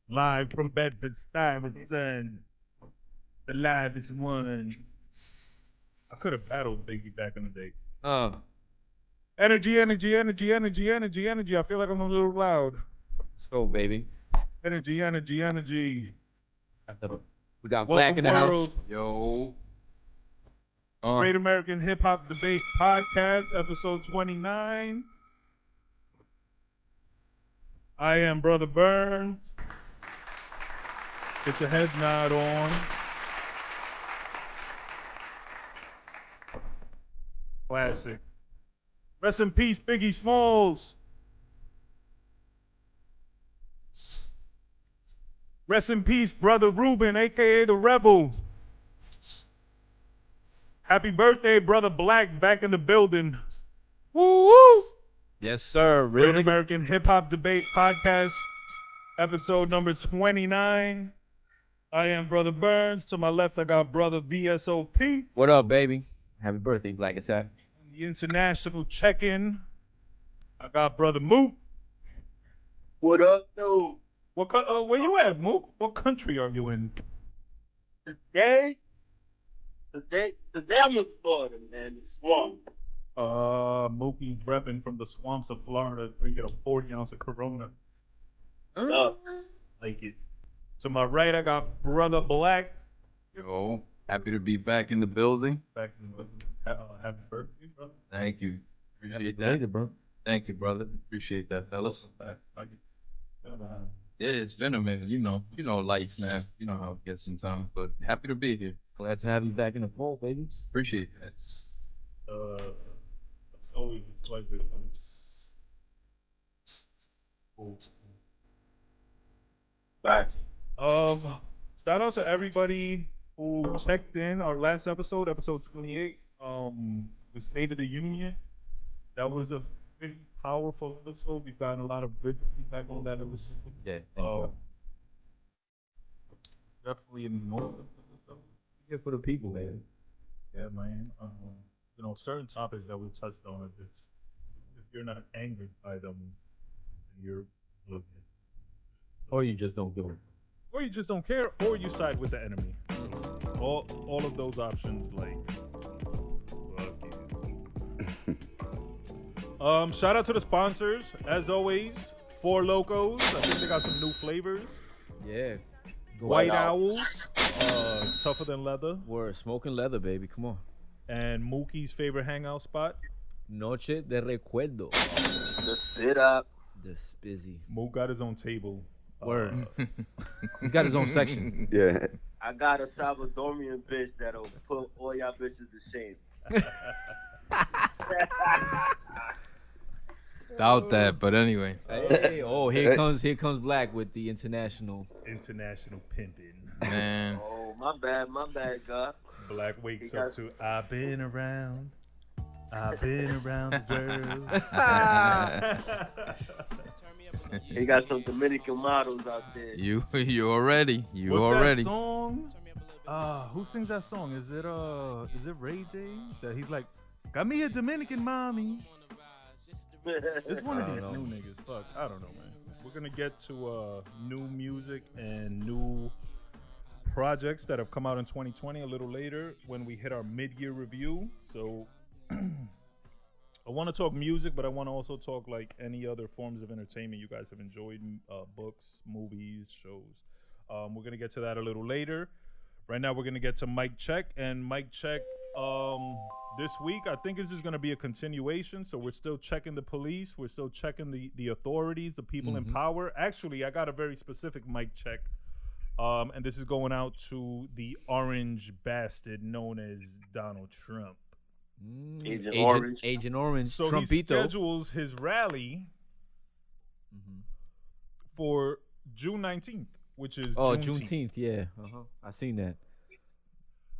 Live from Bedford Stuyvesant. The live is one. I could have battled Biggie back in the day. Energy, energy, energy, energy, energy, energy. I feel like I'm a little loud. Let's go, baby. Energy, energy, energy. We got Welcome Black in the world. house. Yo. Great American Hip Hop Debate Podcast, episode 29. I am Brother Burns. Get your head nod on. Classic. Rest in peace, Biggie Smalls. Rest in peace, Brother Ruben, aka the Rebel. Happy birthday, Brother Black, back in the building. Woo woo! Yes, sir. Great Really? American Hip Hop Debate Podcast, episode number 29. I am Brother Burns. To my left, I got Brother VSOP. What up, baby? Happy birthday, Black Attack. The international check-in, I got Brother Mook. What up, dude? Where you at, Mook? What country are you in? Today I'm in Florida, man. The swamp. Mookie's repping from the swamps of Florida, drinking a 40 ounce of Corona. Like it. To my right, I got Brother Black. Yo, happy to be back in the building. Back in the happy birthday, brother. Thank you. Appreciate Later, that. bro. Thank you, brother. Appreciate that, fellas. Like it. Yeah, it's been a minute. You know life, man. You know how it gets sometimes. But happy to be here. Glad to have you back in the fold, baby. Appreciate that. It's always a pleasure. Facts. Shout out to everybody who checked in our last episode, episode 28, the State of the Union. That was a pretty powerful episode. We've gotten a lot of good feedback on that episode. Yeah. Thank you. Definitely in the north. Here for the people, man. Yeah, man. Certain topics that we touched on, if you're not angered by them, you're looking. Or you just don't give a. Or you just don't care, or you side with the enemy. All of those options, like, fuck you. Shout out to the sponsors, as always. Four Locos. I think they got some new flavors. Yeah. White Owls. Tougher than leather. We're smoking leather, baby. Come on. And Mookie's favorite hangout spot. Noche de recuerdo. The spit up. The spizzy. Mook got his own table. Word. He's got his own section. Yeah. I got a Salvadorian bitch that'll put all y'all bitches to shame. Doubt that, but anyway. Hey, oh, here comes Black with the international pimping. Man. Oh, my bad, God. Black wakes up to I've been around the world. He got some Dominican models out there. You already. What's already. That song? Who sings that song? Is it Ray J? That he's like, got me a Dominican mommy. It's one of these new niggas. Fuck, I don't know, man. We're gonna get to new music and new projects that have come out in 2020 a little later when we hit our mid-year review. So I want to talk music, but I want to also talk like any other forms of entertainment you guys have enjoyed, books, movies, shows. We're gonna get to that a little later. Right now, we're gonna get to Mic Check, and Mic Check this week I think is just gonna be a continuation. So we're still checking the police, we're still checking the authorities, the people in power. Actually, I got a very specific Mic Check, and this is going out to the orange bastard known as Donald Trump. Agent Orange. So Trumpito. he schedules his rally for June 19th, which is Juneteenth. Yeah. I seen that.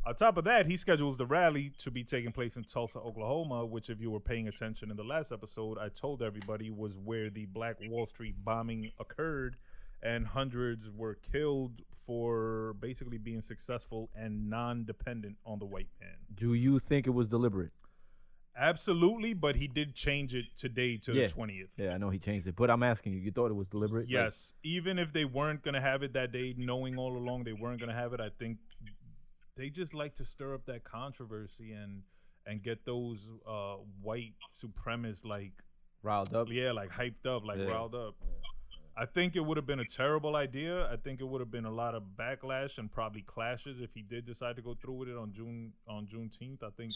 On top of that, he schedules the rally to be taking place in Tulsa, Oklahoma, which, if you were paying attention in the last episode, I told everybody was where the Black Wall Street bombing occurred, and hundreds were killed for basically being successful and non-dependent on the white man. Do you think it was deliberate? Absolutely, but he did change it today to the 20th. Yeah, I know he changed it, but I'm asking you, you thought it was deliberate? Yes, even if they weren't going to have it that day, knowing all along they weren't going to have it, I think they just like to stir up that controversy and get those white supremacists like riled up. Yeah, like hyped up, like riled up. I think it would have been a terrible idea. I think it would have been a lot of backlash and probably clashes if he did decide to go through with it on Juneteenth. I think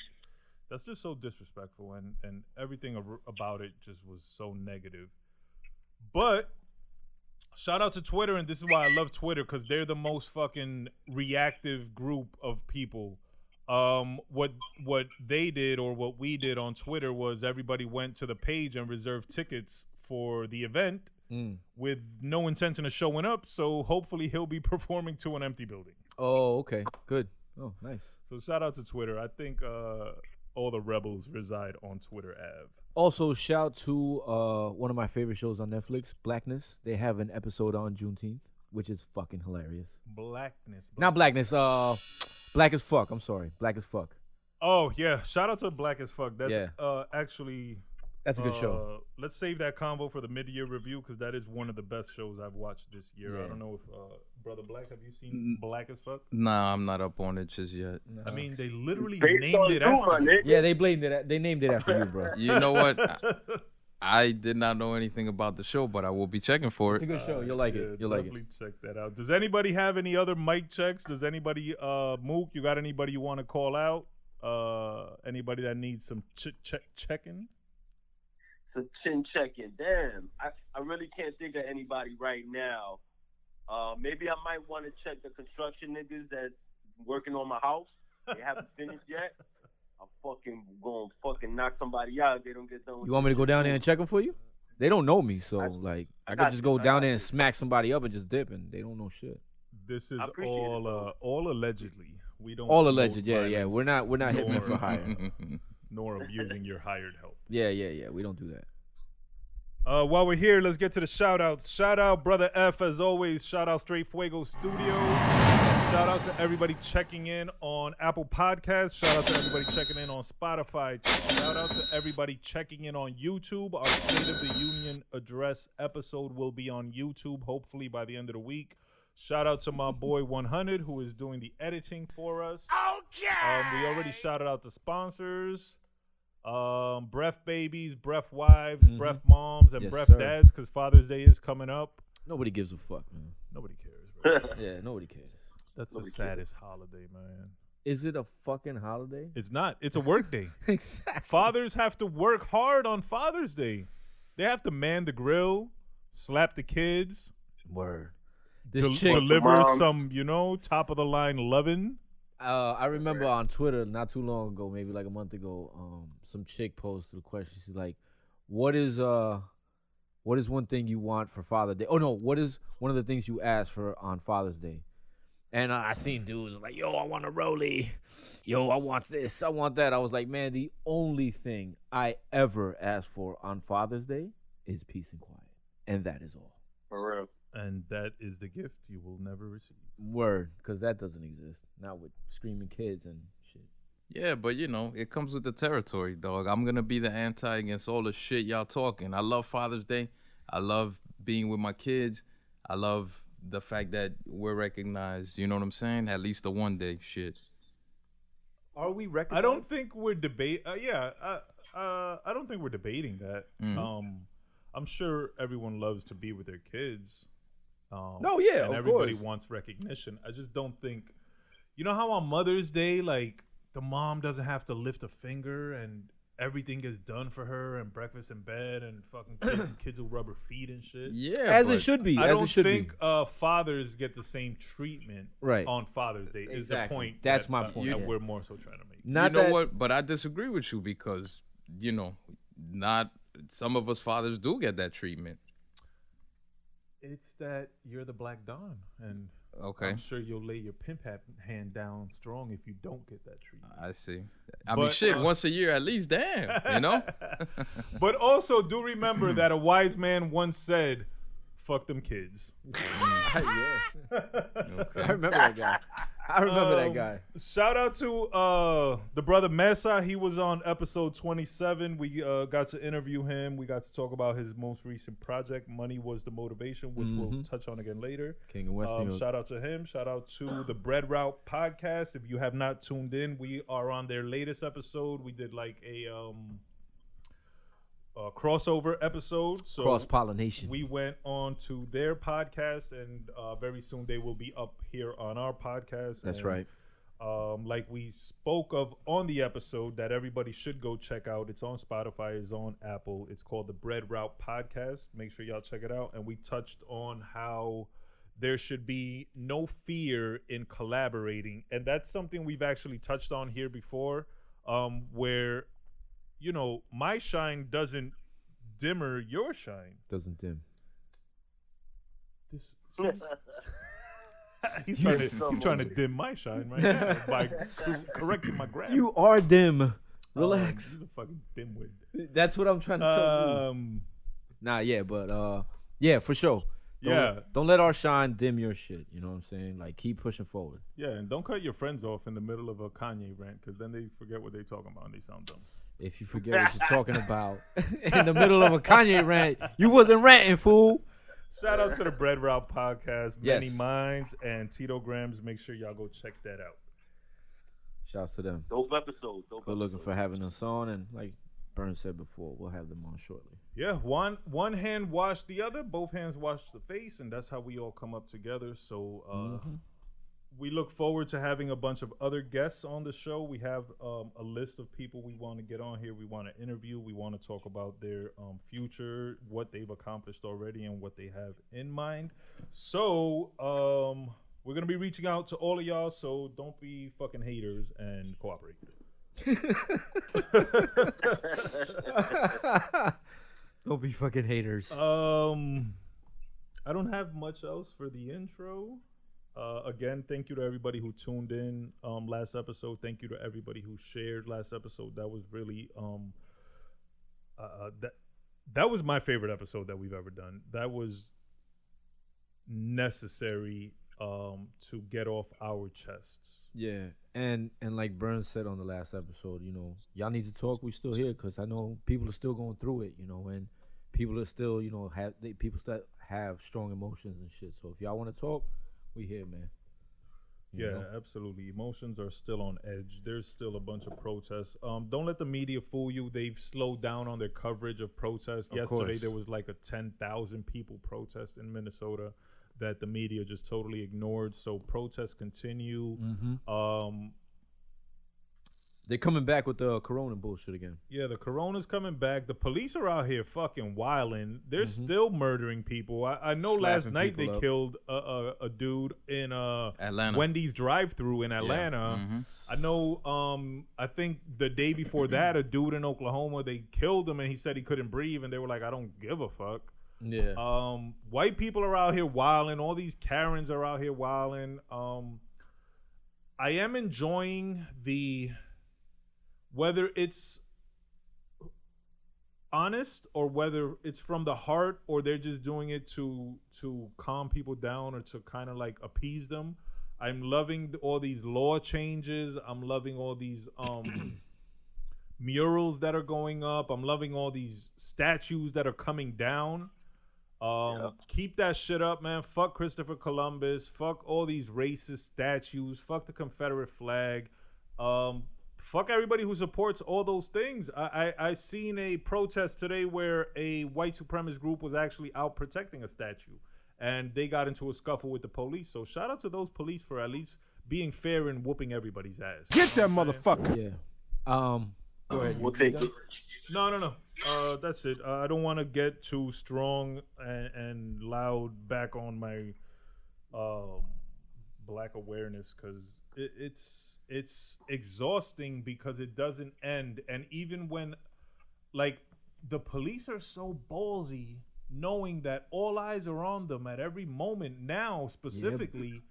that's just so disrespectful, and everything about it just was so negative. But shout out to Twitter, and this is why I love Twitter, because they're the most fucking reactive group of people. What they did, or what we did on Twitter, was everybody went to the page and reserved tickets for the event with no intention of showing up. So hopefully he'll be performing to an empty building. Oh, okay, good. Oh, nice. So shout out to Twitter. I think all the rebels reside on Twitter Ave. Also, shout to one of my favorite shows on Netflix, Blackness. They have an episode on Juneteenth, which is fucking hilarious. Not Blackness. Black as Fuck. I'm sorry. Black as Fuck. Oh, yeah. Shout out to Black as Fuck. That's actually... That's a good show. Let's save that convo for the mid-year review, because that is one of the best shows I've watched this year. Yeah. I don't know if Brother Black, have you seen Black as Fuck? Nah, I'm not up on it just yet. No. I mean, they literally named it after you. Yeah, they named it after you, bro. You know what? I did not know anything about the show, but I will be checking for it. It's a good show. You'll like it. You'll like it. Definitely check that out. Does anybody have any other mic checks? Does anybody, Mook, you got anybody you want to call out? Anybody that needs some checking? So chin checking. Damn, I really can't think of anybody right now. Maybe I might want to check the construction niggas that's working on my house. They haven't finished yet. I'm fucking going to knock somebody out if they don't get done with You want me to go down there and check them for you? They don't know me, so I could just go down there and smack somebody up and just dip, and they don't know shit. This is all allegedly. We don't all alleged. Yeah. We're not hitmen for hire. Nor abusing your hired help. Yeah. We don't do that. While we're here, let's get to the shout outs. Shout out Brother F, as always. Shout out Straight Fuego Studio. Shout out to everybody checking in on Apple Podcasts. Shout out to everybody checking in on Spotify. Shout out to everybody checking in on YouTube. Our State of the Union address episode will be on YouTube, hopefully by the end of the week. Shout out to my boy 100, who is doing the editing for us. Okay. We already shouted out the sponsors. Breath babies, breath wives, breath moms, and breath dads, because Father's Day is coming up. Nobody gives a fuck, man. Nobody cares, bro. Yeah, nobody cares. That's the saddest holiday, man. Is it a fucking holiday? It's not. It's a work day. Exactly. Fathers have to work hard on Father's Day. They have to man the grill, slap the kids. Word. Deliver some, top of the line loving. I remember on Twitter not too long ago, maybe like a month ago, some chick posted a question. She's like, what is one thing you want for Father's Day? Oh no, what is one of the things you ask for on Father's Day? And I seen dudes like, yo, I want a rollie. Yo, I want this, I want that. I was like, man, the only thing I ever ask for on Father's Day is peace and quiet. And that is all. For real. And that is the gift you will never receive. Word, because that doesn't exist. Not with screaming kids and shit. Yeah, but it comes with the territory, dog. I'm going to be the anti against all the shit y'all talking. I love Father's Day. I love being with my kids. I love the fact that we're recognized, you know what I'm saying? At least the one day shit. Are we recognized? I don't think we're I don't think we're debating that. I'm sure everyone loves to be with their kids. No, yeah, and of everybody course. wants recognition. I just don't think, how on Mother's Day, like, the mom doesn't have to lift a finger and everything is done for her, and breakfast in bed, and fucking kids will rub her feet and shit. Yeah, as it should be. I as don't it should think be. Fathers get the same treatment on Father's Day. Is the point? That's my point. That we're more so trying to make. You know what? But I disagree with you because not some of us fathers do get that treatment. It's that you're the Black Dawn, and Okay. I'm sure you'll lay your pimp hand down strong if you don't get that treatment. I see. I mean, shit, once a year at least, damn, you know? But also, do remember that a wise man once said, fuck them kids. Yeah. Okay. I remember that guy. I remember that guy. Shout out to the brother Mesa. He was on episode 27. We got to interview him. We got to talk about his most recent project, Money Was the Motivation, which we'll touch on again later. King of West New York. Shout out to him. Shout out to the Bread Route podcast. If you have not tuned in, we are on their latest episode. We did like a crossover episode. So cross-pollination. we went on to their podcast, and very soon they will be up here on our podcast. That's and, right. like we spoke of on the episode that everybody should go check out. It's on Spotify, it's on Apple. It's called the Bread Route Podcast. Make sure y'all check it out. And we touched on how there should be no fear in collaborating. And that's something we've actually touched on here before, where, you know, my shine doesn't dimmer your shine. Doesn't dim. This he's trying to dim my shine right now by correcting my grammar. You are dim. Relax. He's a fucking dimwit. That's what I'm trying to tell you. Nah, yeah, but yeah, for sure. Don't let our shine dim your shit. You know what I'm saying? Like, keep pushing forward. Yeah, and don't cut your friends off in the middle of a Kanye rant, because then they forget what they're talking about and they sound dumb. If you forget what you're talking about in the middle of a Kanye rant, you wasn't ranting, fool. Shout out to the Bread Route Podcast, Yes. Many Minds, and Tito Grams. Make sure y'all go check that out. Shouts to them. Dope episode. We're looking for having us on, and like Burn said before, we'll have them on shortly. Yeah, one hand wash the other, both hands wash the face, and that's how we all come up together. So we look forward to having a bunch of other guests on the show. We have a list of people we want to get on here. We want to interview. We want to talk about their future, what they've accomplished already, and what they have in mind. So we're going to be reaching out to all of y'all, so don't be fucking haters and cooperate. Don't be fucking haters. I don't have much else for the intro. Again, thank you to everybody who tuned in last episode. Thank you to everybody who shared last episode. That was really that was my favorite episode that we've ever done. That was necessary to get off our chests. Yeah, and like Burns said on the last episode, you know, y'all need to talk. We still here because I know people are still going through it, you know, and people are still, you know, people still have strong emotions and shit. So if y'all want to talk, we here, man. You know? Absolutely. Emotions are still on edge. There's still a bunch of protests. Don't let the media fool you. They've slowed down on their coverage of protests. Yesterday there was like a 10,000 people protest in Minnesota that the media just totally ignored. So protests continue. They're coming back with the corona bullshit again. Yeah, the corona's coming back. The police are out here fucking wilding. They're still murdering people. I know last night they killed a dude in Atlanta. Wendy's drive-thru in Atlanta. I know I think the day before that a dude in Oklahoma, they killed him and he said he couldn't breathe and they were like, I don't give a fuck. Yeah. White people are out here wilding. All these Karens are out here wilding. I am enjoying whether it's honest or whether it's from the heart or they're just doing it to calm people down or to kind of like appease them. I'm loving all these law changes. I'm loving all these murals that are going up. I'm loving all these statues that are coming down. Keep that shit up, man. Fuck Christopher Columbus. Fuck all these racist statues. Fuck the Confederate flag. Fuck everybody who supports all those things. I seen a protest today where a white supremacist group was actually out protecting a statue, and they got into a scuffle with the police. So shout out to those police for at least being fair and whooping everybody's ass. Get that motherfucker. Yeah. Go ahead. We'll take it. No. That's it. I don't want to get too strong and loud back on my black awareness because it's exhausting because it doesn't end. And even when, like, the police are so ballsy, knowing that all eyes are on them at every moment now, specifically,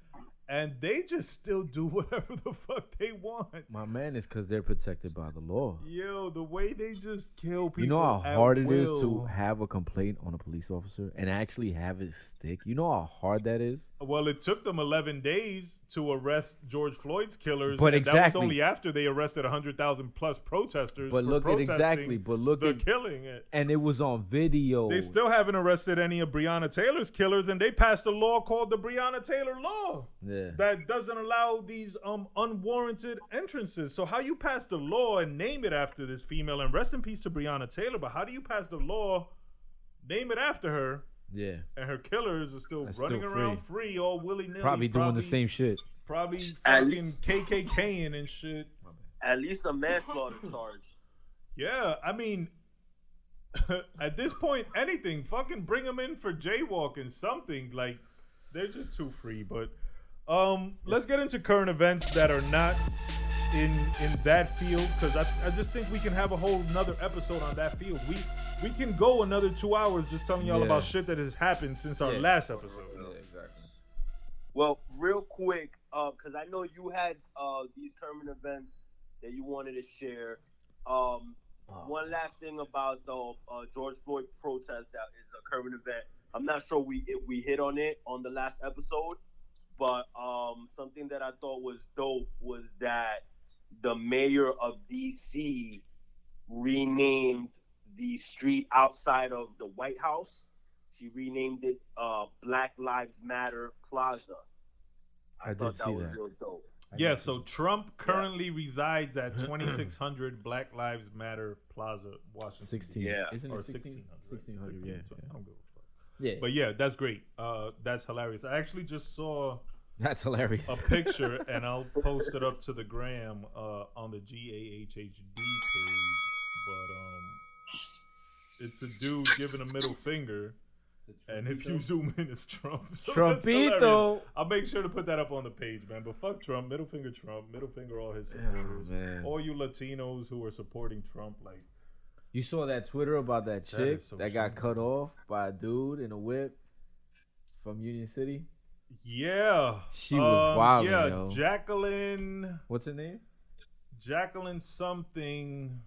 and they just still do whatever the fuck they want. My man, is because they're protected by the law. Yo, the way they just kill people. You know how hard it is to will. have a complaint on a police officer and actually have it stick? You know how hard that is? Well, it took them 11 days to arrest George Floyd's killers. But and exactly. that was only after they arrested 100,000 plus protesters. But for look at protesting the killing. And it was on video. They still haven't arrested any of Breonna Taylor's killers, and they passed a law called the Breonna Taylor Law. Yeah. That doesn't allow these unwarranted entrances. So how you pass the law and name it after this female, and rest in peace to Breonna Taylor, but how do you pass the law, name it after her? Yeah. And her killers are still running around free, all willy-nilly. Probably doing the same shit. Probably fucking KKKing and shit. At least a manslaughter charge. Yeah, I mean, at this point, anything. Fucking bring them in for jaywalking, something. Like, they're just too free. But let's get into current events that are not in that field, because I just think we can have a whole another episode on that field. We can go another 2 hours just telling y'all about shit that has happened since our last episode. Yeah, exactly. Well, real quick, because I know you had these current events that you wanted to share. One last thing about the George Floyd protest that is a current event. I'm not sure if we hit on it on the last episode, but something that I thought was dope was that the mayor of DC renamed the street outside of the White House. She renamed it Black Lives Matter Plaza. I thought that was real dope. Yeah, so Trump currently resides at 2600 Black Lives Matter Plaza, Washington. 16. Yeah. Isn't Or it 1600? 1600, yeah. I don't give a fuck. Yeah. But yeah, that's great. That's hilarious. I actually just saw That's hilarious. a picture, and I'll post it up to the gram on the GAHHD page. But it's a dude giving a middle finger. And if you zoom in, it's Trump. So Trumpito. I'll make sure to put that up on the page, man. But fuck Trump. Middle finger Trump. Middle finger all his supporters. Man. All you Latinos who are supporting Trump. Like, You saw that Twitter about that chick is so that got cut off by a dude in a whip from Union City? yeah. She was wild, Yeah, yo. Jacqueline. What's her name? Jacqueline something.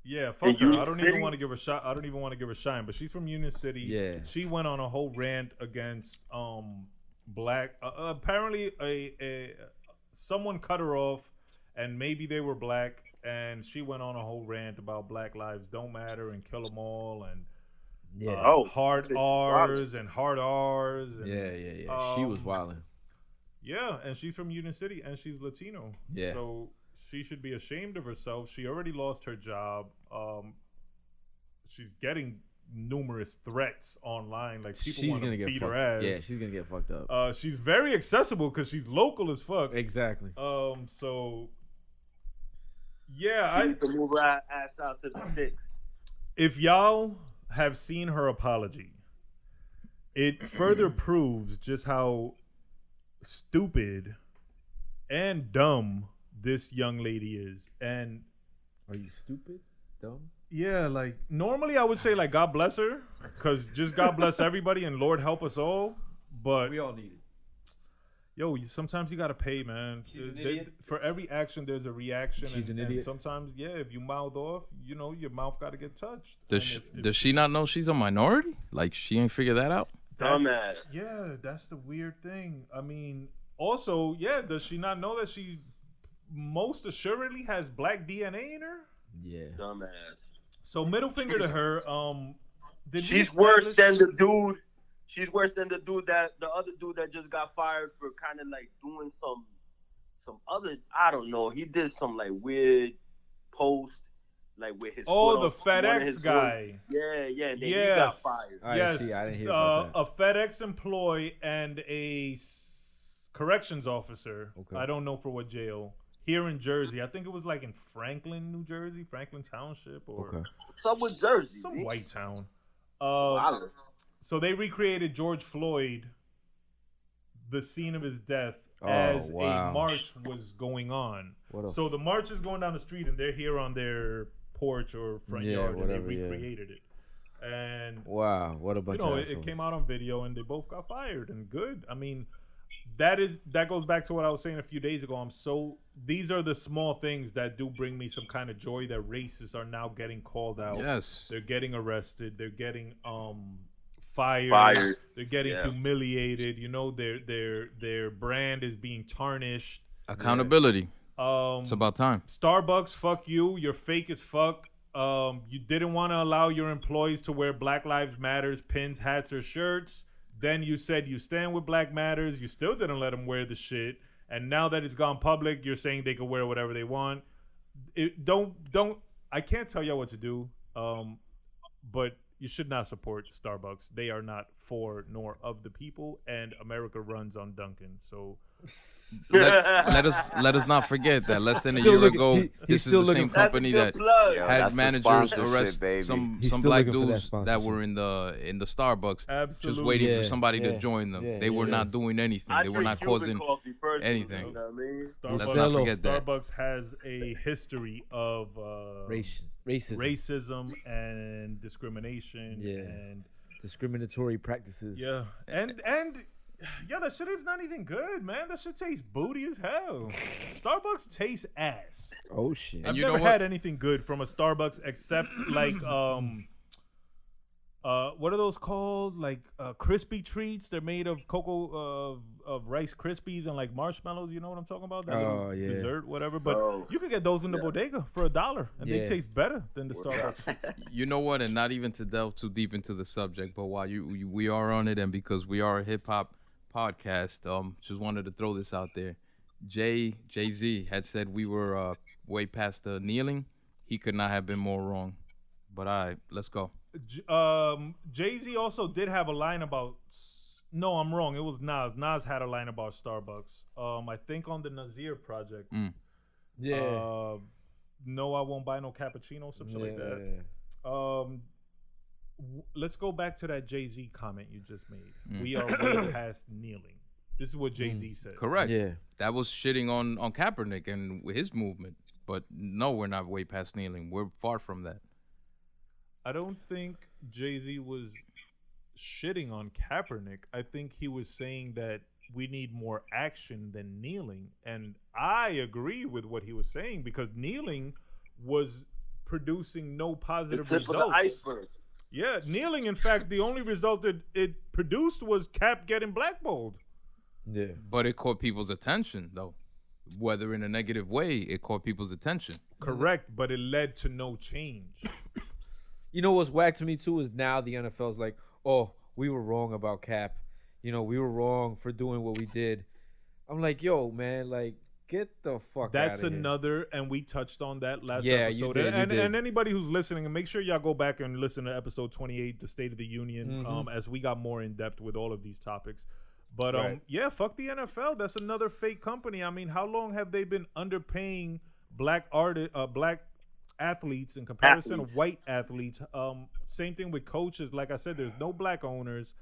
Yeah, fuck her. I don't even want to give her shot. I don't even want to give her shine. But she's from Union City. Yeah. She went on a whole rant against black. Apparently, someone cut her off, and maybe they were black, and she went on a whole rant about Black Lives Don't Matter and kill them all, and hard R's and hard R's. And, yeah. She was wilding. Yeah, and she's from Union City, and she's Latino. Yeah. So she should be ashamed of herself. She already lost her job. She's getting numerous threats online. Like, people want to beat her ass. Yeah, she's gonna get fucked up. She's very accessible because she's local as fuck. Exactly. So yeah, I need to move her ass out to the sticks. If y'all have seen her apology, it further proves just how stupid and dumb this young lady is. And are you stupid? Dumb? Yeah, like, normally I would say, like, God bless her, because just God bless everybody and Lord help us all. But we all need it. Yo, sometimes you gotta pay, man. She's an idiot. For every action, there's a reaction. She's an and idiot. Sometimes, yeah, if you mouth off, you know, your mouth gotta get touched. Does she not know she's a minority? Like, she ain't figured that out? Dumbass. Yeah, that's the weird thing. I mean, also, yeah, does she not know that she most assuredly has black DNA in her? Yeah. Dumbass. So middle finger to her. She's worse than the dude. She's worse than the other dude that just got fired for kind of like doing some other, I don't know. He did some like weird post, like with his. Oh, the FedEx guy. Yeah, and then he got fired. Yes, I didn't hear about that. A FedEx employee and a corrections officer. Okay. I don't know for what jail. Here in Jersey, I think it was like in Franklin, New Jersey, Franklin Township, or some with Jersey, some white town. So they recreated George Floyd, the scene of his death, as a march was going on. So the march is going down the street, and they're here on their porch or front yard, and they recreated it. And wow, what a bunch of assholes. It came out on video, and they both got fired. And good. I mean, that goes back to what I was saying a few days ago. These are the small things that do bring me some kind of joy that racists are now getting called out. Yes. They're getting arrested. They're getting fired. They're getting humiliated. You know, their brand is being tarnished. Accountability. It's about time. Starbucks, fuck you. You're fake as fuck. You didn't want to allow your employees to wear Black Lives Matters pins, hats, or shirts. Then you said you stand with Black Matters. You still didn't let them wear the shit. And now that it's gone public, you're saying they can wear whatever they want. I can't tell y'all what to do. But you should not support Starbucks. They are not for nor of the people, and America runs on Dunkin'. So let us not forget that less than a year ago, this is the same company that had managers arrest some black dudes that were in the Starbucks, just waiting for somebody to join them. They were not doing anything. They were not causing anything. You know what I mean? Let's not forget that. Starbucks has a history of racism and discrimination and discriminatory practices. Yeah, and that shit is not even good, man. That shit tastes booty as hell. Starbucks tastes ass. Oh shit! I've never had anything good from a Starbucks except like what are those called? Like crispy treats. They're made of cocoa of Rice Krispies and like marshmallows. You know what I'm talking about? That dessert, whatever. But you can get those in the bodega for $1, and they taste better than the Starbucks. You know what? And not even to delve too deep into the subject, but while we are on it, and because we are a hip hop podcast, just wanted to throw this out there. Jay-Z had said we were way past the kneeling. He could not have been more wrong. But all right, let's go. Jay-Z also did have a line about. No, I'm wrong. It was Nas. Nas had a line about Starbucks. I think on the Nasir project. Yeah. No, I won't buy no cappuccino, something like that. Let's go back to that Jay-Z comment you just made. We are way past kneeling. This is what Jay-Z said. Correct. Yeah. That was shitting on Kaepernick and his movement. But no, we're not way past kneeling. We're far from that. I don't think Jay-Z was shitting on Kaepernick. I think he was saying that we need more action than kneeling. And I agree with what he was saying because kneeling was producing no positive results. The tip of the iceberg. Yeah, kneeling, in fact, the only result it produced was Cap getting blackballed. Yeah. But it caught people's attention, though. Whether in a negative way, it caught people's attention. Correct, but it led to no change. You know what's whack to me, too, is now the NFL's like, oh, we were wrong about Cap. You know, we were wrong for doing what we did. I'm like, yo, man, like, get the fuck out of here. That's another, and we touched on that last episode. You did, and anybody who's listening, and make sure y'all go back and listen to episode 28, the State of the Union, as we got more in depth with all of these topics. But yeah, fuck the NFL. That's another fake company. I mean, how long have they been underpaying black athletes in comparison to white athletes? Same thing with coaches. Like I said, there's no black owners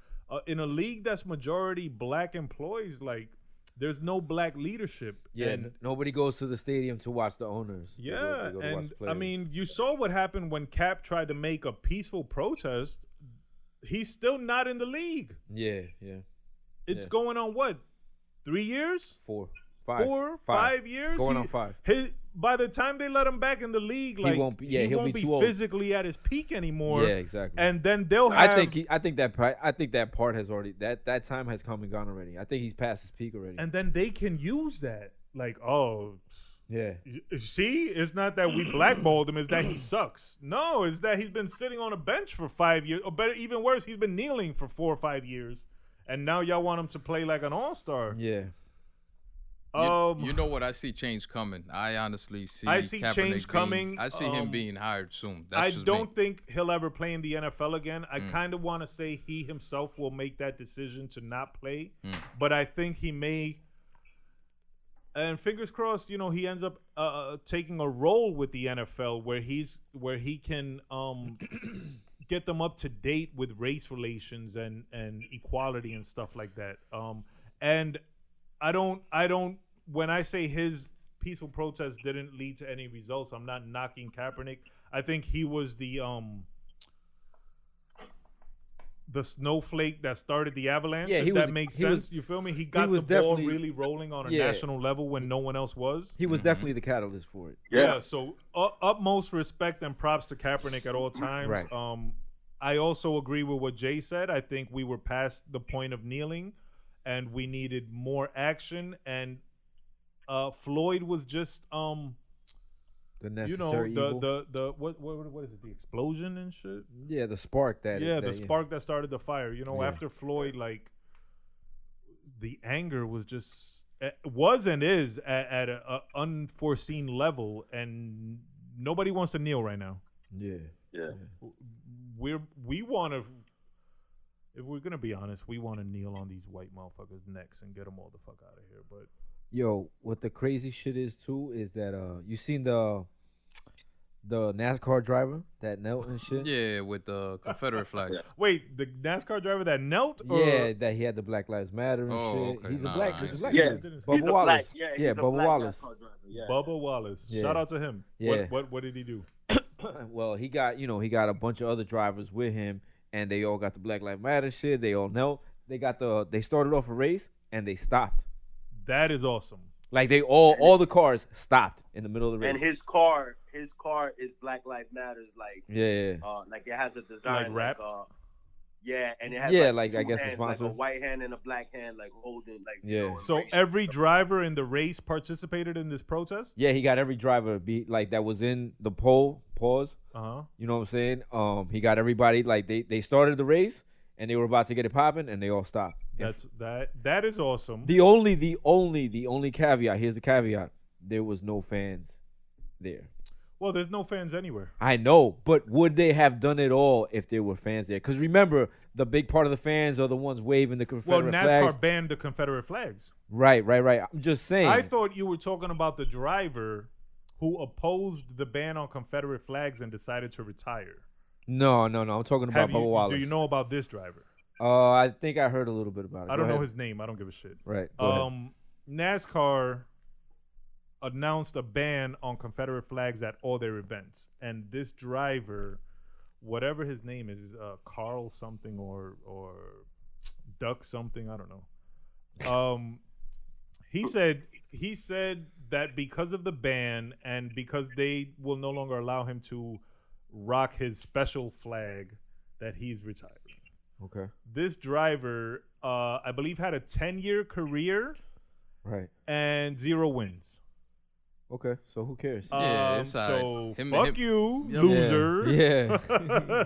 in a league that's majority black employees. Like, there's no black leadership. Yeah, and nobody goes to the stadium to watch the owners. Yeah, they go and I mean, you saw what happened when Cap tried to make a peaceful protest. He's still not in the league. Yeah. It's going on what? 3 years? 4, 5 years? Going on 5. By the time they let him back in the league, like, he won't be physically at his peak anymore. Yeah, exactly. And then they'll have. I think that part has already that time has come and gone already. I think he's past his peak already. And then they can use that, like, oh, yeah. See, it's not that we blackballed him; it's that he sucks. No, it's that he's been sitting on a bench for 5 years, or better, even worse, he's been kneeling for 4 or 5 years, and now y'all want him to play like an all-star. Yeah. You know what? I see change coming. I honestly see. I see change coming. I see him being hired soon. I don't think he'll ever play in the NFL again. I kind of want to say he himself will make that decision to not play, but I think he may. And fingers crossed, you know, he ends up taking a role with the NFL where he can get them up to date with race relations and equality and stuff like that. And I don't. When I say his peaceful protest didn't lead to any results, I'm not knocking Kaepernick. I think he was the the snowflake that started the avalanche. Yeah, that makes sense. You feel me? He got the ball really rolling on a national level when no one else was. He was definitely the catalyst for it. Yeah. So utmost respect and props to Kaepernick at all times. Right. I also agree with what Jay said. I think we were past the point of kneeling, and we needed more action. And Floyd was just the necessary evil. the what is it? The explosion and shit. Yeah, the spark spark that started the fire. After Floyd, like the anger was just and is at an unforeseen level, and nobody wants to kneel right now. Yeah. We want to. If we're gonna be honest, we want to kneel on these white motherfuckers' necks and get them all the fuck out of here. But yo, what the crazy shit is too is that you seen the NASCAR driver that knelt and shit. Yeah, with the Confederate flag. Wait, the NASCAR driver that knelt? Or? Yeah, that he had the Black Lives Matter and shit. Okay. He's a black. Yeah, Bubba Wallace. Yeah, Bubba Wallace. Bubba Wallace. Yeah. Shout out to him. Yeah. What did he do? Well, he got a bunch of other drivers with him, and they all got the Black Lives Matter shit. They all knelt. They started off a race and they stopped. That is awesome. Like they all the cars stopped in the middle of the race. And his car is Black Lives Matters, like like it has a design like wrapped. And it has like I guess hands, the sponsor, like a white hand and a black hand, like holding, like So every driver in the race participated in this protest. Yeah, he got every driver that was in the pole. Pause. You know what I'm saying? He got everybody. Like they started the race and they were about to get it popping, and they all stopped. That is awesome. The only caveat. Here's the caveat: there was no fans there. Well, there's no fans anywhere. I know, but would they have done it all if there were fans there? Because remember, the big part of the fans are the ones waving the Confederate flags. Well, NASCAR banned the Confederate flags. Right. I'm just saying. I thought you were talking about the driver who opposed the ban on Confederate flags and decided to retire. No. I'm talking about Bubba Wallace. Do you know about this driver? I think I heard a little bit about it. I don't know his name. I don't give a shit. Right. Go ahead. NASCAR announced a ban on Confederate flags at all their events, and this driver, whatever his name is Carl something or Duck something, I don't know. He said that because of the ban and because they will no longer allow him to rock his special flag, that he's retiring. Okay. This driver, I believe, had a 10-year career, right, and 0 wins. Okay, so who cares? Fuck you, loser. Yeah.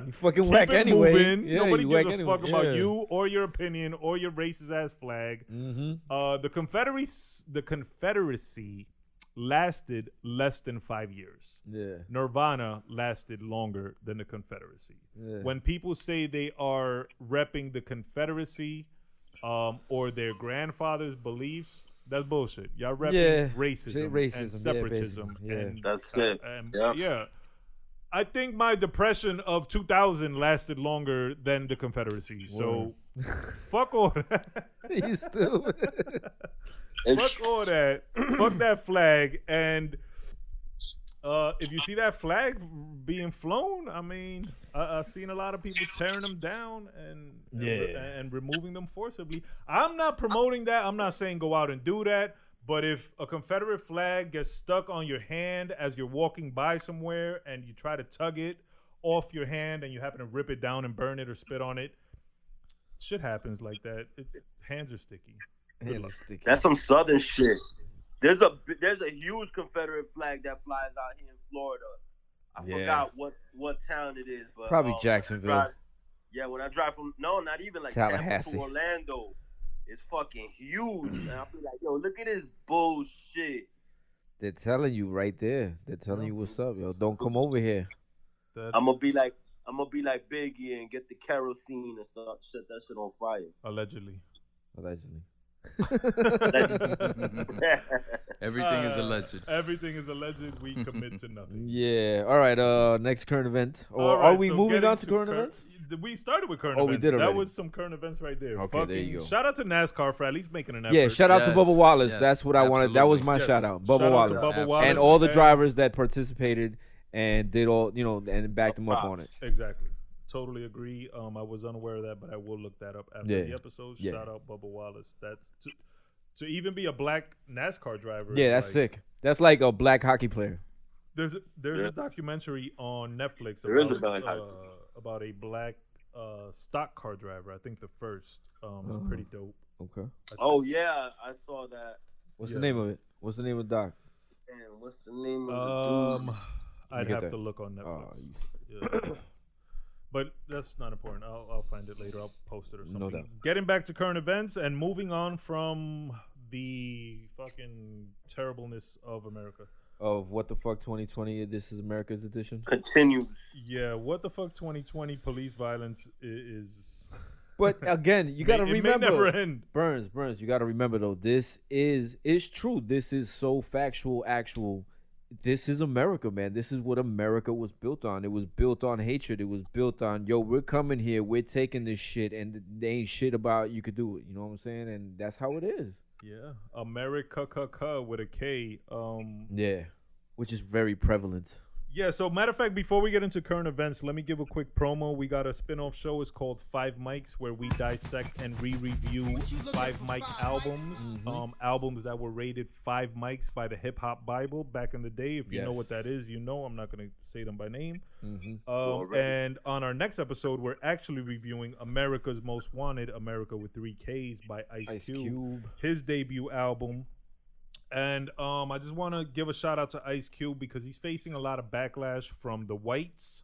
You fucking whack anyway. Yeah, nobody gives a fuck about you or your opinion or your racist ass flag. Mm-hmm. The Confederacy lasted less than 5 years. Yeah. Nirvana lasted longer than the Confederacy. Yeah. When people say they are repping the Confederacy or their grandfather's beliefs, that's bullshit. Y'all repping racism and separatism. And that's it. Yeah. I think my depression of 2000 lasted longer than the Confederacy. So fuck all that. You stupid. Fuck all that. Fuck that flag. And if you see that flag being flown, I mean, I've seen a lot of people tearing them down and removing them forcibly. I'm not promoting that. I'm not saying go out and do that. But if a Confederate flag gets stuck on your hand as you're walking by somewhere and you try to tug it off your hand and you happen to rip it down and burn it or spit on it, shit happens like that. Hands are sticky. That's some Southern shit. There's a huge Confederate flag that flies out here in Florida. I forgot what town it is, but probably Jacksonville. When I drive from not even like Tallahassee Tampa to Orlando, it's fucking huge. And I'll be like, yo, look at this bullshit. They're telling you right there. They're telling you what's up, yo. Don't come over here. I'm gonna be like Biggie and get the kerosene and set that shit on fire. Allegedly. Everything is alleged. Everything is alleged. We commit to nothing. Yeah. All right. Next current event. Or are we moving on to current events? We started with current events. We did already. That was some current events right there. Okay, there you go. Shout out to NASCAR for at least making an effort. Yeah, shout out to Bubba Wallace. That's what I wanted. That was my shout out. Bubba Wallace. And all the drivers that participated and did all, and backed them up on it. Exactly. totally agree. I was unaware of that, but I will look that up after the episode. Yeah. Shout out Bubba Wallace. That's to even be a black NASCAR driver. Yeah, that's sick. That's like a black hockey player. There's a documentary on Netflix about a black stock car driver. I think the first. It's pretty dope. Okay. Oh yeah, I saw that. What's the name of it? What's the name of the doc? Man, what's the name of the dude? I'd have to look on Netflix. Yeah. But that's not important. I'll find it later. I'll post it or something. No doubt. Getting back to current events and moving on from the fucking terribleness of America. Of What the Fuck 2020, This Is America's edition? Continues. Yeah, What the Fuck 2020 police violence is... But again, you got to remember. It may never end. Burns, you got to remember, though, it's true. This is so factual, actual. This is America, man. This is what America was built on. It was built on hatred. It was built on, yo, we're coming here. We're taking this shit, and there ain't shit about you could do it. You know what I'm saying? And that's how it is. Yeah. America with a K. Yeah. Which is very prevalent. Yeah, so matter of fact, before we get into current events, let me give a quick promo. We got a spin-off show. It's called 5 Mics, where we dissect and re-review 5 mic albums. Albums that were rated 5 mics by the Hip Hop Bible back in the day. If you know what that is, you know. I'm not going to say them by name. And on our next episode, we're actually reviewing America's Most Wanted, America with 3 Ks by Ice Cube. His debut album. And I just want to give a shout out to Ice Cube because he's facing a lot of backlash from the whites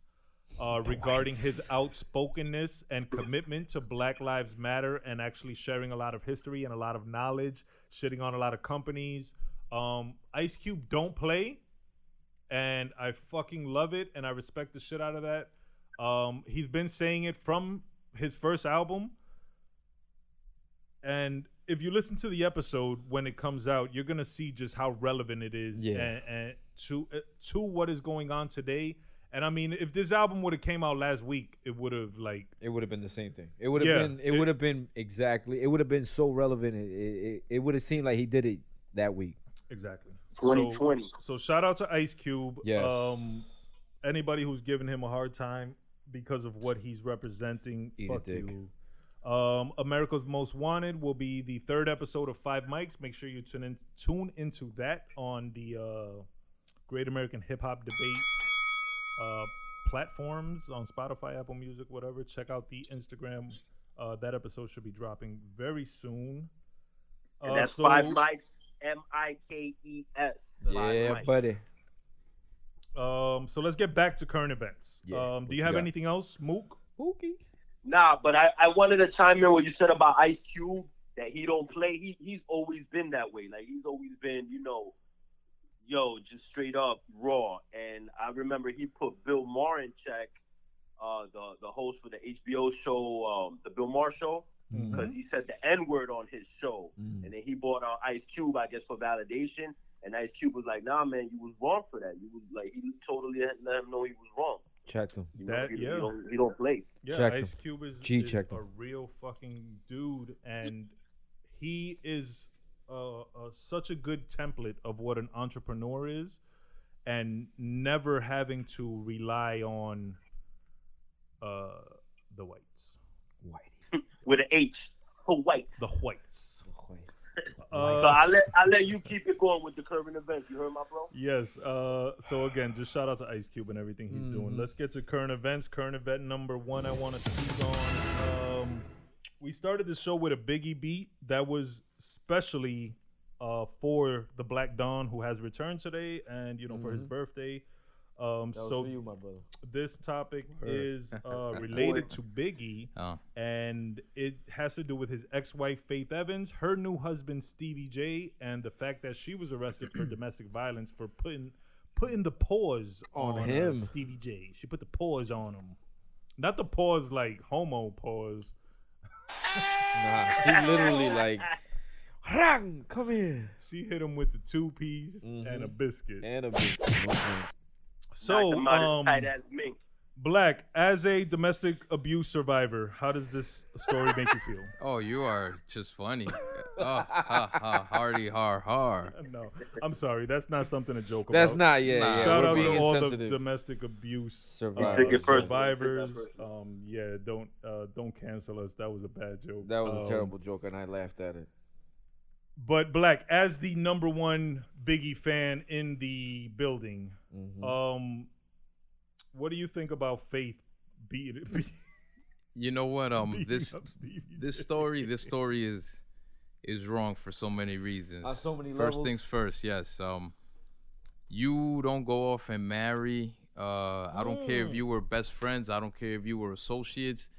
regarding his outspokenness and commitment to Black Lives Matter and actually sharing a lot of history and a lot of knowledge, shitting on a lot of companies. Ice Cube don't play, and I fucking love it, and I respect the shit out of that. He's been saying it from his first album, and if you listen to the episode when it comes out, you're gonna see just how relevant it is and to what is going on today. And I mean, if this album would have came out last week, it would have been the same thing. It would have been exactly. It would have been so relevant. It would have seemed like he did it that week. Exactly. 2020. So shout out to Ice Cube. Yes. Anybody who's giving him a hard time because of what he's representing, fuck you. America's Most Wanted will be the 3rd episode of 5 Mics. Make sure you tune into that on the Great American Hip Hop Debate platforms on Spotify, Apple Music, whatever. Check out the Instagram. That episode should be dropping very soon. And that's 5 Mics, MIKES. Yeah, buddy. So let's get back to current events. Yeah, do you have anything else, Mook? Mookie. Nah, but I wanted to chime in what you said about Ice Cube, that he don't play. He's always been that way. Like, he's always been, just straight up raw. And I remember he put Bill Maher in check, the host for the HBO show, the Bill Maher Show, because he said the N-word on his show. And then he brought out Ice Cube, I guess, for validation. And Ice Cube was like, nah, man, you was wrong for that. You was like, he totally let him know he was wrong. Checked him. He don't play. Yeah, checked Ice him. Cube is checked a him. real fucking dude, and he is such a good template of what an entrepreneur is, and never having to rely on the whites. With an H for white. The whites. So I'll let you keep it going with the current events. You heard my bro? Yes. So again, just shout out to Ice Cube and everything he's doing. Let's get to current events. Current event number 1 I want to speak on. We started the show with a Biggie beat that was specially for the Black Dawn, who has returned today, and for his birthday. That was for you, my brother. This topic is related to Biggie, and it has to do with his ex-wife Faith Evans, her new husband Stevie J, and the fact that she was arrested for domestic violence for putting the pause on him. Stevie J. She put the pause on him, not the pause like homo pause. Nah, she literally like, come here. She hit him with the 2-piece and a biscuit. And a biscuit. So, tight ass mink. Black, as a domestic abuse survivor, how does this story make you feel? Oh, you are just funny. Hardy, har. No, I'm sorry. That's not something to joke That's about. not, yeah. Shout we're out to being all the insensitive. domestic abuse Survivors. Yeah, don't cancel us. That was a bad joke. That was a terrible joke, and I laughed at it. But Black, as the number one Biggie fan in the building, what do you think about Faith beating? You know what? This story is wrong for so many reasons. On so many First levels. things first, yes. You don't go off and marry. I don't care if you were best friends. I don't care if you were associates.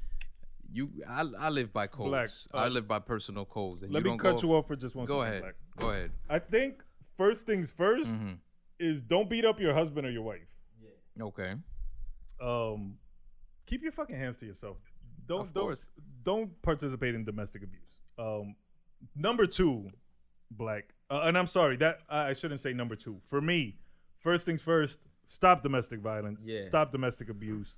I live by codes. Black, I live by personal codes. And let you me don't cut you off for just one Go second, ahead. Black. Go ahead. I think first things 1st is don't beat up your husband or your wife. Okay. Keep your fucking hands to yourself. Of course. Don't participate in domestic abuse. Number 2, Black, and I'm sorry that I shouldn't say number 2. For me, first things first, stop domestic violence. Yeah. Stop domestic abuse.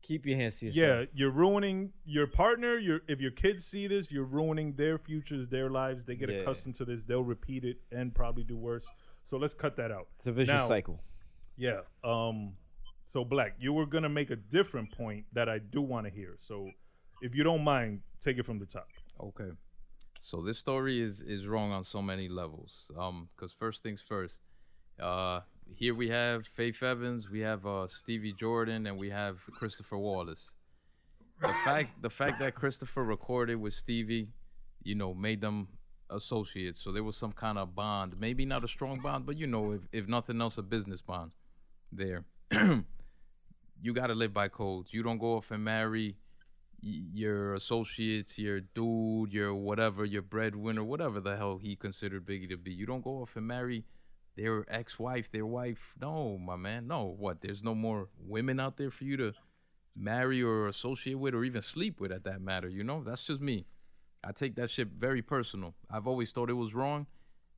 Keep your hands to yourself. Yeah, you're ruining your partner. If your kids see this, you're ruining their futures, their lives. They get accustomed to this. They'll repeat it and probably do worse. So let's cut that out. It's a vicious cycle. Yeah. So Black, you were gonna make a different point that I do want to hear. So if you don't mind, take it from the top. Okay. So this story is wrong on so many levels. Because first things first, here we have Faith Evans, we have Stevie Jordan, and we have Christopher Wallace. The fact that Christopher recorded with Stevie, made them associates. So there was some kind of bond, maybe not a strong bond, but if nothing else, a business bond there. You got to live by codes. You don't go off and marry your associates, your dude, your whatever, your breadwinner, whatever the hell he considered Biggie to be. You don't go off and marry their ex-wife, their wife. No, my man. No, what? There's no more women out there for you to marry or associate with or even sleep with at that matter, That's just me. I take that shit very personal. I've always thought it was wrong.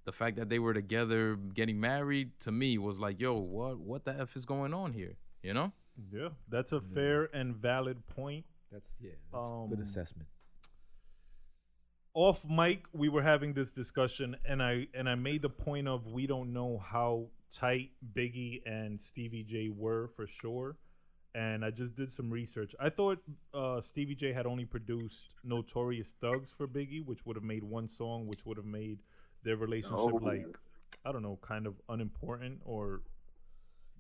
The fact that they were together getting married, to me, was like, yo, what the F is going on here, Yeah, that's a fair and valid point. That's a good assessment. Off mic, we were having this discussion, and I made the point of we don't know how tight Biggie and Stevie J were for sure, and I just did some research. I thought Stevie J had only produced Notorious Thugs for Biggie, which would have made one song, which would have made their relationship I don't know, kind of unimportant or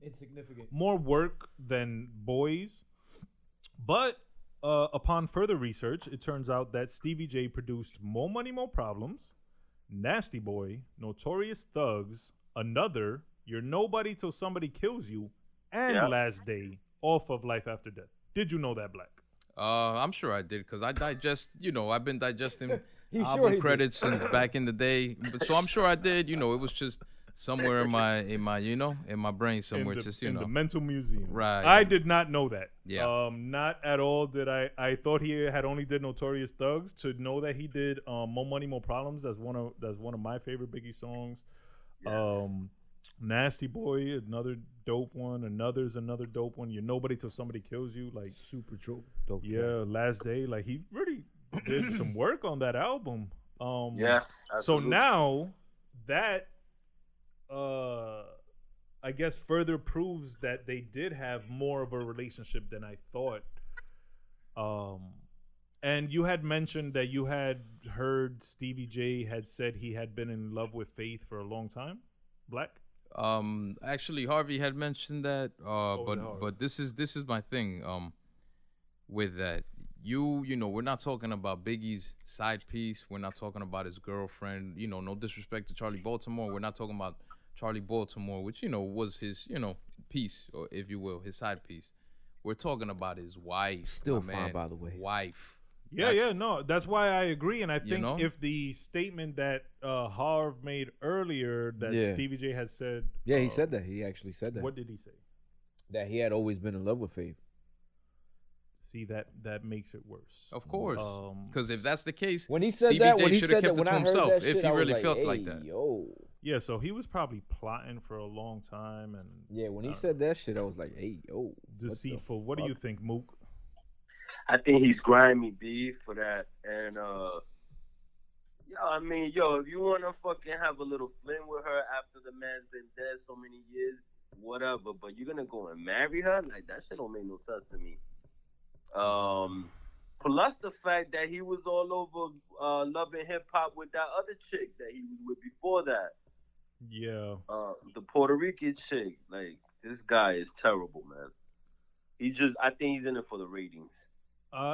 insignificant, more work than Boys. But upon further research, it turns out that Stevie J produced More Money, More Problems, Nasty Boy, Notorious Thugs, Another, You're Nobody Till Somebody Kills You, and Last Day off of Life After Death. Did you know that, Black? I'm sure I did, because I digest, I've been digesting album credits since back in the day. So I'm sure I did, it was just somewhere in my brain somewhere, in the mental museum. Right. I did not know that. Yeah. Not at all did I thought he had only did Notorious Thugs. To know that he did More Money, More Problems, that's one of my favorite Biggie songs. Yes. Nasty Boy, another dope one. Another's another dope one. You're Nobody Till Somebody Kills You, like super dope. Yeah, Last Day, like he really did some work on that album. Yeah. Absolutely. So now that I guess further proves that they did have more of a relationship than I thought. And you had mentioned that you had heard Stevie J had said he had been in love with Faith for a long time. Black? Actually, Harvey had mentioned that. But this is my thing. With that, we're not talking about Biggie's side piece. We're not talking about his girlfriend. No disrespect to Charlie Baltimore. We're not talking about Charlie Baltimore, which was his piece, or if you will, his side piece. We're talking about his wife. Still fine, by the way. Wife. No, that's why I agree, and I think if the statement that Harv made earlier that Stevie J had said, he said that. He actually said that. What did he say? That he had always been in love with Faith. See, that makes it worse. Of course, because if that's the case, when he said Stevie that, J when he should said have that, kept when it to I heard himself that shit, if he I was really felt hey, like that. Yo. Yeah, so he was probably plotting for a long time and Yeah, when he said that shit, I was like, hey, yo. deceitful. What do you think, Mook? I think he's grimy, B, for that. And I mean, if you wanna fucking have a little fling with her after the man's been dead so many years, whatever. But you're gonna go and marry her? Like that shit don't make no sense to me. Plus the fact that he was all over loving hip hop with that other chick that he was with before that. Yeah. The Puerto Rican chick. Like this guy is terrible, man. I think he's in it for the ratings.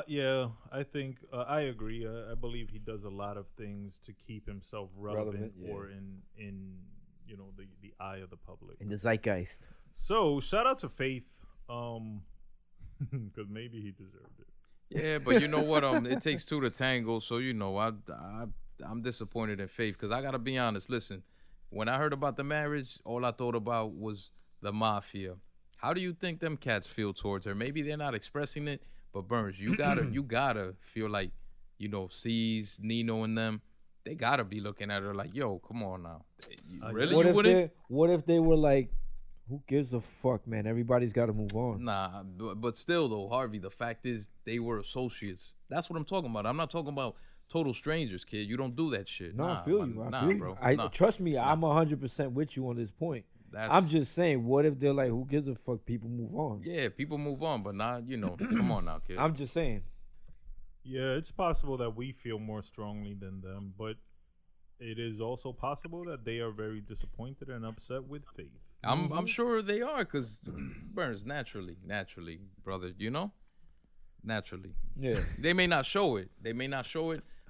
Yeah, I think I agree. I believe he does a lot of things to keep himself relevant yeah. or in the eye of the public. In the zeitgeist. So shout out to Faith, because maybe he deserved it. Yeah, but you know what? It takes two to tango. So I'm disappointed in Faith because I gotta be honest. Listen, when I heard about the marriage, all I thought about was the mafia. How do you think them cats feel towards her? Maybe they're not expressing it, but Burns, you gotta feel like, C's, Nino, and them. They gotta be looking at her like, yo, come on now. Really? What if they were like, who gives a fuck, man? Everybody's got to move on. Nah, but still though, Harvey, the fact is they were associates. That's what I'm talking about. I'm not talking about total strangers, kid. You don't do that shit. No, nah, I feel you. I feel you. Bro. Trust me, I'm 100% with you on this point. I'm just saying, what if they're like, who gives a fuck? People move on. Yeah, people move on, but not, come on now, kid. I'm just saying. Yeah, it's possible that we feel more strongly than them, but it is also possible that they are very disappointed and upset with Faith. I'm sure they are, because Burns, naturally, brother, naturally. Yeah. They may not show it.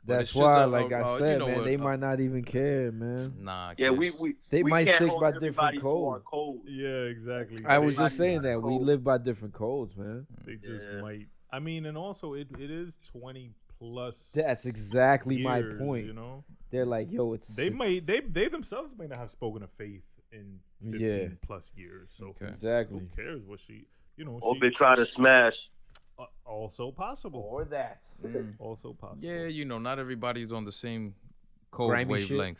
That's why, like I said, man, they might not even care, man. Nah. Yeah, they we might can't stick hold by everybody different to our codes. code. Yeah, exactly. I was just saying that code. we live by different codes, man. They just might. I mean, and also it is 20 plus. That's exactly my years, point. They're like, yo, they themselves may not have spoken to Faith in 15 plus years. So exactly. Who cares what she, Or they try to smash. Also possible. Or that. Also possible. Yeah, not everybody's on the same code Grimy wavelength,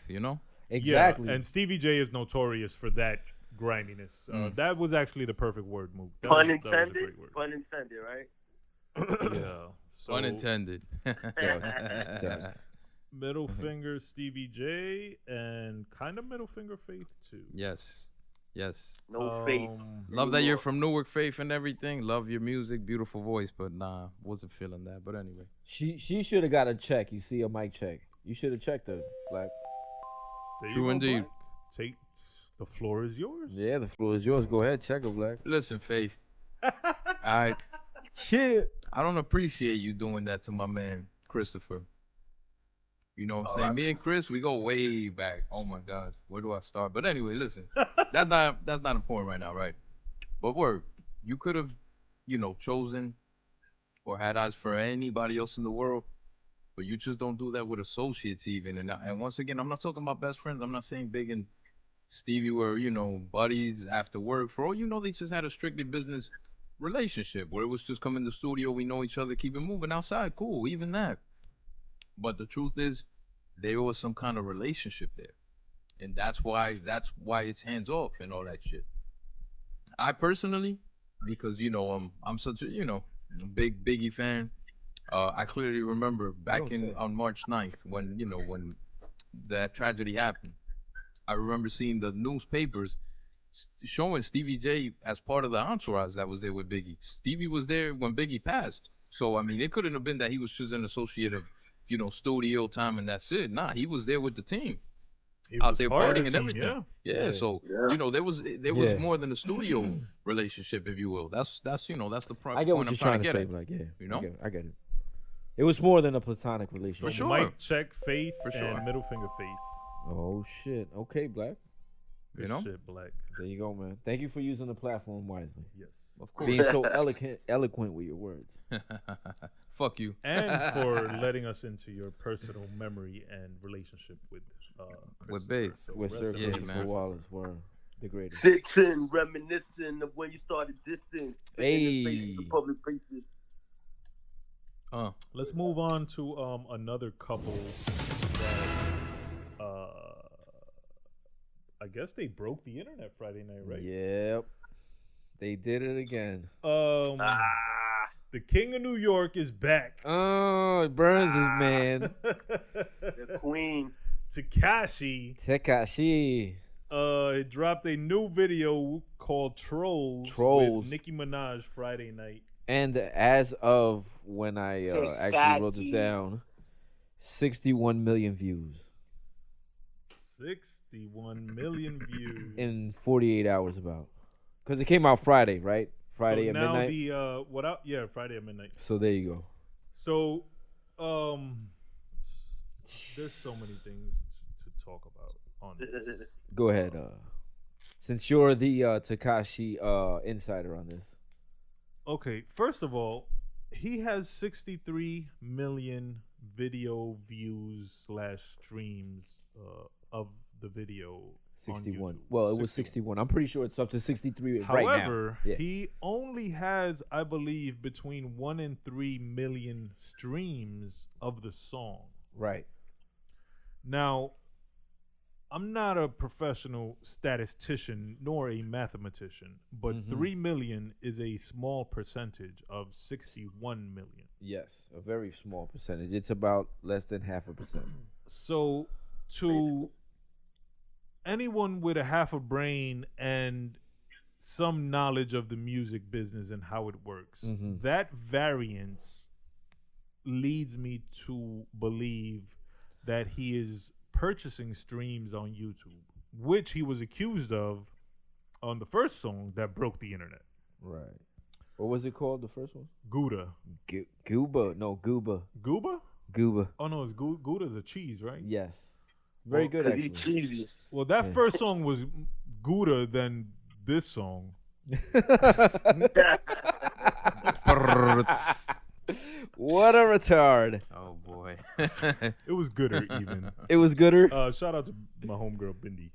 Exactly. Yeah, and Stevie J is notorious for that griminess. That was actually the perfect word, Mook. Pun intended? Pun intended, right? Yeah. So, unintended. Middle finger Stevie J and kind of middle finger Faith too. Yes. No Faith. Love that you're from Newark, Faith, and everything. Love your music, beautiful voice, but nah, wasn't feeling that. But anyway, she should have got a check. You see a mic check. You should have checked her, Black. True indeed. Black. Take the floor is yours. Yeah, the floor is yours. Go ahead, check her, Black. Listen, Faith. I Shit. I don't appreciate you doing that to my man Christopher. You know what I'm saying? Me and Chris, we go way back. Oh my God, where do I start? But anyway, listen, that's not important right now, right? But word, you could have, chosen or had eyes for anybody else in the world, but you just don't do that with associates even. And once again, I'm not talking about best friends. I'm not saying Big and Stevie were, buddies after work. For all you know, they just had a strictly business relationship where it was just come in the studio, we know each other, keep it moving outside, cool, even that. But the truth is, there was some kind of relationship there, and that's why it's hands off and all that shit. I personally, because I'm such a big Biggie fan. I clearly remember back on March 9th when that tragedy happened. I remember seeing the newspapers showing Stevie J as part of the entourage that was there with Biggie. Stevie was there when Biggie passed, so I mean, it couldn't have been that he was just an associate of studio time and that's it. Nah, he was there with the team, out there partying and everything. Yeah. So there was more than a studio relationship, if you will. That's the point. I get what I'm you're trying to say, at. like, I get it. It was more than a platonic relationship. For sure. Mic check Faith and middle finger Faith. Oh shit. Okay, Black. Shit, Black. There you go, man. Thank you for using the platform wisely. Yes. Of course. Being so eloquent with your words. Fuck you. And for letting us into your personal memory and relationship with Babe. So with Sir Christopher Wallace were the greatest. Sitting, reminiscing of when you started dissing. Hey. The public places. Let's move on to another couple that I guess they broke the internet Friday night, right? Yep. They did it again. The King of New York is back. Oh, it burns his man. The Queen. Tekashi. It dropped a new video called Trolls. With Nicki Minaj Friday night. And as of when I actually wrote this down, 61 million views. 61 million views. In 48 hours about. Because it came out Friday, right? Friday at midnight. Friday at midnight. So there you go. So, there's so many things to talk about on this. Go ahead. Since you're the Tekashi insider on this. Okay, first of all, he has 63 million video views / streams of the video. 61. Well, it was 61. I'm pretty sure it's up to 63 right now. However, he only has, I believe, between 1 and 3 million streams of the song. Right. Now, I'm not a professional statistician nor a mathematician, but 3 million is a small percentage of 61 million. Yes, a very small percentage. It's about less than 0.5%. So, to anyone with a half a brain and some knowledge of the music business and how it works, that variance leads me to believe that he is purchasing streams on YouTube, which he was accused of on the first song that broke the internet. Right. What was it called, the first one? Gouda. Gooba. No, Gooba. Gooba? Gooba. Oh, no, it's Gouda's a cheese, right? Yes. Very good, actually. Cheesy. Well, that first song was Gouda than this song. What a retard. Oh, boy. It was gooder, even. It was gooder? Shout out to my homegirl, Bindi.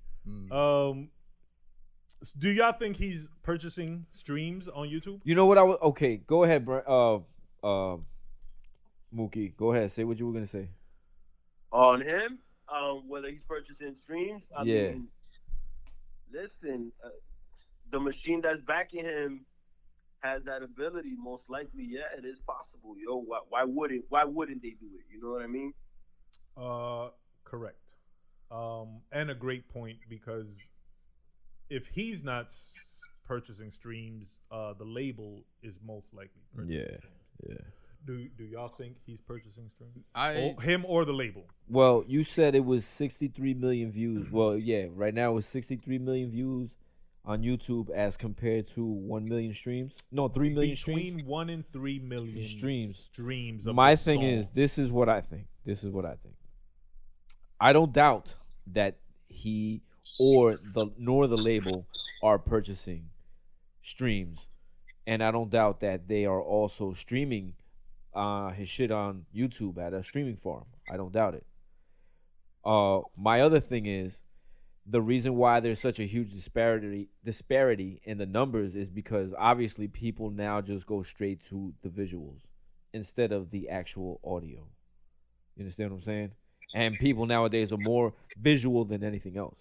Do y'all think he's purchasing streams on YouTube? You know what okay, go ahead, Mookie. Go ahead. Say what you were going to say. On him? Whether he's purchasing streams? I mean, listen, the machine that's backing him has that ability. Most likely, yeah, it is possible. Yo, why wouldn't they do it? You know what I mean? Correct. And a great point, because if he's not purchasing streams, the label is most likely purchasing streams. Yeah. Do y'all think he's purchasing streams? Him or the label? Well, you said it was 63 million views. Well, yeah, right now it's 63 million views on YouTube as compared to 1 million streams. No, 3 million streams. Between 1 and 3 million streams of My the thing song. is, this is what I think. I don't doubt that he nor the label are purchasing streams, and I don't doubt that they are also streaming his shit on YouTube at a streaming farm. I don't doubt it. My other thing is, the reason why there's such a huge disparity in the numbers is because obviously people now just go straight to the visuals instead of the actual audio. You understand what I'm saying? And people nowadays are more visual than anything else.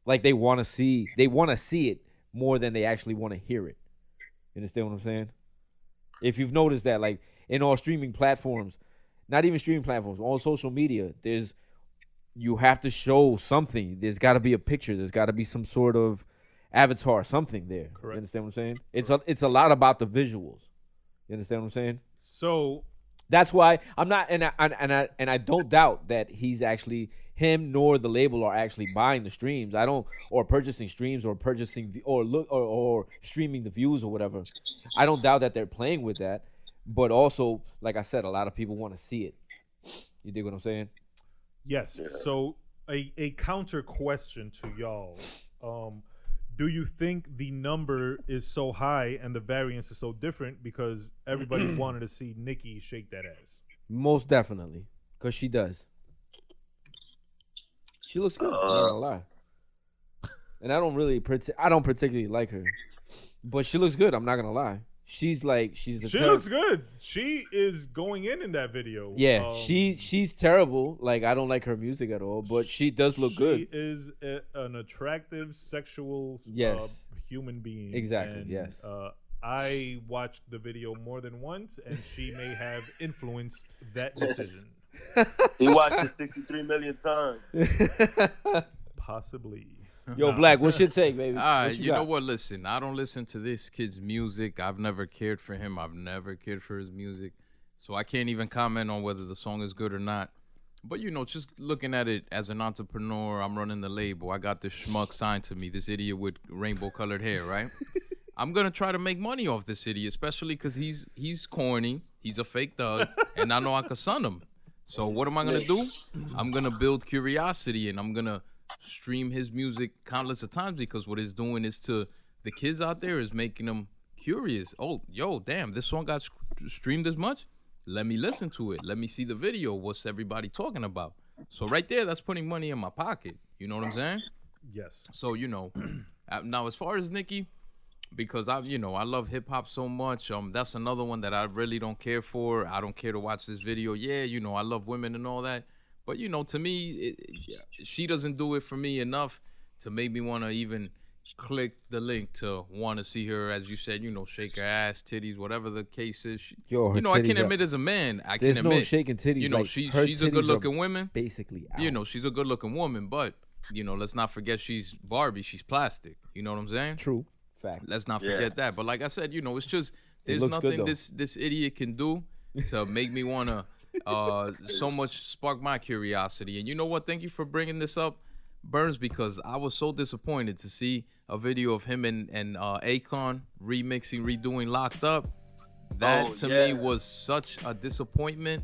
Like they want to see it more than they actually want to hear it. You understand what I'm saying? If you've noticed that, like in all streaming platforms, not even streaming platforms, all social media, you have to show something. There's got to be a picture. There's got to be some sort of avatar, something there. Correct. You understand what I'm saying? It's a lot about the visuals. You understand what I'm saying? So that's why I'm not, and I don't doubt that he's actually, him nor the label are actually buying the streams. Or purchasing streams or purchasing or streaming the views or whatever. I don't doubt that they're playing with that, but also, like I said, a lot of people want to see it. You dig what I'm saying? Yes. Yeah. So a counter question to y'all. Do you think the number is so high and the variance is so different because everybody wanted to see Nicki shake that ass? Most definitely. Because she does. She looks good. I'm not gonna lie. And I don't particularly like her. But she looks good. I'm not gonna lie. she's a She looks good. She is going in that video. Yeah, she's terrible. Like, I don't like her music at all, but she does look good. She is an attractive sexual human being. Exactly. And, yes. I watched the video more than once, and she may have influenced that decision. He watched it 63 million times. Possibly. Yo, Black, what's your take, baby? All right, you know what? Listen, I don't listen to this kid's music. I've never cared for him. I've never cared for his music. So I can't even comment on whether the song is good or not. But, you know, just looking at it as an entrepreneur, I'm running the label. I got this schmuck signed to me, this idiot with rainbow-colored hair, right? I'm going to try to make money off this idiot, especially because he's corny, he's a fake thug, and I know I can son him. So what am I going to do? I'm going to build curiosity, and I'm going to stream his music countless of times, because what it's doing is to the kids out there is making them curious. Oh, yo, damn, this song got streamed this much? Let me listen to it. Let me see the video. What's everybody talking about? So right there, that's putting money in my pocket. You know what I'm saying? Yes. So, you know, now as far as Nicki, because I love hip hop so much. That's another one that I really don't care for. I don't care to watch this video. Yeah, you know, I love women and all that. But, you know, to me, she doesn't do it for me enough to make me want to even click the link to want to see her, as you said, you know, shake her ass, titties, whatever the case is. Yo, you know, I can admit as a man, there's no shaking titties. You know, like, she's a good-looking woman. Basically out. You know, she's a good-looking woman, but, you know, let's not forget she's Barbie. She's plastic. You know what I'm saying? True. Fact. Let's not forget that. But like I said, you know, it's just there's nothing this idiot can do to make me want to so much spark my curiosity. And you know what? Thank you for bringing this up, Burns, because I was so disappointed to see a video of him and Akon redoing Locked Up. That to me was such a disappointment.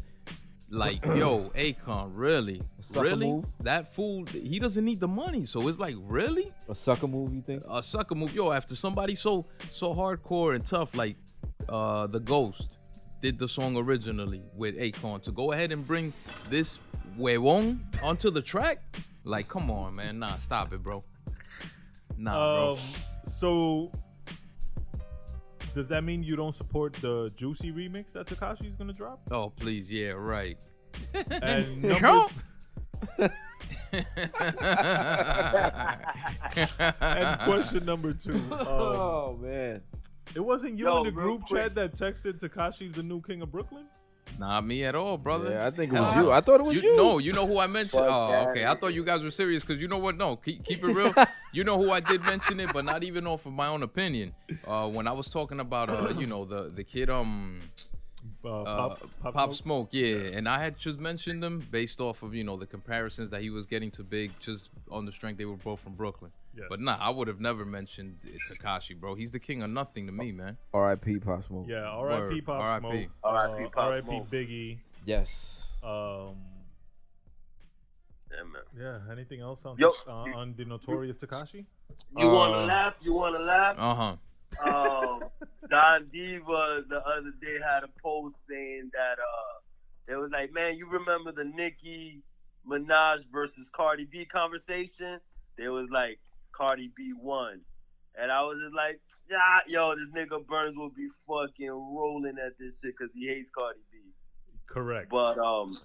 Like, yo, Akon, really? Move? That fool, he doesn't need the money. So it's like, really? A sucker move, you think? A sucker move. Yo, after somebody so hardcore and tough like The Ghost did the song originally with Akon, to go ahead and bring this huevón onto the track? Like, come on, man. Nah, stop it, bro. Nah, bro. So, does that mean you don't support the Juicy remix that Tekashi's gonna drop? Oh, please, yeah, right. And and question number 2. Oh man, it wasn't you in the group chat that texted Tekashi's the new king of Brooklyn? Not me at all, brother. Yeah, I think it was you. I thought it was you. No, you know who I mentioned? Oh, okay. I thought you guys were serious, because you know what? No, keep it real. You know who I did mention it, but not even off of my own opinion. When I was talking about, you know, the kid, Pop Smoke, yeah. And I had just mentioned them based off of, you know, the comparisons that he was getting to Big, just on the strength they were both from Brooklyn. Yes. But nah, I would have never mentioned Tekashi, bro. He's the king of nothing to me, man. R.I.P. Pop Smoke. Yeah, R.I.P. Pop Smoke. R.I.P. Pop R.I.P. Smoke. Biggie. Yes. Yeah, man. Yeah. Anything else on the notorious Tekashi? You wanna laugh? You wanna laugh? Don Diva the other day had a post saying that it was like, man, you remember the Nicki Minaj versus Cardi B conversation? They was like, Cardi B won. And I was just like, yo, this nigga Burns will be fucking rolling at this shit because he hates Cardi B. Correct. But,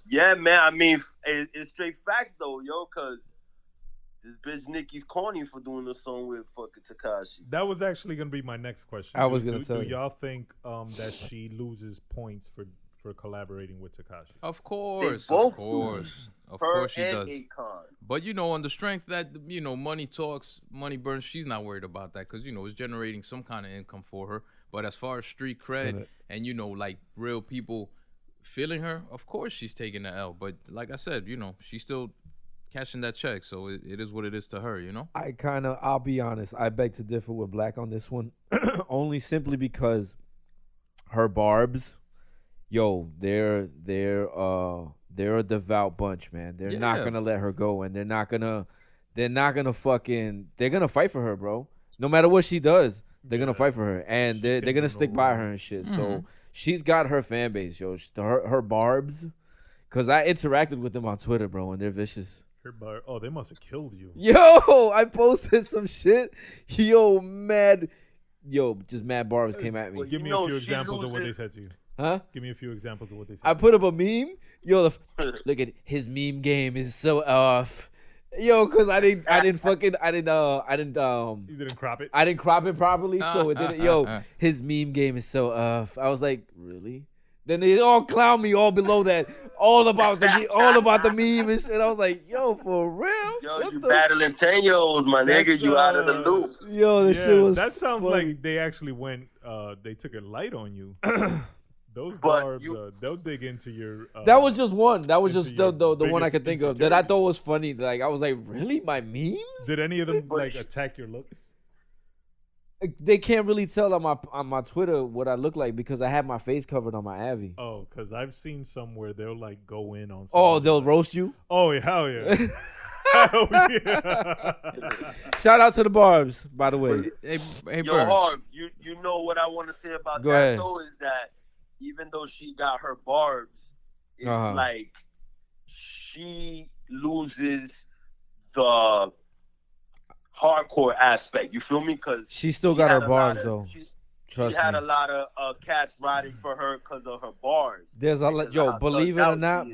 yeah, man, I mean, it's straight facts, though, yo, because this bitch Nicki's corny for doing a song with fucking Tekashi. That was actually going to be my next question. I was going to tell you. Do y'all think that she loses points for collaborating with Tekashi? Of course. Of course she does. Akon. But, you know, on the strength that, you know, money talks, money burns, she's not worried about that because, you know, it's generating some kind of income for her. But as far as street cred and, you know, like real people feeling her, of course she's taking the L. But like I said, you know, she's still cashing that check. So it is what it is to her, you know? I'll be honest, I beg to differ with Black on this one. Only simply because her barbs, yo, they're a devout bunch, man. They're not gonna let her go, and they're gonna fight for her, bro. No matter what she does, they're gonna fight for her, and they're gonna stick by her and shit. Mm-hmm. So she's got her fan base, yo. Her barbs, cause I interacted with them on Twitter, bro, and they're vicious. Oh, they must have killed you. Yo, I posted some shit. Yo, mad yo, just mad barbs came at me. Well, Give me a few examples of what they said to you. Huh? Give me a few examples of what they said. I put up a meme. Yo, look at his meme game is so off. Yo, cause I didn't You didn't crop it. I didn't crop it properly, so it didn't. Yo, his meme game is so off. I was like, really? Then they all clown me all below that, all about the meme and shit. I was like, yo, for real? Yo, you battling 10-year-olds, my nigga. You out of the loop. Yo, this shit was. That sounds funny. like they actually went. They took it light on you. Those But barbs, they'll dig into your. That was just one. That was into just your the one I could biggest think of that I thought was funny. Like I was like, really, my memes? Did any of them like attack your look? They can't really tell on my Twitter what I look like because I have my face covered on my Avi. Oh, because I've seen some where they'll like go in on. Oh, they'll roast you. Oh, hell yeah. Hell yeah. Shout out to the Barbs, by the way. Hey, Yo, Burns. Harv, you know what I want to say about Go that ahead. though is that even though she got her barbs, it's like she loses the hardcore aspect. You feel me? Because She still got her barbs though. She had a lot of cats riding for her because of her bars. There's a lot, yo. Believe it or not,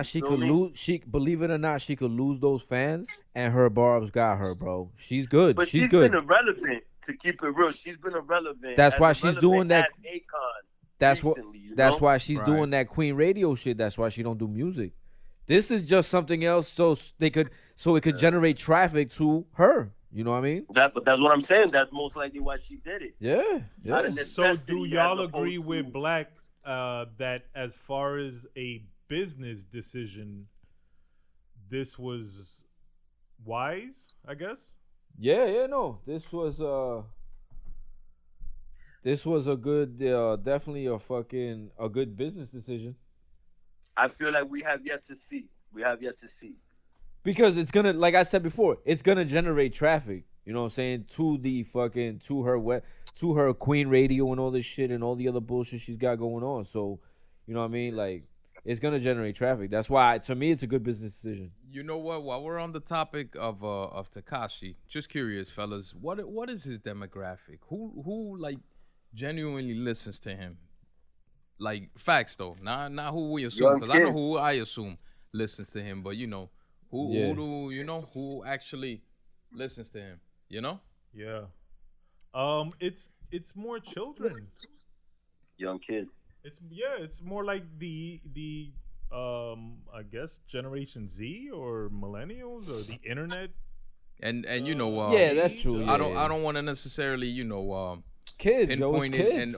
she feel could me? lose. Believe it or not, she could lose those fans, and her barbs got her, bro. She's good. But she's she's good. been irrelevant. To keep it real, she's been irrelevant. That's as why she's irrelevant doing that. as Akon That's what. recently, you That's know? why she's Right. doing that Queen Radio shit. That's why she don't do music. This is just something else, so it could generate traffic to her. You know what I mean? But that's what I'm saying. That's most likely why she did it. Yeah. Not Yeah. a So necessity do as y'all opposed agree to- with Black that as far as a business decision, this was wise? I guess. Yeah. No, this was a good, definitely a good business decision. I feel like we have yet to see. Because it's gonna, like I said before, it's gonna generate traffic. You know what I'm saying? To her Queen Radio and all this shit and all the other bullshit she's got going on. So, you know what I mean? Like, it's gonna generate traffic. That's why, to me, it's a good business decision. You know what? While we're on the topic of Tekashi, just curious, fellas, what is his demographic? Who like genuinely listens to him? Like facts though, not who we assume, because I know who I assume listens to him, but you know who actually listens to him? You know? Yeah. It's more children. Young kid. It's more like the I guess Generation Z or millennials or the internet. And you know Yeah, that's true. I Yeah. don't want to necessarily Kids, pinpoint yo, it kids. and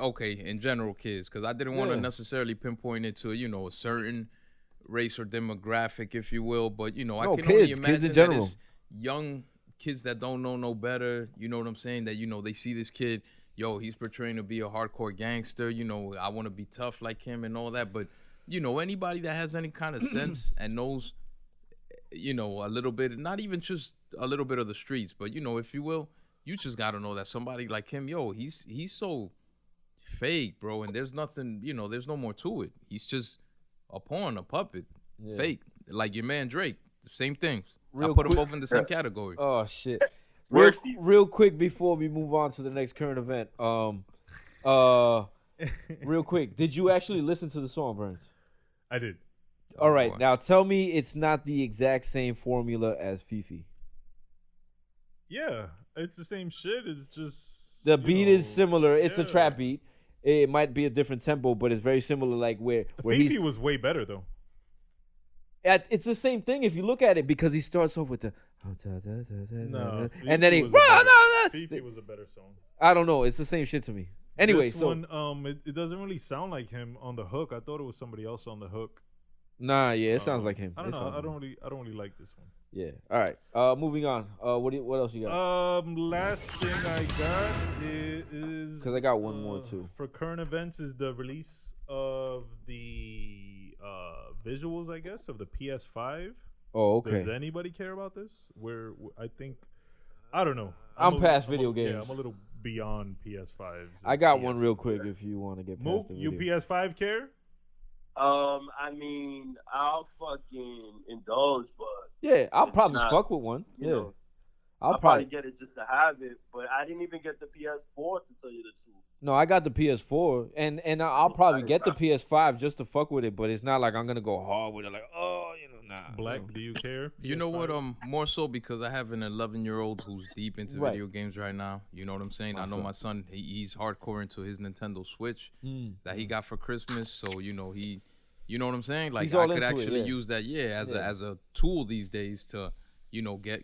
in general kids, because I didn't want to necessarily pinpoint it to a certain race or demographic, if you will, but I can only kids imagine in that general. it's young kids that don't know no better. You know what I'm saying? That they see this kid, he's portraying to be a hardcore gangster. I want to be tough like him and all that. But anybody that has any kind of sense and knows, a little bit, not even just a little bit of the streets, but if you will. You just gotta know that somebody like him, he's so fake, bro, and there's nothing, there's no more to it. He's just a pawn, a puppet, fake, like your man Drake. Same things. I put them both in the same category. Oh shit! Real quick before we move on to the next current event, real quick, did you actually listen to the song, Burns? I did. All right, boy. now tell me it's not the exact same formula as Fifi. Yeah, it's the same shit. It's just The beat is similar. It's a yeah. trap beat. It might be a different tempo, but it's very similar. Like where Fifi he's was way better though. it's the same thing if you look at it because he starts off with the No, and then he Fifi was a better song. I don't know. It's the same shit to me. Anyway, this one, it doesn't really sound like him on the hook. I thought it was somebody else on the hook. nah, yeah, it sounds like him. I don't It know. sounds I like don't him. really like this one. Yeah. All right. Moving on. What else you got? Last thing I got is Because I got one more too. for current events is the release of the visuals, I guess, of the PS5. Oh, okay. Does anybody care about this? I think I don't know. I'm past a- video Yeah, games. I'm a little beyond PS5s. I got one real quick if you want to get Mook, past the you video. PS5 care? I mean, I'll fucking indulge, but Yeah, I'll it's probably not, fuck with one. you Yeah. know, I'll probably get it just to have it, but I didn't even get the PS4 to tell you the truth. No, I got the PS4, and I'll probably get the PS5 just to fuck with it, but it's not like I'm gonna go hard with it. Like, nah. Black, do you care? You know what? More so because I have an 11-year-old who's deep into video games right now. You know what I'm saying? I know my son. He's hardcore into his Nintendo Switch that he got for Christmas. So you know you know what I'm saying? Like I could actually use that, as a tool these days to,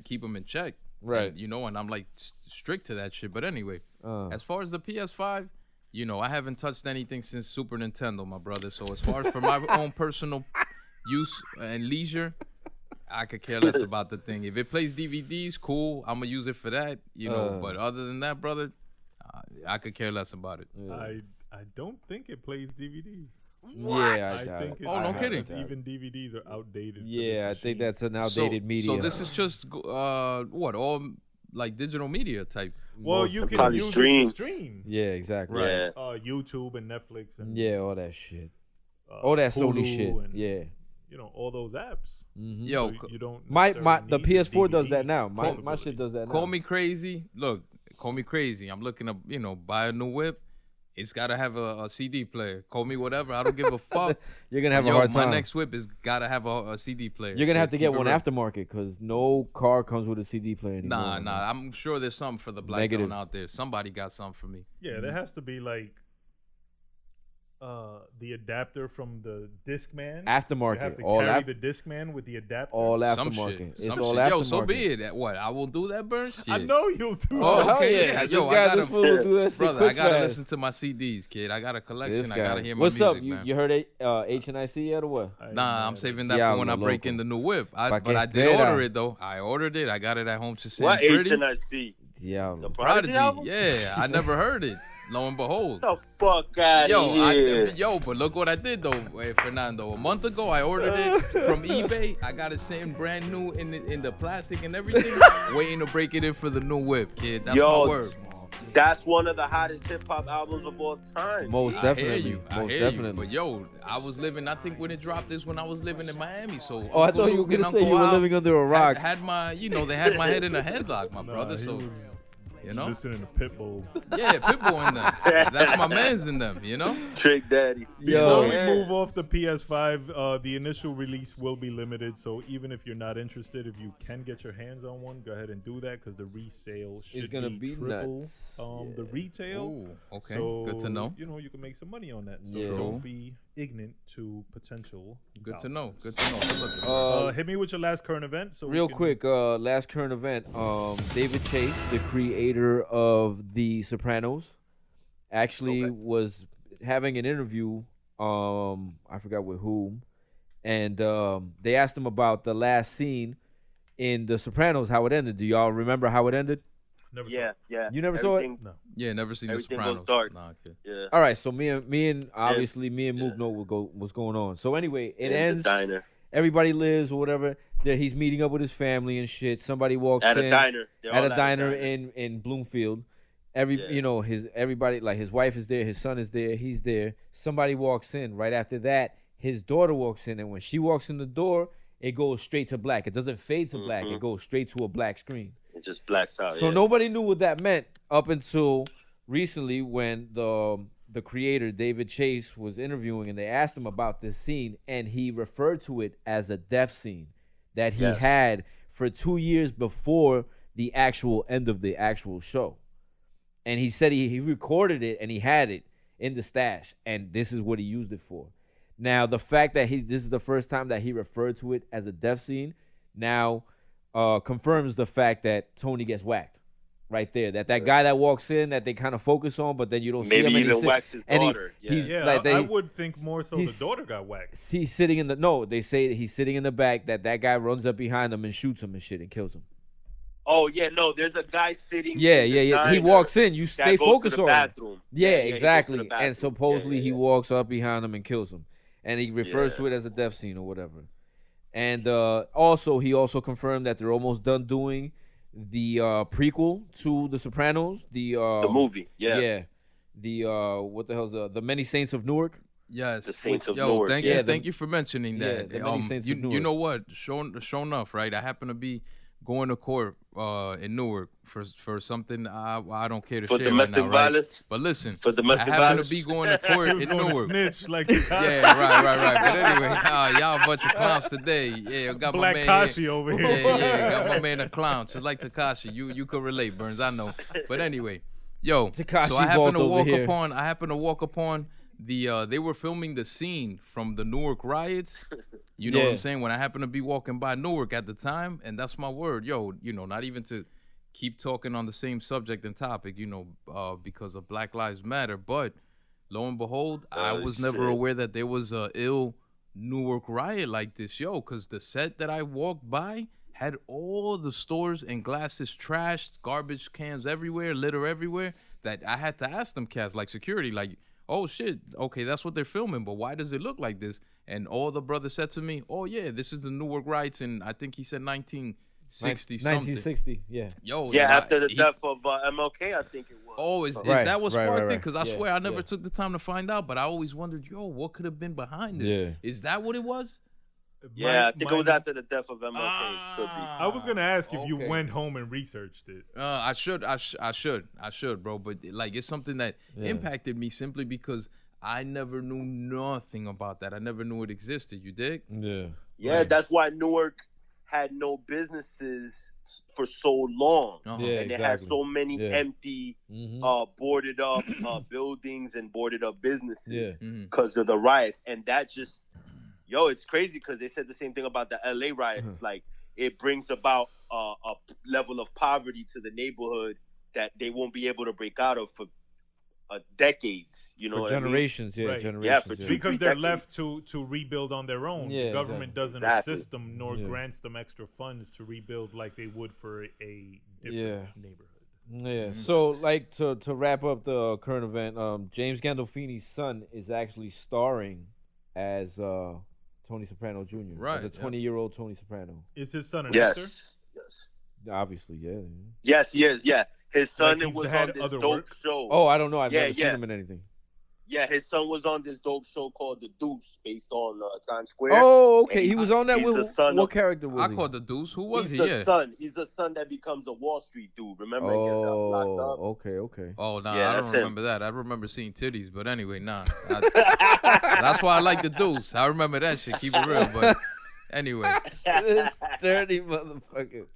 keep him in check. Right. And, and I'm like strict to that shit. But anyway, as far as the PS5, I haven't touched anything since Super Nintendo, my brother. So as far as for my own personal use and leisure, I could care less about the thing. If it plays DVDs, cool. I'm gonna use it for that, But other than that, brother, I could care less about it. I don't think it plays DVDs. What? Yeah, I think no kidding. Even DVDs are outdated. Yeah, I think that's an outdated media. So this is just all like digital media type. Well, you can use it to stream. Yeah, exactly. Right. Yeah. YouTube and Netflix and all that shit. All that Sony Hulu shit. And, all those apps. Mm-hmm. Yo, so you don't the PS4 does that now. My shit does that now. Call me crazy. Look, call me crazy. I'm looking to buy a new whip. It's gotta have a CD player. Call me whatever. I don't give a fuck. You're gonna have a hard time. My next whip is gotta have a CD player. You're gonna have to get one aftermarket because no car comes with a CD player anymore. Nah. I'm sure there's something for the black one out there. Somebody got something for me. Yeah, there has to be like the adapter from the Discman. Aftermarket. You have to carry the Discman with the adapter. All aftermarket. It's all aftermarket. Yo, so be it. What? I will do that, Burn? Shit. I know you'll do that. Oh, okay. Yeah. Yo, this fool will do that shit brother, quick I gotta fast. listen to my CDs, kid. I got a collection. I gotta hear my What's music, up? man. You heard HNIC yet or what? Nah, I'm saving that for when I break in the new whip. But I did order it, though. I ordered it. I got it at home to send What pretty. HNIC? Diablo. The Prodigy album? Yeah, I never heard it. Lo and behold. Get the fuck out of here. But look what I did though, Fernando. A month ago, I ordered it from eBay. I got it sitting brand new in the plastic and everything, waiting to break it in for the new whip, kid. That's my word. That's one of the hottest hip hop albums of all time. Most definitely. I hear you. But I was living. I think when it dropped this, when I was living in Miami. So I thought you were gonna say you were living under a rock. Had my, they had my head in a headlock, my brother. So. Listening to Pitbull. Yeah, Pitbull in them. That's my man's in them, Trick Daddy. Before we move off the PS5, the initial release will be limited. So even if you're not interested, if you can get your hands on one, go ahead and do that because the resale should be triple nuts. The retail. Ooh, okay, so, good to know. You can make some money on that. So don't be ignorant to potential. Good to know. Good to know. Hit me with your last current event. So real quick, last current event. David Chase, the creator of The Sopranos, actually was having an interview. I forgot with whom, and they asked him about the last scene in The Sopranos, how it ended. Do y'all remember how it ended? Never yeah. You never saw it? No. Yeah, never seen The Sopranos. Everything goes dark. Nah, okay. Yeah. All right, so me and Mook know what's going on. So anyway, it ends. The diner. Everybody lives or whatever. He's meeting up with his family and shit. Somebody walks in a diner. At a diner in Bloomfield. Everybody, like his wife is there, his son is there, he's there. Somebody walks in. Right after that, his daughter walks in, and when she walks in the door, it goes straight to black. It doesn't fade to black. It goes straight to a black screen. It just blacks out. So nobody knew what that meant up until recently when the creator David Chase was interviewing and they asked him about this scene, and he referred to it as a death scene that he had for 2 years before the actual end of the actual show. And he said he recorded it and he had it in the stash, and this is what he used it for. Now, the fact that this is the first time that he referred to it as a death scene now confirms the fact that Tony gets whacked right there. That guy that walks in that they kind of focus on, but then you don't see him. Maybe even whacks his daughter. I would think more so the daughter got whacked. He's sitting in they say he's sitting in the back, that guy runs up behind him and shoots him and shit and kills him. Oh, yeah, no, there's a guy sitting Yeah. He walks in. They focus on bathroom. him. Yeah, exactly. And supposedly he walks up behind him and kills him. And he refers to it as a death scene or whatever. And also, he also confirmed that they're almost done doing the prequel to The Sopranos. The movie, Yeah. The, what the hell's the Many Saints of Newark? Yes. The Saints of Newark. Thank you for mentioning that. The Many Saints of Newark. You know what? Sure enough, right? I happen to be going to court in Newark for something I don't care to For share domestic right now, right? violence. But listen, For domestic I happen violence. to be going to court in Going to Newark. snitch like Yeah, right. But anyway, y'all a bunch of clowns today. Yeah, got Black my man Kashi here. over here. Yeah, got my man a clown, just like Tekashi. You could relate, Burns. I know. But anyway, yo, Tekashi so I happen walked to over here. walk upon the. They were filming the scene from the Newark riots. You know what I'm saying? When I happened to be walking by Newark at the time, and that's my word, yo. You know, not even to keep talking on the same subject and topic, you know, because of Black Lives Matter. But lo and behold, I was never aware that there was a ill Newark riot like this, yo. Because the set that I walked by had all the stores and glasses trashed, garbage cans everywhere, litter everywhere. That I had to ask them cats, like security, like, oh shit, okay, that's what they're filming, but why does it look like this? And all the brother said to me, oh yeah, this is the Newark riots, and I think he said 1960 something. 1960, yeah. Yo, Yeah, after the death of MLK, I think it was. Oh, is Right, that what right, sparked right, it? Because I right. swear I never Yeah. took the time to find out, but I always wondered, yo, what could have been behind it? Yeah. Is that what it was? Yeah, I think it was after the death of MLK. Could be. I was gonna ask if you Okay. went home and researched it. I should, bro. But like, it's something that impacted me simply because I never knew nothing about that. I never knew it existed. You dig? Yeah. Yeah, that's why Newark had no businesses for so long. Uh-huh. Yeah, And they had exactly. so many Yeah. empty, boarded up buildings and boarded up businesses Mhm. because of the riots. And that just, yo, it's crazy because they said the same thing about the LA riots. Like, it brings about a level of poverty to the neighborhood that they won't be able to break out of for decades. You know For what I mean? generations, yeah, Right. generations. Yeah, for yeah. Because they're decades. left to rebuild on their own. Yeah, The government exactly. doesn't Exactly. assist them nor Yeah. grants them extra funds to rebuild like they would for a different Yeah. neighborhood. Yeah. So, like, to wrap up the current event, James Gandolfini's son is actually starring as Tony Soprano Jr. Right, As a yeah. 20-year-old Tony Soprano. Is his son an actor? Yes. Obviously, yeah. Yes, he is. Yeah. His son Like he's was had on this other dope work? show. Oh, I don't know. I've Yeah, never seen yeah. him in anything. Yeah, his son was on this dope show called The Deuce, based on Times Square. Oh, okay. And He was on that. he's the With, son what of- character was I he? called the Deuce. Who was He's he? the Yeah. son. He's the son that becomes a Wall Street dude. Remember, he gets locked up. Okay. Oh, nah, Yeah, I that's don't him. remember that. I remember seeing titties, but anyway, nah. That's why I like the Deuce. I remember that shit. Keep it real, but anyway. This dirty motherfucker.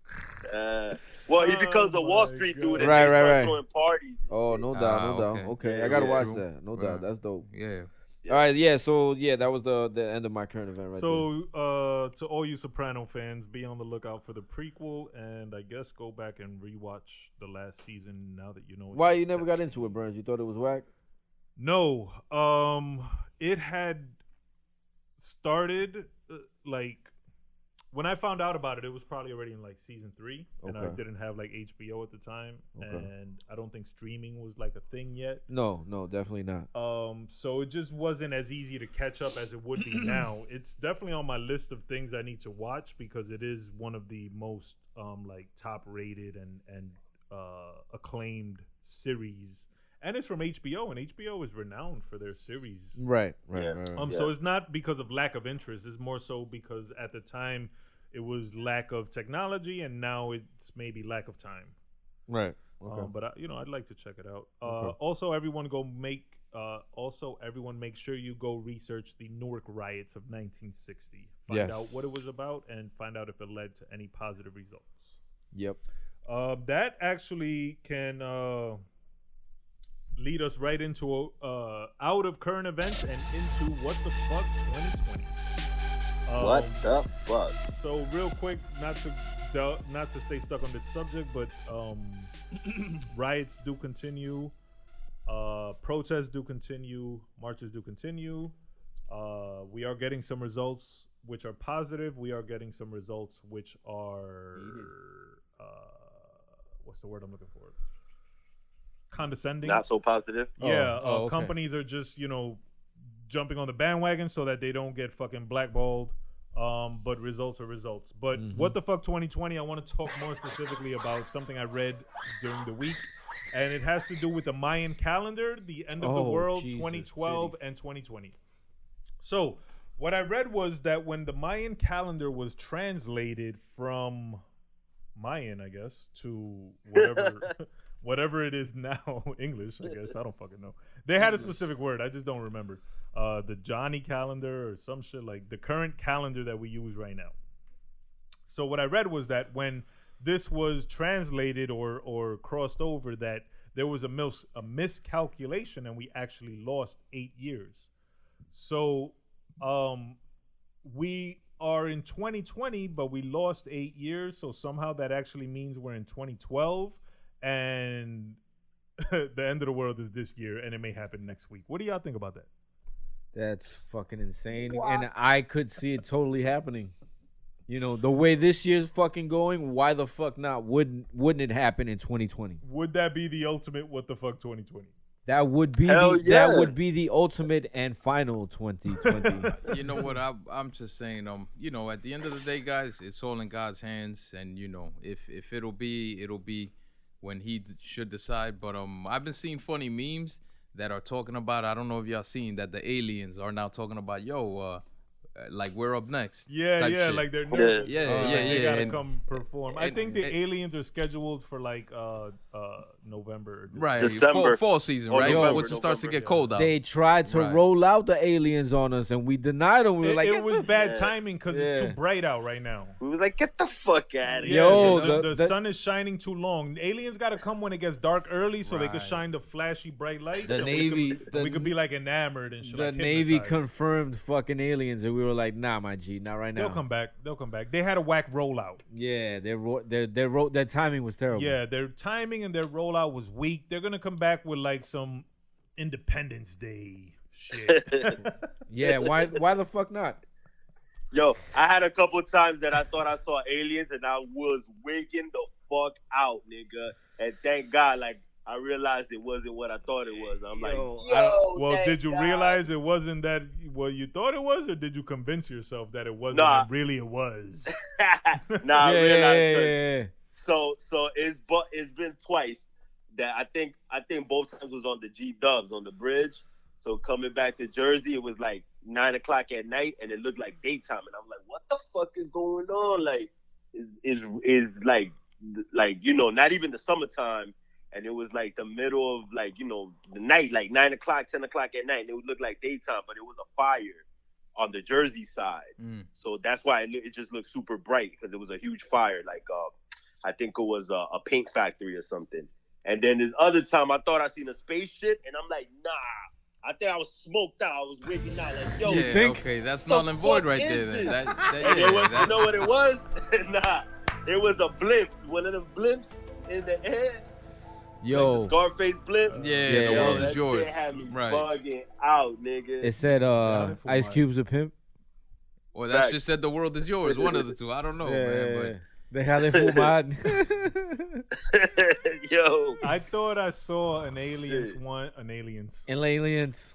Well, he becomes a Oh Wall my Street God. dude and Right, they right, start right. throwing parties. and Oh, shit. no doubt, no doubt. okay. Okay, Yeah, I gotta yeah. watch True. that. No Yeah. doubt. That's dope. Yeah. All right, yeah. So yeah, that was the end of my current event right So, to all you Soprano fans, be on the lookout for the prequel, and I guess go back and rewatch the last season now that you know. there. Why you never got into it, Burns? You thought it was whack? No, it had started like when I found out about it. It was probably already in like season 3, and I Okay. didn't have like HBO at the time, Okay. and I don't think streaming was like a thing yet. No, definitely not. So it just wasn't as easy to catch up as it would be now. It's definitely on my list of things I need to watch because it is one of the most like top rated and acclaimed series. And it's from HBO, and HBO is renowned for their series. Right. Yeah. So it's not because of lack of interest. It's more so because at the time it was lack of technology, and now it's maybe lack of time. Right. Okay. But I'd like to check it out. Okay. Also, everyone make sure you go research the Newark riots of 1960. Find Yes. out what it was about and find out if it led to any positive results. Yep. That actually can lead us right into out of current events and into what the fuck 2020. What the fuck? So real quick, not to stay stuck on this subject, but riots do continue, protests do continue, marches do continue. We are getting some results which are positive. We are getting some results which are what's the word I'm looking for? Condescending. Not so positive. Yeah, okay. companies are just jumping on the bandwagon so that they don't get fucking blackballed. But results are results. But what the fuck 2020? I want to talk more specifically about something I read during the week, and it has to do with the Mayan calendar, the end of the world, Jesus, 2012 City. and 2020. So what I read was that when the Mayan calendar was translated from Mayan, I guess, to whatever whatever it is now, English, I guess. I don't fucking know. They had a specific word. I just don't remember. The Johnny calendar or some shit, like the current calendar that we use right now. So what I read was that when this was translated or crossed over, that there was a miscalculation and we actually lost 8 years. So we are in 2020, but we lost 8 years. So somehow that actually means we're in 2012 and the end of the world is this year and it may happen next week. What do y'all think about that? That's fucking insane. What? And I could see it totally happening. You know, the way this year's fucking going, why the fuck not? Wouldn't it happen in 2020? Would that be the ultimate what the fuck 2020? That would be that would be the ultimate and final 2020. You know what? I'm just saying, you know, at the end of the day, guys, it's all in God's hands, and you know, if it'll be when He should decide. But I've been seeing funny memes that are talking about. I don't know if y'all seen that the aliens are now talking about, like we're up next. Yeah, shit. like they're nervous. Yeah. They gotta come perform. I think the aliens are scheduled for like November. Right, December. fall season, right? Once it starts to get cold out. They tried to roll out the aliens on us, and we denied them. We were like, it was bad timing because it's too bright out right now. We was like, get the fuck out of here. Yo, the sun is shining too long. Aliens got to come when it gets dark early so they could shine the flashy bright lights. The Navy, we could be like enamored and shit. The like Navy hypnotized. confirmed fucking aliens, and we were like, nah, my G, not right now. They'll come back. They had a whack rollout. Yeah, their timing was terrible. Yeah, their timing and their rollout was weak. They're gonna come back with like some Independence Day shit. Yeah, why the fuck not? Yo, I had a couple times that I thought I saw aliens and I was waking the fuck out, nigga. And thank God, like, I realized it wasn't what I thought it was. I'm like, well, did you realize it wasn't that what you thought it was, or did you convince yourself that it wasn't? Nah. And really it was. I realized. Yeah. So it's been twice that I think both times was on the G Dubs on the bridge. So coming back to Jersey, it was like 9 o'clock at night, and it looked like daytime, and I'm like, what the fuck is going on? Like, is like you know, not even the summertime. And it was like the middle of like, you know, the night, like 9 o'clock, 10 o'clock at night. And it would look like daytime, but it was a fire on the Jersey side. So that's why it just looked super bright because it was a huge fire. Like, I think it was a paint factory or something. And then this other time I thought I seen a spaceship and I'm like, nah, I think I was smoked out. I was waking out like, yo, okay, that's null and void right there. Then. You know what it was? Nah, it was a blimp. One of them blimps in the air. Yo, like the Scarface blimp. Yeah, the world is yours. Shit had me right. bugging out, nigga. It said Ice Cube's a pimp. Or that just said the world is yours. One of the two. I don't know, man. But they had it full mod. Yo, I thought I saw an aliens.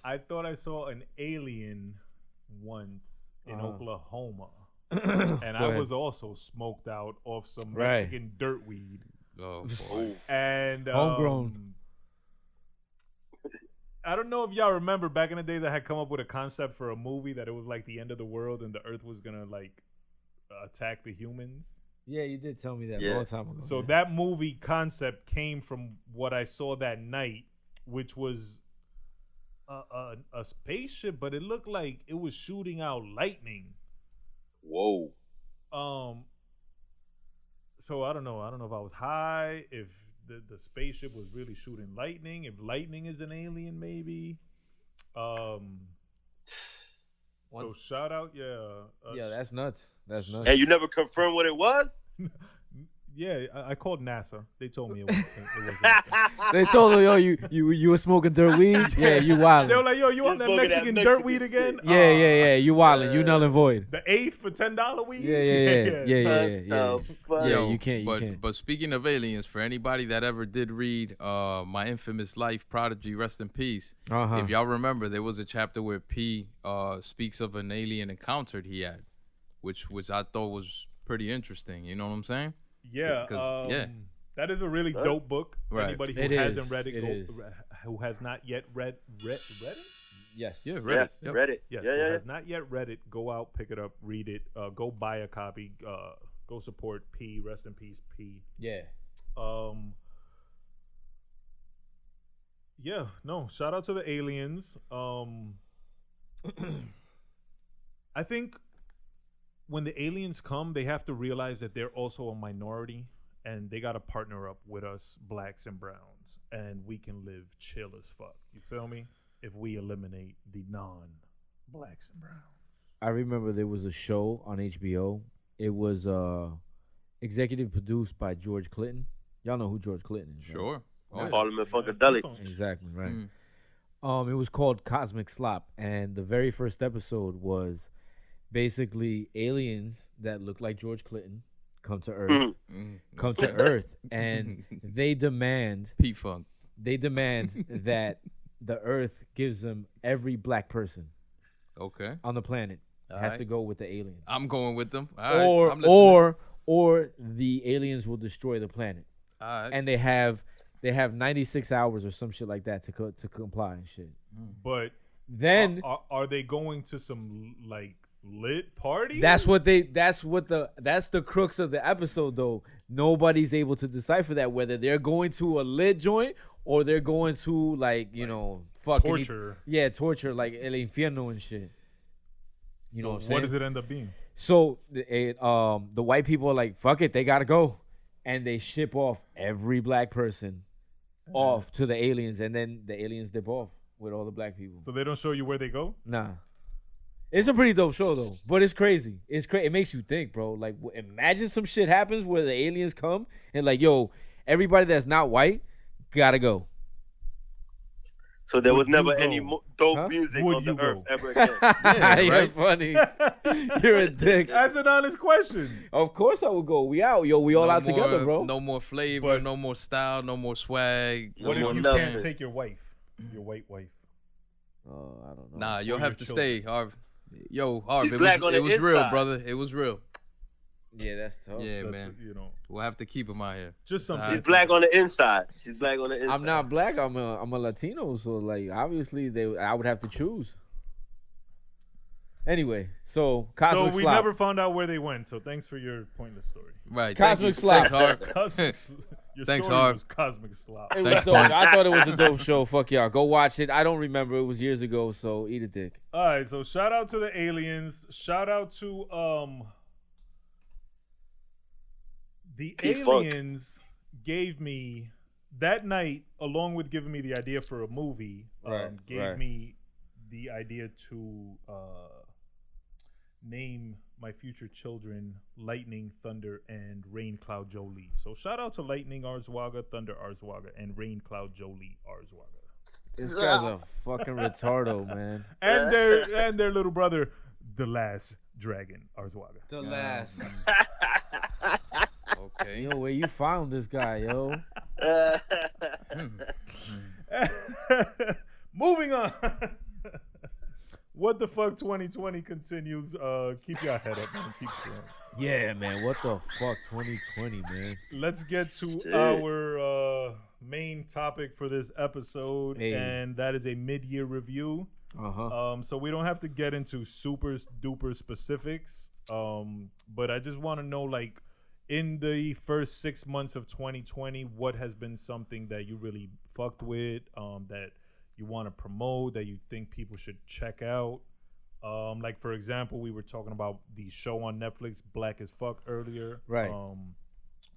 I thought I saw an alien once in Oklahoma, and I was also smoked out off some Mexican dirt weed. Oh, and homegrown. I don't know if y'all remember back in the days I had come up with a concept for a movie that it was like the end of the world and the earth was gonna like attack the humans. Yeah, you did tell me that a long time ago. So that movie concept came from what I saw that night, which was a spaceship, but it looked like it was shooting out lightning. Whoa. So I don't know. I don't know if I was high, if the spaceship was really shooting lightning, if lightning is an alien, maybe. So shout out, yeah, that's nuts. That's nuts. And you never confirmed what it was? Yeah, I called NASA. They told me it was. They told me, yo, you were smoking dirt weed. Yeah, you wildin'. They were like, yo, you want that Mexican dirt weed again? Yeah, you wildin'. You null and void. The eighth for $10 weed. Yeah. Yeah, you can't. But speaking of aliens, for anybody that ever did read My Infamous Life, Prodigy, rest in peace. If y'all remember, there was a chapter where P speaks of an alien encounter he had, which I thought was pretty interesting. You know what I'm saying? Yeah, that is a really dope book. Right. Anybody who hasn't read it, who has not yet read it? Yes. Yeah, read it. Yep. Read it. Yes. Yeah. Has not yet read it. Go out, pick it up, read it. Go buy a copy. go support P. Rest in peace, P. Yeah. Yeah, no, shout out to the aliens. I think when the aliens come, they have to realize that they're also a minority, and they got to partner up with us, blacks and browns, and we can live chill as fuck. You feel me? If we eliminate the non-blacks and browns. I remember there was a show on HBO. It was executive produced by George Clinton. Y'all know who George Clinton is, right? Sure. Oh, Parliament Funkadelic. Exactly, right. It was called Cosmic Slop, and the very first episode was basically aliens that look like George Clinton come to Earth, and they demand P-Funk. They demand that the Earth gives them every black person on the planet has to go with the aliens. I'm going with them. Or the aliens will destroy the planet. And they have 96 hours or some shit like that to comply and shit. But then are they going to some like lit party? That's the crux of the episode though. Nobody's able to decipher that, whether they're going to a lit joint or they're going to like fucking torture. Torture like El Infierno and shit. You know what I'm saying? What does it end up being? So the white people are like, fuck it, they gotta go. And they ship off every black person off to the aliens, and then the aliens dip off with all the black people. So they don't show you where they go? Nah. It's a pretty dope show though, but it's crazy. It makes you think, bro. Like, imagine some shit happens where the aliens come and like, yo, everybody that's not white gotta go. So there was never any dope music on the earth ever again. Yeah, you're funny. You're a dick. That's an honest question. Of course I would go. We out, yo. We all out together, bro. No more flavor, no more style, no more swag. What if you can't take your wife, your white wife? I don't know. Nah, you'll have to stay, Harv. Yo, Harv, it was inside. real, brother. It was real. Yeah, that's tough. Yeah, man. We'll have to keep him out here. Just some. She's black on the inside. She's black on the inside. I'm not black. I'm a Latino. So like, obviously, I would have to choose. Anyway, so Cosmic Slop. So we never found out where they went. So thanks for your pointless story. Right. Cosmic Slop. Thanks, Harv. Your Thanks, story Harv. was Cosmic Slop. It was dope. I thought it was a dope show. Fuck y'all. Go watch it. I don't remember. It was years ago. So eat a dick. All right. So shout out to the aliens. Shout out to the aliens gave me that night, along with giving me the idea for a movie, gave me the idea to name my future children Lightning, Thunder, and Rain Cloud Jolie. So shout out to Lightning Arzwaga, Thunder Arzwaga, and Rain Cloud Jolie Arzwaga. This guy's a fucking retardo, man. And their little brother, the last dragon Arzwaga. The last. Okay. Yo, where you found this guy, yo? Moving on. What the fuck 2020 continues. Keep your head up, man. Keep going. Yeah, man. What the fuck 2020, man? Let's get to our main topic for this episode, and that is a mid-year review. So we don't have to get into super duper specifics, but I just want to know, like, in the first 6 months of 2020, what has been something that you really fucked with, that you want to promote, that you think people should check out? Like, for example, we were talking about the show on Netflix, Black as Fuck, earlier. Right.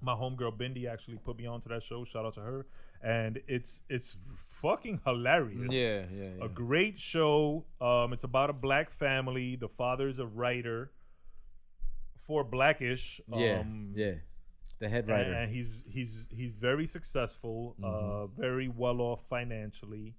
My homegirl Bindi actually put me onto that show. Shout out to her. And it's fucking hilarious. Yeah. A great show. It's about a black family. The father's a writer for Blackish. The head writer. And he's very successful, very well off financially.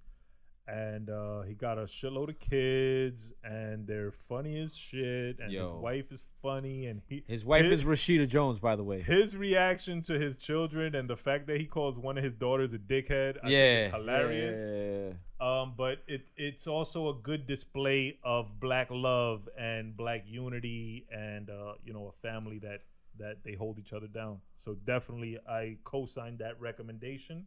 And he got a shitload of kids, and they're funny as shit. And his wife is funny, and his wife is Rashida Jones, by the way. His reaction to his children and the fact that he calls one of his daughters a dickhead, I think is hilarious. But it's also a good display of black love and black unity, and a family that they hold each other down. So definitely, I co-signed that recommendation.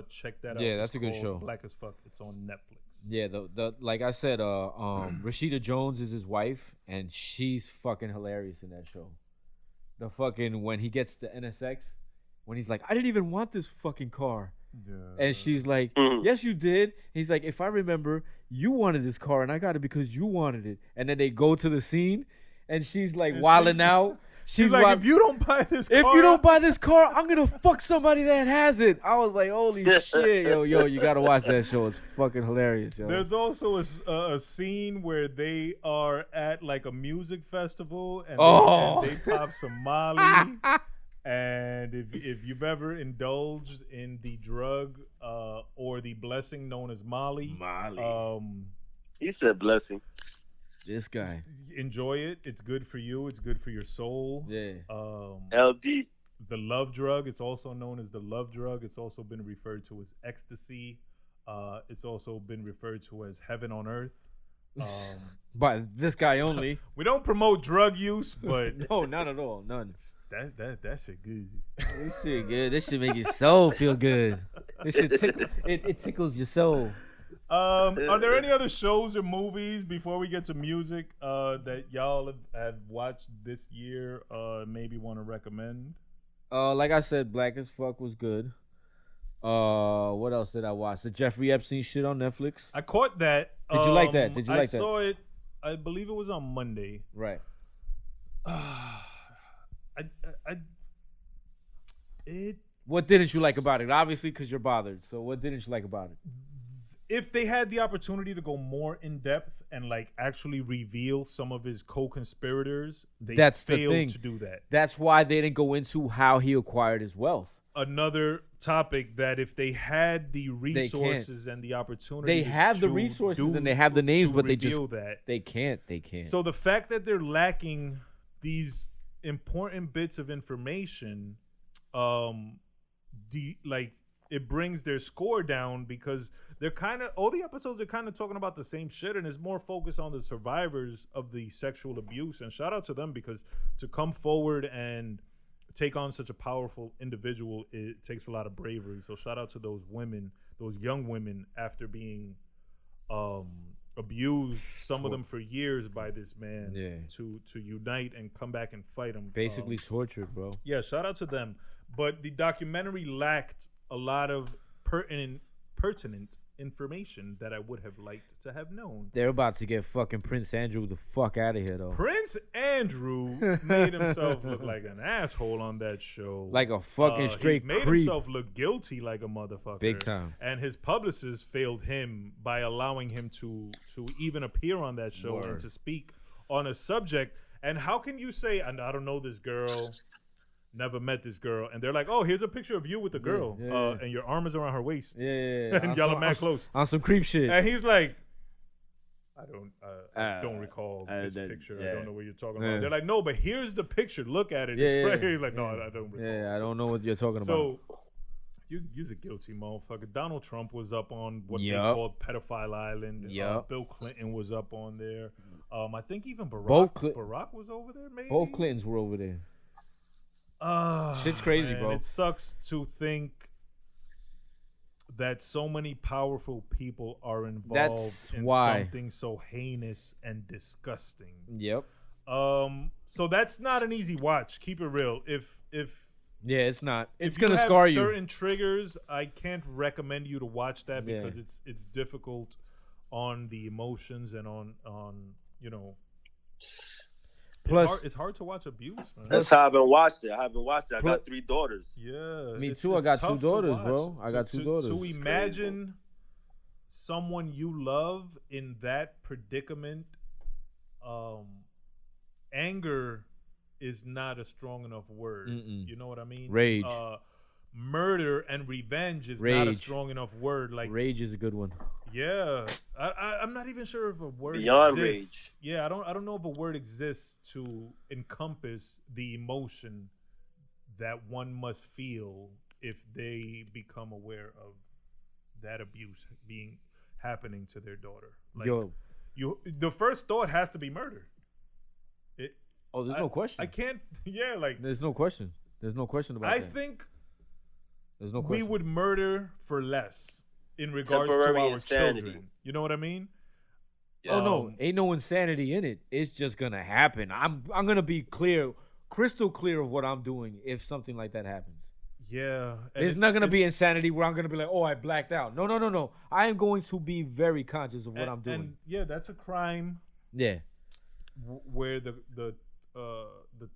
Check that out. Yeah, that's a good show. Black as Fuck. It's on Netflix. Yeah, the like I said, Rashida Jones is his wife, and she's fucking hilarious in that show. the fucking when he gets the NSX, when he's like, I didn't even want this fucking car. Yeah. And she's like, yes, you did. He's like, if I remember, you wanted this car and I got it because you wanted it. And then they go to the scene and she's like wilding out. She's like, if you don't buy this car, I'm going to fuck somebody that has it. I was like, holy shit. Yo, you got to watch that show. It's fucking hilarious, yo. There's also a scene where they are at like a music festival and they pop some Molly. And if you've ever indulged in the drug or the blessing known as Molly, he said blessing. This guy, enjoy it. It's good for you. It's good for your soul. Yeah. LD. The love drug. It's also known as the love drug. It's also been referred to as ecstasy. It's also been referred to as heaven on earth. By this guy only. We don't promote drug use, but no, not at all. None. That shit good. This shit good. This shit make your soul feel good. This shit it tickles your soul. Are there any other shows or movies before we get to music that y'all have watched this year? Maybe want to recommend? Like I said, Black as Fuck was good. What else did I watch? The Jeffrey Epstein shit on Netflix. I caught that. Did you like that? I saw it. I believe it was on Monday. Right. What didn't you like about it? Obviously, because you're bothered. So, what didn't you like about it? If they had the opportunity to go more in depth and like actually reveal some of his co-conspirators, they failed to do that. That's why they didn't go into how he acquired his wealth. Another topic that if they had the resources and the opportunity, they have the resources and they have the names, but they can't. So the fact that they're lacking these important bits of information, it brings their score down because they're all the episodes are kind of talking about the same shit, and it's more focused on the survivors of the sexual abuse. And shout out to them, because to come forward and take on such a powerful individual, it takes a lot of bravery. So shout out to those women, those young women, after being abused, some of them for years by this man, to unite and come back and fight him. Basically tortured, bro. Yeah, shout out to them. But the documentary lacked a lot of pertinent information that I would have liked to have known. They're about to get fucking Prince Andrew the fuck out of here, though. Prince Andrew made himself look like an asshole on that show. Like a fucking straight creep. He made himself look guilty like a motherfucker. Big time. And his publicist failed him by allowing him to even appear on that show and to speak on a subject. And how can you say, I don't know this girl, never met this girl, and they're like, oh, here's a picture of you with the girl, and your arm is around her waist. And y'all are mad close. On some creep shit. And he's like, I don't recall this picture. I don't know what you're talking about. They're like, no, but here's the picture. Look at it. He's like, no, I don't recall. Yeah, I don't know what you're talking about. So, you're a guilty motherfucker. Donald Trump was up on what they called Pedophile Island. Bill Clinton was up on there. I think even Barack was over there, maybe? Both Clintons were over there. Shit's crazy, bro. It sucks to think that so many powerful people are involved in something so heinous and disgusting. Yep. So that's not an easy watch. Keep it real. If it's not. It's gonna scar you. Certain triggers, I can't recommend you to watch that because it's difficult on the emotions and on Plus, it's hard to watch abuse, man. That's how I haven't watched it. I got 3 daughters. Yeah. Me too. I got 2 daughters, bro. I got 2 daughters. To imagine someone you love in that predicament, anger is not a strong enough word. You know what I mean? Rage. Murder and revenge is not a strong enough word. Like rage is a good one. Yeah, I'm not even sure if a word beyond exists. rage. Yeah, I don't know if a word exists to encompass the emotion that one must feel if they become aware of that abuse happening to their daughter. Like, the first thought has to be murder. There's no question. I can't. Yeah, like there's no question. There's no question about that. I think there's no question. We would murder for less. In regards to our children, you know what I mean? Oh no, ain't no insanity in it. It's just gonna happen. I'm gonna be clear crystal clear of what I'm doing if something like that happens. Yeah. There's not going to be insanity where I'm going to be like, oh, I blacked out. No. I am going to be very conscious of what I'm doing. And yeah, that's a crime. Yeah. Where the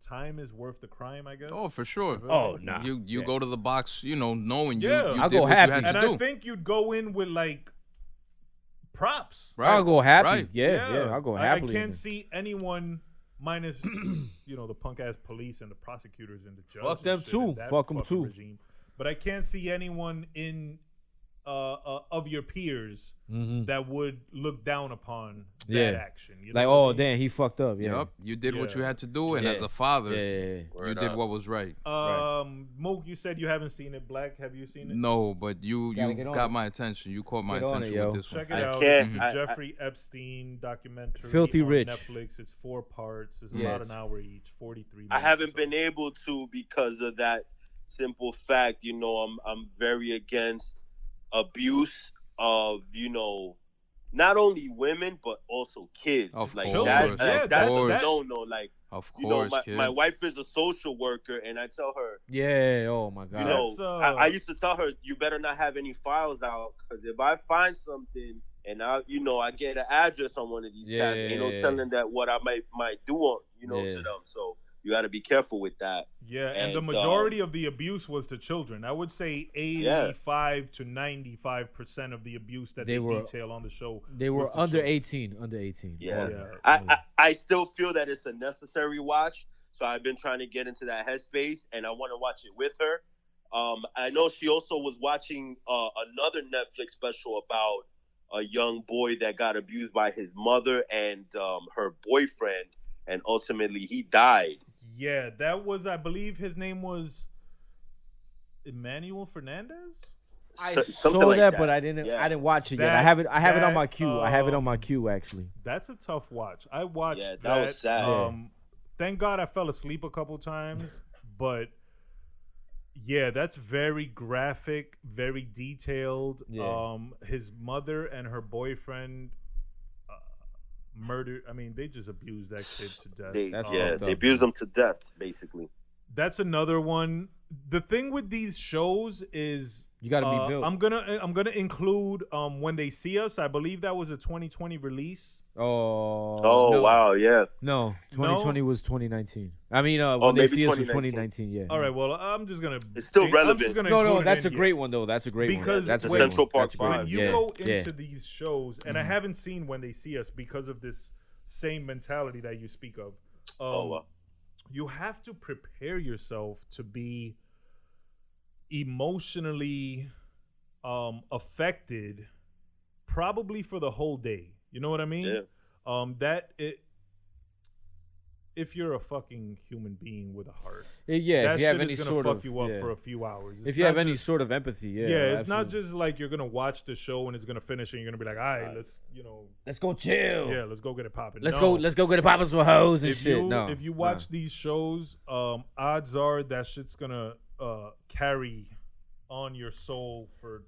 time is worth the crime, I guess. Oh, for sure. Oh, nah. You go to the box, knowing you I'll did go what happy. you had to And do. I think you'd go in with like props. Right. I'll go happy. Right. Yeah, I'll go happily. I can't see anyone minus the punk ass police and the prosecutors and the judges. Fuck them too. Fuck them too. Regime. But I can't see anyone in of your peers that would look down upon that action. You know like, what I mean? damn, he fucked up. Yeah. Yep, you did what you had to do, and Yeah. as a father, Yeah. you did what was right. Mook, you said you haven't seen it. Black, have you seen it? No, but you get on got it. my attention. You caught my Get on attention it, with yo. this one. Check it out. can't- It's the Jeffrey Epstein documentary. Filthy on Rich. Netflix. It's 4 parts. It's Yes. about an hour each. 43 minutes. I haven't so. been able to because of that simple fact. I'm very against abuse of not only women but also kids. Of like course. that. Yeah, Like, that's course. a no-no. Like Of course, kid. my wife is a social worker, and I tell her, Yeah. Oh my God. That's, I used to tell her, you better not have any files out, because if I find something and I get an address on one of these cats, ain't no telling that what I might do on, to them. So you got to be careful with that. Yeah, and the majority of the abuse was to children. I would say 85 to 95% of the abuse that they detail on the show. They were was to under children. 18. Under 18. Yeah. Yeah. I still feel that it's a necessary watch. So I've been trying to get into that headspace, and I want to watch it with her. I know she also was watching another Netflix special about a young boy that got abused by his mother and her boyfriend, and ultimately he died. Yeah, that was, I believe his name was Emmanuel Fernandez. I Something saw like that, but I didn't watch it yet. I have it on my queue. I have it on my queue actually. That's a tough watch. I watched Yeah, that was sad. Thank God I fell asleep a couple times, but yeah, that's very graphic, very detailed. Yeah. His mother and her boyfriend murdered. I mean, they just abused that kid to death. They abused him to death, basically. That's another one. The thing with these shows is You got to be built. I'm gonna include When They See Us. I believe that was a 2020 release. Oh no. wow, yeah. No, 2020 was 2019. I mean, When They maybe See Us was 2019. 2019. Yeah. All right, well, I'm just gonna. It's still I'm relevant. just gonna No, include it that's a in great here. one though. That's a great Because one. That's the a great Central one. Park That's a great Five. one. When you Yeah, go yeah. into these shows, and I haven't seen When They See Us because of this same mentality that you speak of. You have to prepare yourself to be emotionally affected, probably for the whole day. You know what I mean? Yeah. If you're a fucking human being with a heart, Yeah, that if you have shit any is gonna sort fuck of you up yeah. for a few hours. If you have any sort of empathy, yeah. it's not absolutely. just like you're gonna watch the show and it's gonna finish and you're gonna be like, all right, Let's go chill. yeah, let's go get it popping. Let's go get a poppin' some hoes and shit. If you watch these shows, odds are that shit's gonna carry on your soul for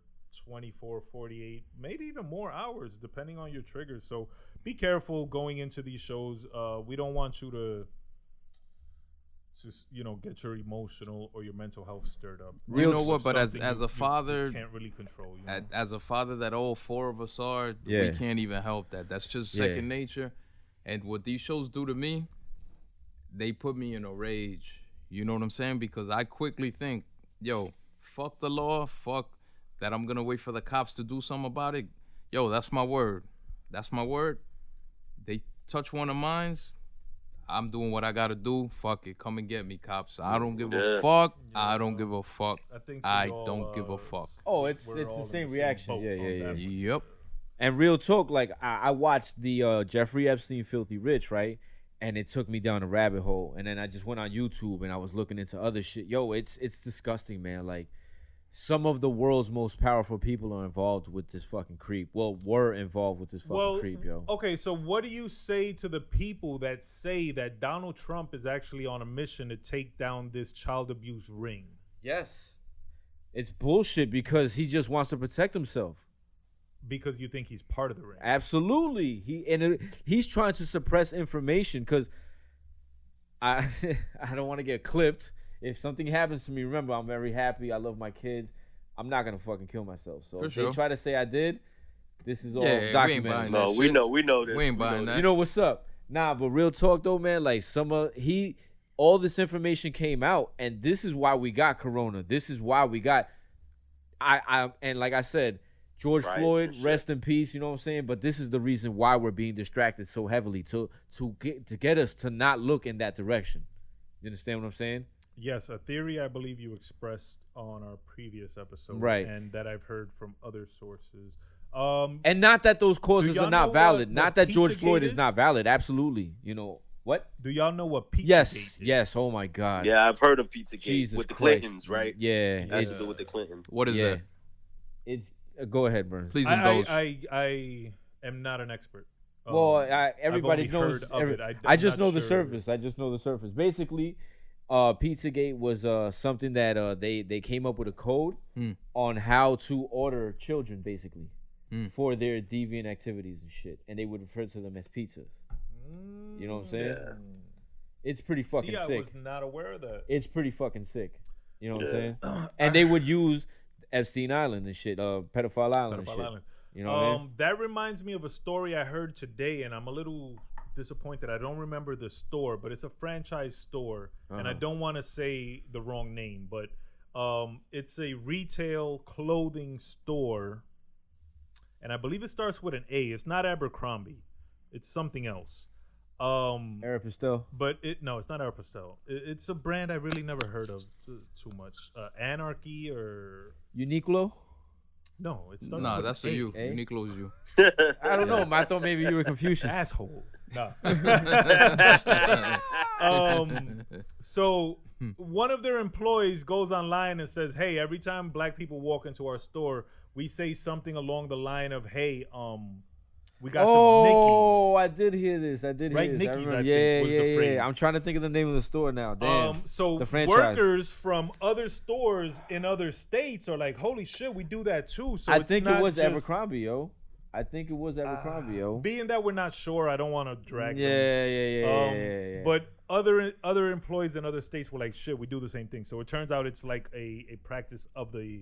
24, 48, maybe even more hours, depending on your triggers. So be careful going into these shows. We don't want you to get your emotional or your mental health stirred up. You know what? But as Something a father, you can't really control. as a father that all 4 of us are, Yeah. we can't even help that. That's just second nature. And what these shows do to me, they put me in a rage. You know what I'm saying? Because I quickly think, yo, fuck the law, fuck that I'm gonna wait for the cops to do something about it. Yo, that's my word. That's my word. They touch one of mine, I'm doing what I gotta do. Fuck it, come and get me, cops. I don't give a fuck. I don't give a fuck. I don't give a fuck. Oh, it's the same reaction. Yeah. Yep. And real talk, like I watched the Jeffrey Epstein Filthy Rich, right? And it took me down a rabbit hole. And then I just went on YouTube and I was looking into other shit. Yo, it's disgusting, man. Like, some of the world's most powerful people are involved with this fucking creep. Well, were involved with this fucking creep, yo. Okay, so what do you say to the people that say that Donald Trump is actually on a mission to take down this child abuse ring? Yes. It's bullshit because he just wants to protect himself. Because you think he's part of the ring. Absolutely. He's trying to suppress information because I I don't want to get clipped. If something happens to me, remember, I'm very happy. I love my kids. I'm not gonna fucking kill myself. So if they try to say I did, this is all documented. No, we know this. We ain't buying that. You know what's up? Nah, but real talk though, man. Like all this information came out, and this is why we got Corona. This is why we got. And like I said, George Floyd, rest in peace. You know what I'm saying? But this is the reason why we're being distracted so heavily to get us to not look in that direction. You understand what I'm saying? Yes, a theory I believe you expressed on our previous episode, right? And that I've heard from other sources. And not that those causes are not valid. Not that George Floyd is not valid. Absolutely. You know what? Do y'all know what Pizzagate is? Yes. Oh my God. Yeah, I've heard of Pizzagate Jesus with the Christ. Clintons, right? Yeah, It has to do with the Clintons. What is that? It's go ahead, Burns. Please indulge. I am not an expert. Well, everybody knows. I just know the surface. Basically, Pizzagate was something that they came up with a code on how to order children, basically, for their deviant activities and shit, and they would refer to them as pizzas. You know what I'm saying? Yeah. It's pretty fucking sick. I was not aware of that. It's pretty fucking sick. You know what I'm saying? And they would use Epstein Island and shit, Pedophile Island and shit. You know what I mean? That reminds me of a story I heard today, and I'm a little disappointed. I don't remember the store, but it's a franchise store, and I don't want to say the wrong name, but it's a retail clothing store, and I believe it starts with an A. It's not Abercrombie. It's something else. Aeropostale? But it's not Aeropostale. It's a brand I really never heard of too much. Anarchy or Uniqlo? No, it's no, that's a you. Uniqlo is you. I don't know. I thought maybe you were Confucius. Asshole. No. So one of their employees goes online and says, "Hey, every time black people walk into our store, we say something along the line of, hey, we got some Nickies." Oh, I did hear this. Right, Nickies, I think, was the phrase. Yeah. I'm trying to think of the name of the store now. Damn. So the franchise. Workers from other stores in other states are like, holy shit, we do that too. So I think it was Abercrombie, yo. Being that we're not sure, I don't want to drag them. Yeah. But other employees in other states were like, shit, we do the same thing. So it turns out it's like a practice of the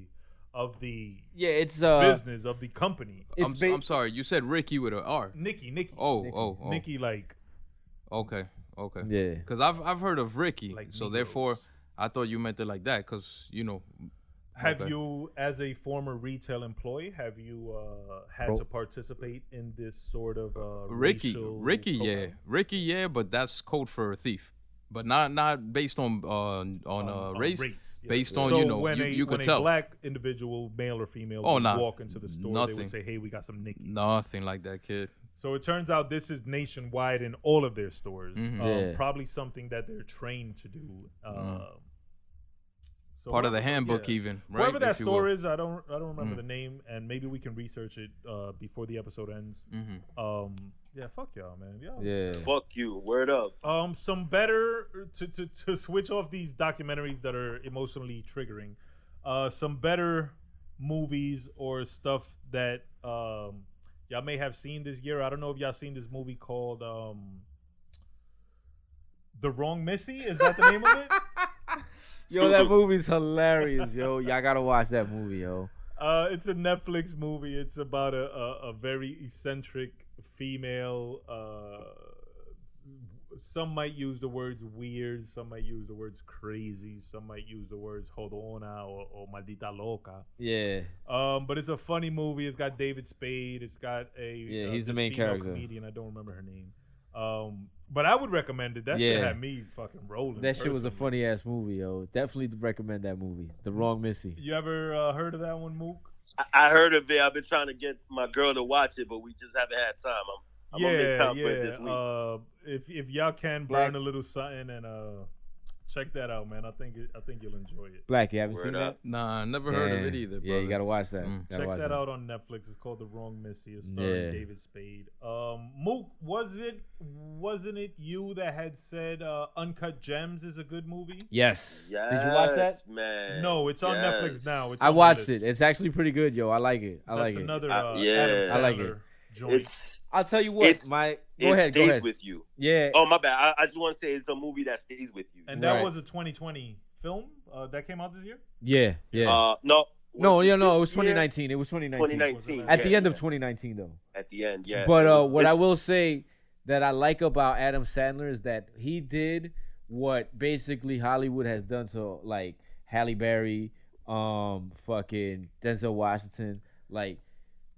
it's business of the company. I'm sorry, you said Ricky with an R. Nikki. Oh. Nikki, like. Okay. Yeah. Because I've heard of Ricky, like so Migos. Therefore I thought you meant it like that. Because Have you, as a former retail employee, have you had to participate in this sort of Ricky, yeah, but that's code for a thief, but not based on race. Based on when you could when tell a black individual, male or female, would walk into the store, they would say, "Hey, we got some Nicki." Nothing like that, kid. So it turns out this is nationwide in all of their stores. Mm-hmm. Probably something that they're trained to do. So part of the handbook, even right. Wherever that store is, I don't remember the name, and maybe we can research it before the episode ends. Yeah, fuck y'all, man. Fuck you. Word up. Some better to switch off these documentaries that are emotionally triggering. Some better movies or stuff that y'all may have seen this year. I don't know if y'all seen this movie called The Wrong Missy. Is that the name of it? Yo, that movie's hilarious, yo. Y'all gotta watch that movie, yo. It's a Netflix movie. It's about a very eccentric female. Some might use the words weird. Some might use the words crazy. Some might use the words jodona or maldita loca. Yeah. But it's a funny movie. It's got David Spade. It's got he's the main character. Comedian. I don't remember her name. But I would recommend it. That shit had me fucking rolling. That shit was a funny ass movie, yo. Definitely recommend that movie. The Wrong Missy. You ever heard of that one, Mook? I heard of it. I've been trying to get my girl to watch it, but we just haven't had time. I'm gonna make time for it this week. If y'all can burn a little something and check that out, man. I think you'll enjoy it. Black, you haven't seen that? Nah, I never heard of it either. Yeah, you gotta watch that. Check that out on Netflix. It's called The Wrong Missy. It's starring David Spade. Mook, wasn't it you that had said Uncut Gems is a good movie? Yes. Did you watch that? Man. No, it's on Netflix now. I watched it. It's actually pretty good, yo. I like it. I like it. Another Adam Sandler I like it. It's I'll tell you what. Go ahead. stays with you. Yeah. Oh, my bad. I just want to say it's a movie that stays with you. And that was a 2020 film that came out this year? Yeah. No. It was 2019. It was 2019. At the end of 2019, though. At the end, yeah. But what I will say that I like about Adam Sandler is that he did what basically Hollywood has done to like Halle Berry, fucking Denzel Washington. Like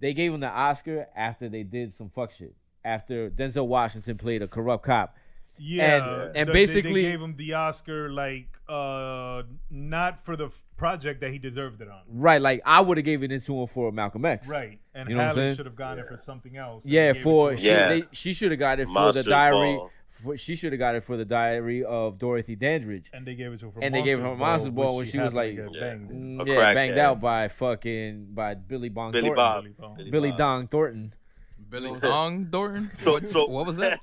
they gave him the Oscar after they did some fuck shit. After Denzel Washington played a corrupt cop. Yeah, and basically they gave him the Oscar like not for the project that he deserved it on. Right, like I would have given it to him for Malcolm X. Right, and you know Halle should have gotten it for something else. Yeah, she should have got it for the diary. She should have got it for the diary of Dorothy Dandridge. And they gave it to her for they gave her Monsters Ball when she was like banged out by Billy Bong Thornton. Billy Dong Thornton. Billy Dong Thornton? So what was that?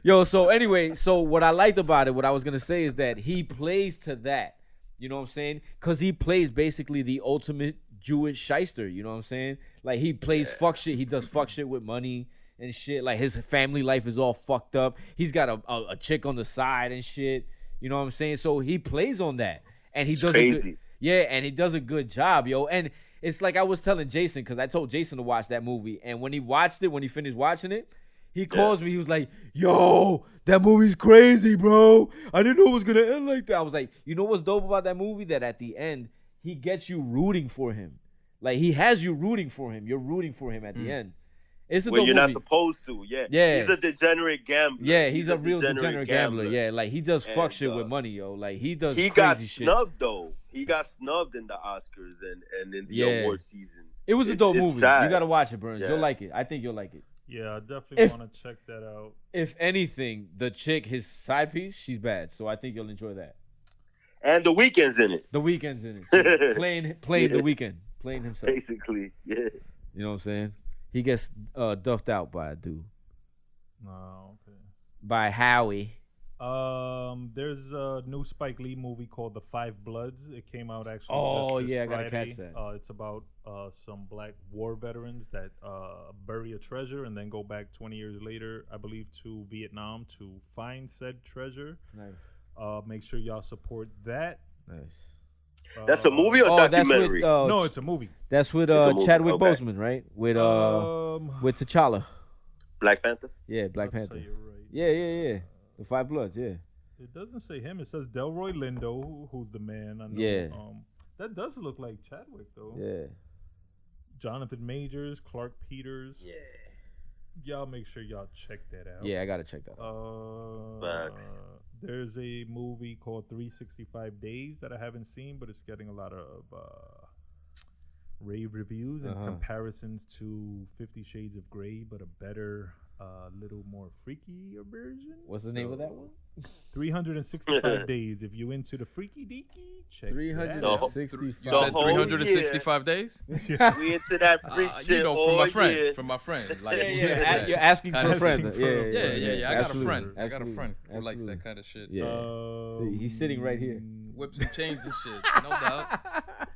Yo, so anyway, so what I liked about it, what I was going to say is that he plays to that. You know what I'm saying? Because he plays basically the ultimate Jewish shyster. You know what I'm saying? Like, he plays fuck shit. He does fuck shit with money and shit. Like, his family life is all fucked up. He's got a chick on the side and shit. You know what I'm saying? So he plays on that. And he does crazy. And he does a good job, yo. And it's like I was telling Jason, because I told Jason to watch that movie. And when he watched it, when he finished watching it, he calls me. He was like, yo, that movie's crazy, bro. I didn't know it was going to end like that. I was like, you know what's dope about that movie? That at the end, he gets you rooting for him. Like, he has you rooting for him. You're rooting for him at the end. It's a dope you're movie. not supposed to. Yeah. He's a degenerate gambler. Yeah, he's a real degenerate gambler. Yeah, like, he does fuck shit with money, yo. Like, he does crazy shit. He got snubbed, though. He got snubbed in the Oscars and in the award season. It was a dope movie. Sad. You got to watch it, Burns. You'll like it. I think you'll like it. Yeah, I definitely want to check that out. If anything, the chick, his side piece, she's bad. So I think you'll enjoy that. And The Weeknd's in it. The Weeknd's in it. So playing The Weeknd. Playing himself. Basically, yeah. You know what I'm saying? He gets duffed out by a dude. Oh, okay. By Howie. There's a new Spike Lee movie called The Five Bloods. It came out actually. Oh, just this yeah, I gotta Friday. catch that. It's about some black war veterans that bury a treasure and then go back 20 years later, I believe, to Vietnam to find said treasure. Nice. Make sure y'all support that. Nice. That's a movie or documentary? No, it's a movie. That's with Chadwick Boseman, right? With T'Challa. Black Panther? Yeah, Black Panther. You're right. Yeah. The Five Bloods, yeah. It doesn't say him. It says Delroy Lindo, who's the man. I know. Yeah. That does look like Chadwick, though. Yeah. Jonathan Majors, Clark Peters. Yeah. Y'all make sure y'all check that out. Yeah, I gotta check that out. Facts. There's a movie called 365 Days that I haven't seen, but it's getting a lot of rave reviews and comparisons to 50 Shades of Grey, but a better, little more freakier version. What's the name of that one? 365 Days. If you into the freaky deaky, check 365. You said 365 days? We into that freak shit. You know, from my friend. Like, yeah. You're asking for a friend. Yeah. I got a friend. Absolutely. I got a friend who likes that kind of shit. Yeah. He's sitting right here. Whips and chains and shit. No doubt.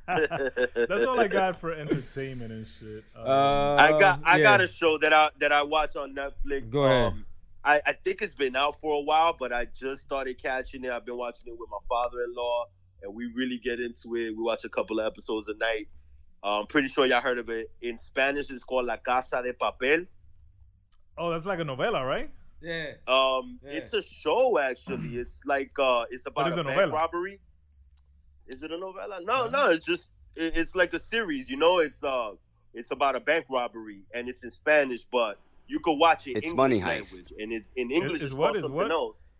That's all I got for entertainment and shit. I got a show that I watch on Netflix. Go ahead. I think it's been out for a while, but I just started catching it. I've been watching it with my father-in-law, and we really get into it. We watch a couple of episodes a night. I'm pretty sure y'all heard of it. In Spanish, it's called La Casa de Papel. Oh, that's like a novela, right? Yeah. It's a show actually. It's like it's about a bank robbery. Is it a novella? No. It's like a series. You know, it's about a bank robbery, and it's in Spanish, but you could watch it in English Money language, Heist. and it's in English. It's called something else.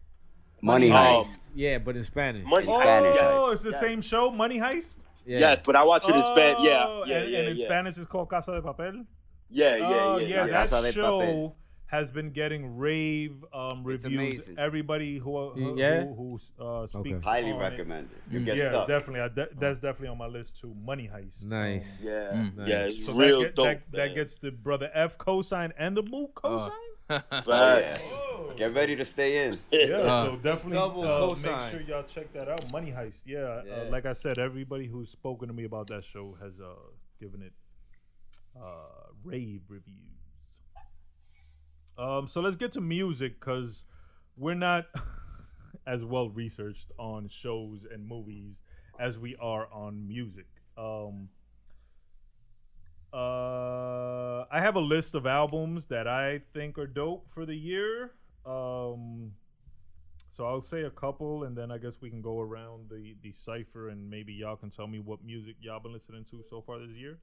Money Heist. Yeah, but in Spanish. Money Spanish. Oh, it's the same show, Money Heist? Yeah. Yes, but I watch it in Spanish. Yeah. And in Spanish, it's called Casa de Papel? Yeah. That Casa de show Papel. has been getting rave reviews. amazing. Everybody who speaks Highly on recommended. You it. get Yeah, stuck. definitely. That's definitely on my list too. Money Heist. Nice. It's So real dope. that gets the Brother F cosign and the Mook cosign. Facts. Get ready to stay in. So definitely double make cosign. sure y'all check that out. Money Heist. Like I said, everybody who's spoken to me about that show has given it rave reviews. So let's get to music because we're not as well researched on shows and movies as we are on music. I have a list of albums that I think are dope for the year. So I'll say a couple, and then I guess we can go around the cipher, and maybe y'all can tell me what music y'all been listening to so far this year.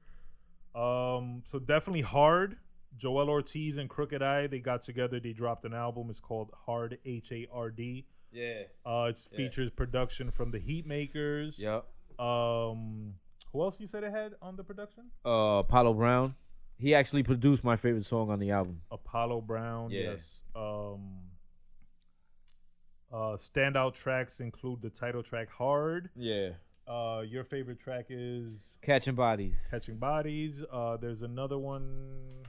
So definitely Hard. Joell Ortiz and Crooked I, they got together. They dropped an album. It's called Hard, H-A-R-D. Yeah. It features production from the Heatmakers. Yep. Who else you said it had on the production? Apollo Brown. He actually produced my favorite song on the album. Apollo Brown. Yeah. Yes. Standout tracks include the title track Hard. Yeah. Your favorite track is Catching Bodies. Catching Bodies. There's another one.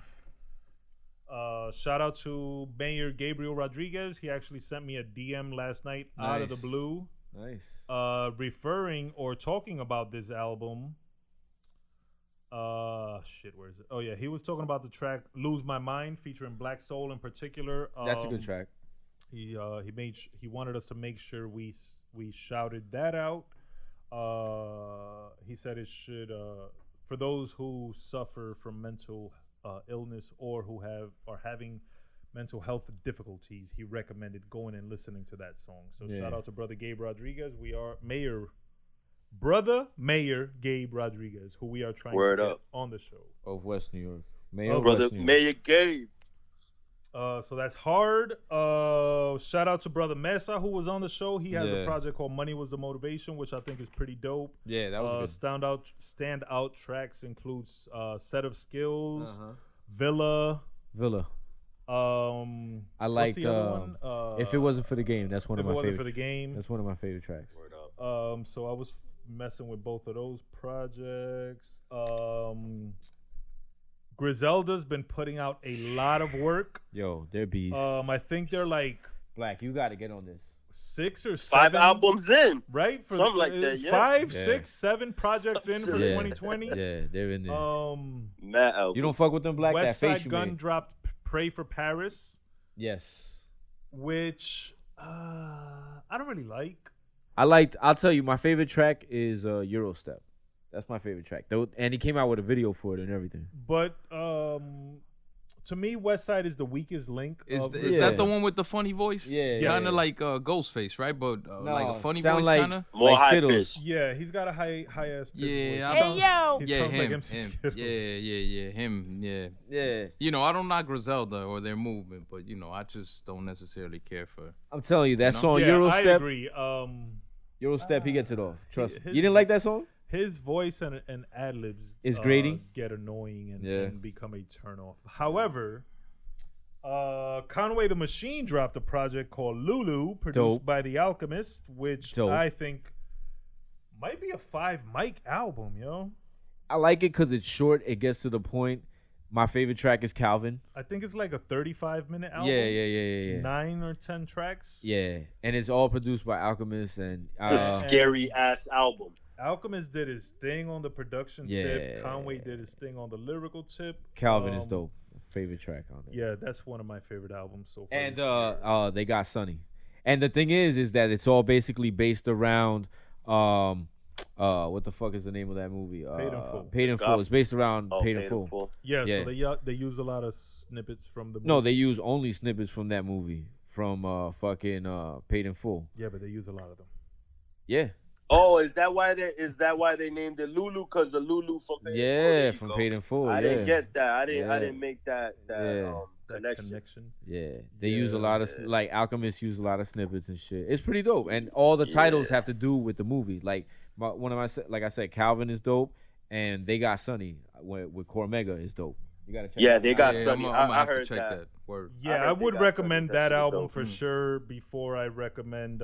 Shout out to Mayor Gabriel Rodriguez. He actually sent me a DM last night out of the blue. Nice. Referring or talking about this album. Where is it? Oh yeah, he was talking about the track "Lose My Mind" featuring Black Soul in particular. That's a good track. He wanted us to make sure we shouted that out. He said it should for those who suffer from mental illness or who are having mental health difficulties. He recommended going and listening to that song. So shout out to Brother Gabe Rodriguez. We are Mayor Gabe Rodriguez, who we are trying to get on the show of West New York. Mayor Gabe. So that's Hard. Shout out to Brother Mesa, who was on the show. He has a project called Money Was the Motivation, which I think is pretty dope. Yeah, that was good. Standout tracks includes Set of Skills, Villa. I liked the other one? If It Wasn't for the Game. That's one of my favorite. If It Wasn't for the Game. That's one of my favorite tracks. So I was messing with both of those projects. Griselda's been putting out a lot of work. Yo, they're beasts. I think they're like Black. You got to get on this. 6 or 7 5 albums in, right? For something like that. Yeah. 5, 6, 7 projects in for 2020. Yeah, they're in there. Matt album. You don't fuck with them, Black. That face Westside you Gunn made. dropped "Pray for Paris." Yes. Which I don't really like. I'll tell you, my favorite track is Eurostep. That's my favorite track. And he came out with a video for it and everything. But to me, Westside is the weakest link. Is that the one with the funny voice? Yeah. Kind of like Ghostface, right? But like a funny sound voice, like, kind of. More like high Skittles. pitch. Yeah, he's got a high ass pitch Yeah, voice. hey yo. He Yeah, sounds like him. MC Skittles. Yeah, him. Yeah. Yeah. You know, I don't knock Griselda or their movement, but you know, I just don't necessarily care for. I'm telling you, that song Yeah, Eurostep. I agree. Eurostep, he gets it off. Trust me. his- You didn't like that song? His voice and ad libs Is grating? get annoying and become a turnoff. However, Conway the Machine dropped a project called Lulu, produced by The Alchemist, which I think might be a 5 mic album, yo. I like it because it's short. It gets to the point. My favorite track is Calvin. I think it's like a 35-minute album. Yeah. 9 or 10 tracks. Yeah, and it's all produced by Alchemist. And It's a scary ass album. Alchemist did his thing on the production tip. Conway did his thing on the lyrical tip. Calvin is dope. Favorite track on it. Yeah, that's one of my favorite albums so far. And they got Sunny. And the thing is that it's all basically based around what the fuck is the name of that movie? Paid in Full. Paid in Full. It's based around Paid in Full. Yeah, so they use a lot of snippets from the movie. No, they use only snippets from that movie. From Paid in Full. Yeah, but they use a lot of them. Yeah. Oh, is that why they named it Lulu? Because the Lulu from Paid in Full? From Paid in Full. I didn't get that. I didn't make that connection. Yeah, they use a lot of like Alchemist use a lot of snippets and shit. It's pretty dope, and all the titles have to do with the movie. Like like I said, Calvin is dope, and They Got Sunny with Cormega is dope. You gotta check. Yeah, They Got Sunny. I heard check that. Word. Yeah, I would recommend that album for sure before I recommend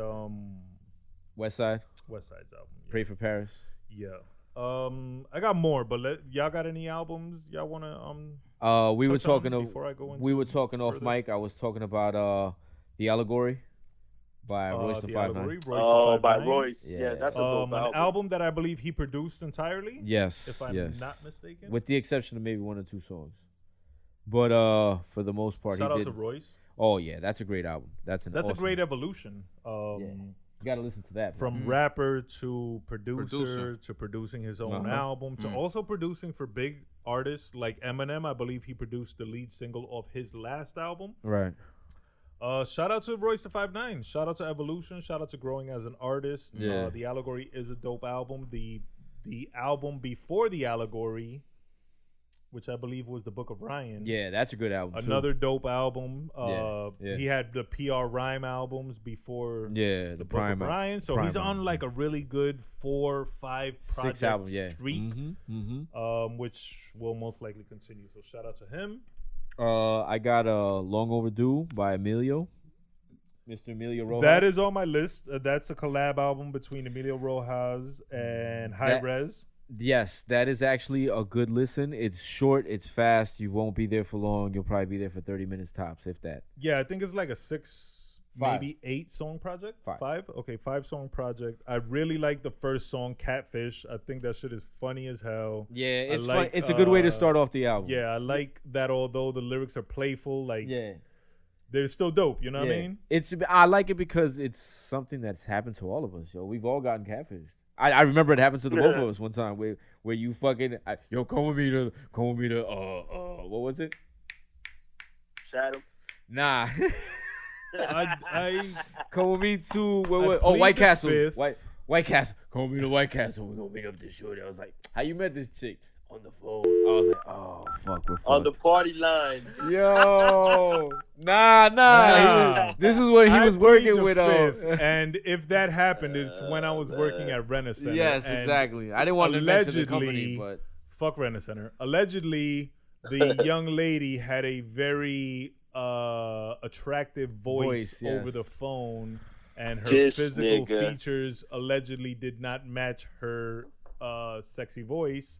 Westside. Westside's album. Yeah. Pray for Paris. Yeah. I got more, but y'all got any albums y'all wanna we were touch on talking before I go into we were talking off further? mic. I was talking about The Allegory by Royce the The 5'9". Allegory, By 5'9". Royce. Yeah, that's a dope an album that I believe he produced entirely. Yes. If I'm not mistaken. With the exception of maybe 1 or 2 songs. But for the most part, Shout he out did. to Royce. Oh yeah, that's a great album. That's a awesome, great evolution. You gotta listen to that. From rapper to producer to producing his own album to also producing for big artists like Eminem. I believe he produced the lead single of his last album. Right. Shout out to Royce the 5'9". Shout out to Evolution. Shout out to growing as an artist. Yeah. The Allegory is a dope album. The album before the Allegory, which I believe was the Book of Ryan. Yeah, that's a good album. Another dope album. Yeah. He had the PR Rhyme albums before. Yeah, the Book of Ryan. So he's on like a really good 4-5 project 6 album, streak, which will most likely continue. So shout out to him. I got Long Overdue by Emilio. Mr. Emilio Rojas. That is on my list. That's a collab album between Emilio Rojas and High Res. Yes, that is actually a good listen. It's short, it's fast. You won't be there for long. You'll probably be there for 30 minutes tops, if that. Yeah, I think it's like a 6, maybe 8 song project. 5? Okay, 5 song project. I really like the first song, Catfish. I think that shit is funny as hell. Yeah, it's fun. It's a good way to start off the album. Yeah, I like that. Although the lyrics are playful, like they're still dope. You know what I mean? I like it because it's something that's happened to all of us. Yo, we've all gotten catfished. I remember it happened to the both of us one time where you fucking come with me to what was it? Shadow. Nah. I come with me to White Castle. White Castle. Come with me to White Castle. We're gonna meet up this shorty. I was like, how you met this chick? On the phone. I was like, oh fuck, we're fucked. On the party line. Yo, nah. This is what he was working with. And if that happened, it's when I was working at Renner Center. Yes, exactly. I didn't want to mention the company, but fuck Renner Center. Allegedly, the young lady had a very attractive voice over the phone, and her physical features allegedly did not match her sexy voice.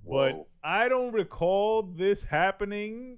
But I don't recall this happening.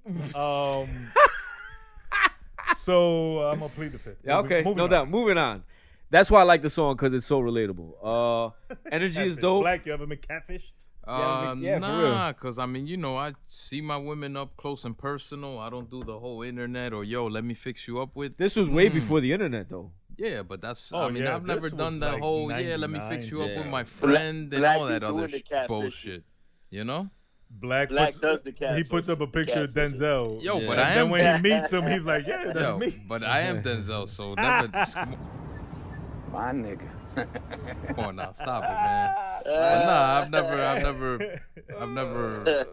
So I'm gonna plead the fifth. Yeah, okay, no doubt. Moving on. That's why I like the song, because it's so relatable. Energy is dope. Black, you ever been catfished? Nah, because I mean, I see my women up close and personal. I don't do the whole internet or let me fix you up with. This was way before the internet, though. Yeah, but that's. I've never done that whole. Let me fix you up with my friend and all that other bullshit. You know? Black does the catfish. He puts up a picture of Denzel. But I am. Then when he meets him, he's like, "Yeah, that's me." But I am Denzel, so never. My nigga. Come on now, stop it, man. Nah, I've never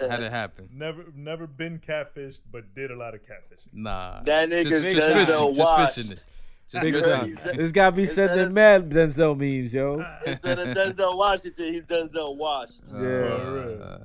had it happen. Never been catfished, but did a lot of catfishing. Nah. That nigga's Denzel washed. Just fishing it. This gotta be sending mad Denzel memes, yo. Instead of Denzel Washington, he's Denzel washed. Yeah.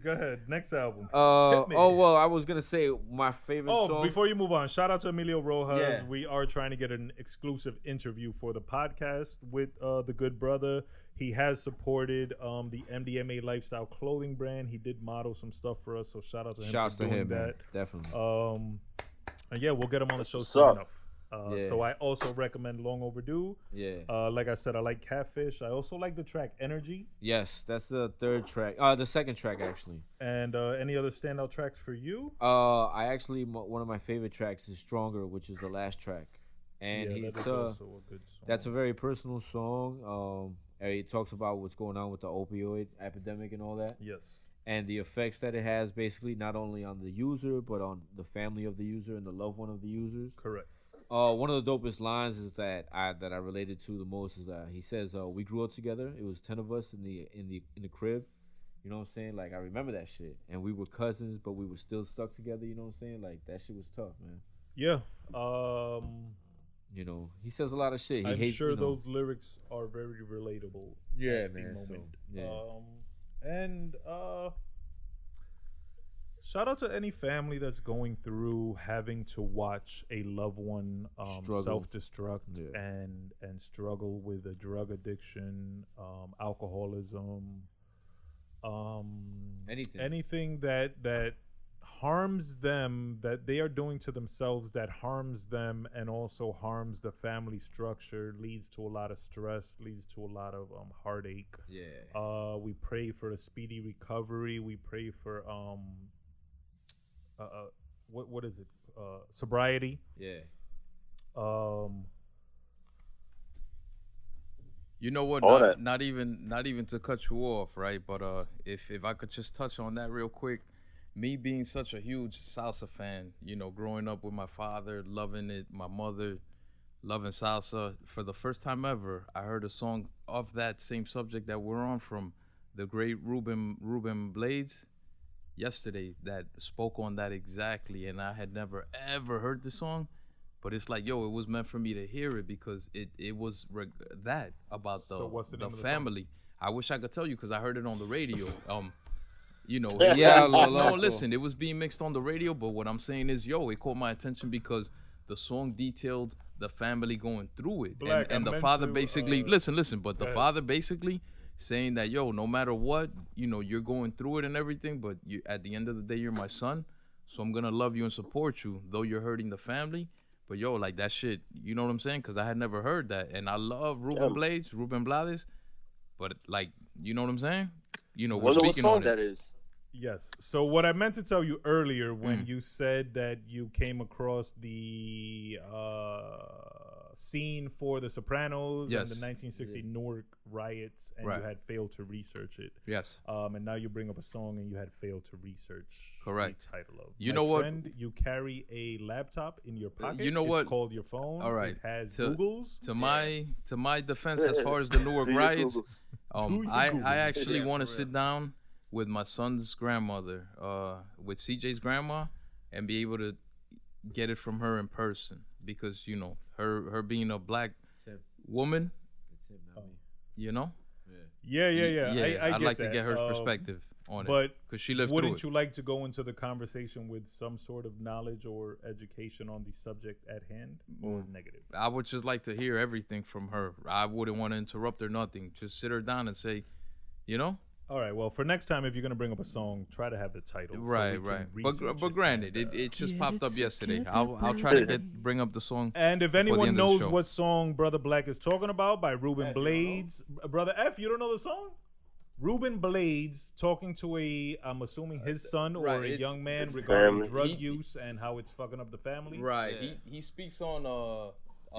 Go ahead. Next album. I was gonna say my favorite song. Before you move on, shout out to Emilio Rojas. Yeah. We are trying to get an exclusive interview for the podcast with the good brother. He has supported the MDMA lifestyle clothing brand. He did model some stuff for us, so shout out to him. Shouts for to doing him, that. Man. Definitely. And yeah, we'll get him on the show soon enough. So I also recommend Long Overdue. Yeah. Like I said, I like Catfish. I also like the track Energy. Yes, that's the third track. The second track, actually. And any other standout tracks for you? I actually, one of my favorite tracks is Stronger, which is the last track. And it's also a good song. That's a very personal song. It talks about what's going on with the opioid epidemic and all that. Yes. And the effects that it has, basically, not only on the user, but on the family of the user and the loved one of the users. Correct. One of the dopest lines is that I related to the most is he says, "We grew up together. It was 10 of us in the crib. You know what I'm saying? Like, I remember that shit. And we were cousins, but we were still stuck together. You know what I'm saying? Like, that shit was tough, man. Yeah. He says a lot of shit. I'm sure those lyrics are very relatable. Yeah, man. Shout out to any family that's going through having to watch a loved one self-destruct and struggle with a drug addiction, alcoholism, anything that harms them, that they are doing to themselves, that harms them and also harms the family structure, leads to a lot of stress, leads to a lot of heartache. Yeah. We pray for a speedy recovery. We pray for what is it? Sobriety. Yeah. You know what? All that. Not even to cut you off, right? But if I could just touch on that real quick, me being such a huge salsa fan, you know, growing up with my father, loving it, my mother, loving salsa. For the first time ever, I heard a song of that same subject that we're on from the great Ruben Blades yesterday that spoke on that exactly, and I had never ever heard the song. But it's like, yo, it was meant for me to hear it because it was that about the, So what's the name of the family. I wish I could tell you because I heard it on the radio. You know, Yeah, no, listen, it was being mixed on the radio, but what I'm saying is, yo, it caught my attention because the song detailed the family going through it, Black, and I the meant father to, basically, listen, but the ahead. father basically saying that, yo, no matter what, you know, you're going through it and everything, but you, at the end of the day, you're my son, so I'm gonna love you and support you, though you're hurting the family. But yo, like that shit, you know what I'm saying? Because I had never heard that, and I love Ruben Blades, but like, you know what I'm saying? You know, we're Wonder what speaking song on that it. is. Yes. So what I meant to tell you earlier when you said that you came across the scene for The Sopranos and the 1960 Newark riots, and you had failed to research it. Yes. And now you bring up a song and you had failed to research Correct. the title of. You My know what? friend, you carry a laptop in your pocket. You know it's what? called your phone. All right. It has To- Googles. To my defense, as far as the Newark Do your riots, Googles. I actually want to sit down with my son's grandmother, with CJ's grandma, and be able to get it from her in person because, you know, her being a black woman, you know. Yeah. I I'd get like that. to get her perspective on it But because she lived wouldn't through you like to go into the conversation with some sort of knowledge or education on the subject at hand, or negative? it. I would just like to hear everything from her. I wouldn't want to interrupt her, nothing. Just sit her down and say, you know. All right. Well, for next time, if you're gonna bring up a song, try to have the title. so Right. we can But research granted, and, it just popped up yesterday. I'll try to bring up the song. And if before the anyone end of the knows show. what song Brother Black is talking about by Ruben Blades, Brother F, you don't know the song? Ruben Blades talking to I'm assuming his son or right, a it's- young man his regarding family. drug use and how it's fucking up the family. Right. He speaks on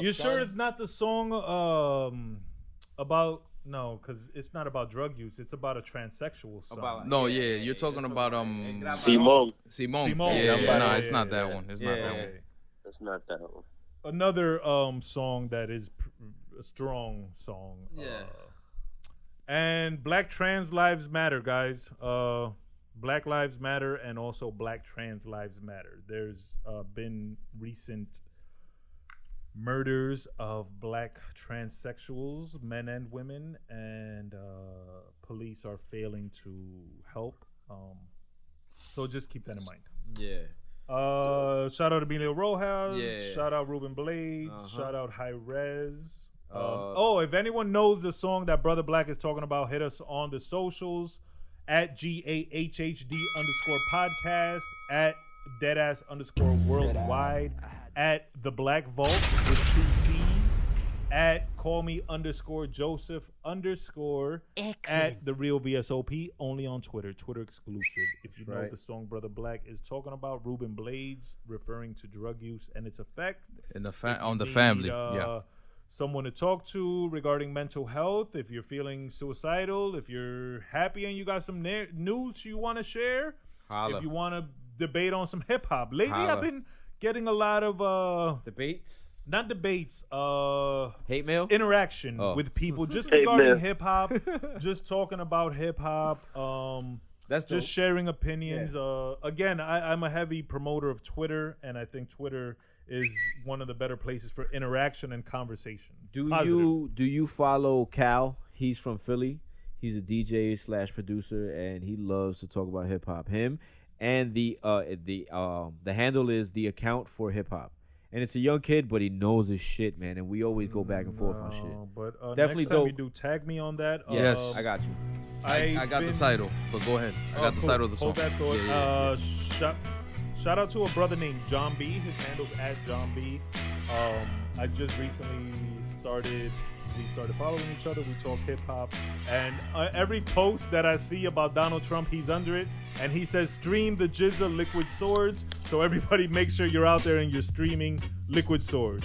You sure it's not the song about? No, because it's not about drug use. It's about a transsexual song. No, yeah, you're talking about Simone. Simone. Simone. Yeah, Yeah, no, yeah, it's not yeah, that yeah. one. It's not that one. That's not that one. Another song that is a strong song. And Black Trans Lives Matter, guys. Black Lives Matter and also Black Trans Lives Matter. There's been recent murders of black transsexuals, men and women, and police are failing to help. So just keep that in mind. Yeah. Shout out Emilio Rojas. Yeah. Shout out Ruben Blades. Uh-huh. Shout out High Res. If anyone knows the song that Brother Black is talking about, hit us on the socials at GAHHD_podcast, at deadass_worldwide, at the Black Vault with 2 C's, at call_me_Joseph_ at the real VSOP, only on Twitter exclusive. If you know the song Brother Black is talking about, Ruben Blades, referring to drug use and its effect. And If the you family. need, someone to talk to regarding mental health, if you're feeling suicidal, if you're happy and you got some news you want to share, Holla. if you want to debate on some hip hop. Lately, Holla. I've been getting a lot of Debates? not debates, Hate mail? interaction Oh. with people just Hate regarding mail. hip hop, just talking about hip hop, That's just dope. sharing opinions. Again, I'm a heavy promoter of Twitter, and I think Twitter is one of the better places for interaction and conversation. Do you follow Cal? He's from Philly. He's a DJ / producer, and he loves to talk about hip hop. Him and the handle is the account for hip hop, and it's a young kid, but he knows his shit, man. And we always go back and forth on shit. But Definitely next time you dope. do, tag me on that. Yes. I got you. I got the title, but go ahead. I got the title of the song. Hold that thought. Yeah. Shout out to a brother named John B. His handle's at John B. I just recently started following each other. We talk hip hop, and every post that I see about Donald Trump, he's under it, and he says stream the GZA Liquid Swords. So everybody, make sure you're out there and you're streaming Liquid Swords.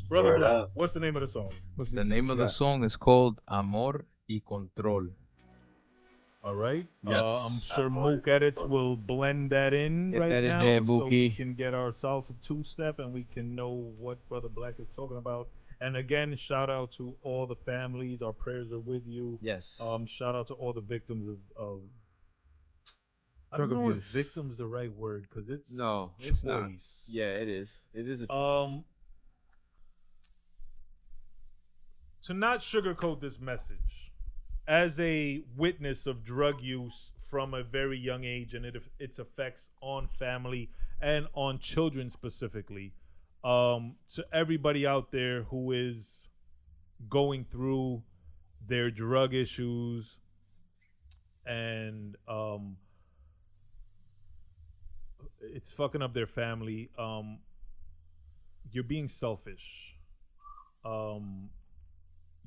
Brother Black, what's the name of the song? The name of the song is called Amor y Control. All right. Yes. I'm sure Mook Edits will blend that in Get right that in now, there, so we Mookie. can get our salsa two-step and we can know what Brother Black is talking about. And again, shout out to all the families. Our prayers are with you. Yes. Shout out to all the victims of I Drug don't know abuse. if victim's the right word because it's No, it's not. choice. Yeah, it is. It is a To not sugarcoat this message, as a witness of drug use from a very young age and its effects on family and on children specifically, to everybody out there who is going through their drug issues and it's fucking up their family, you're being selfish.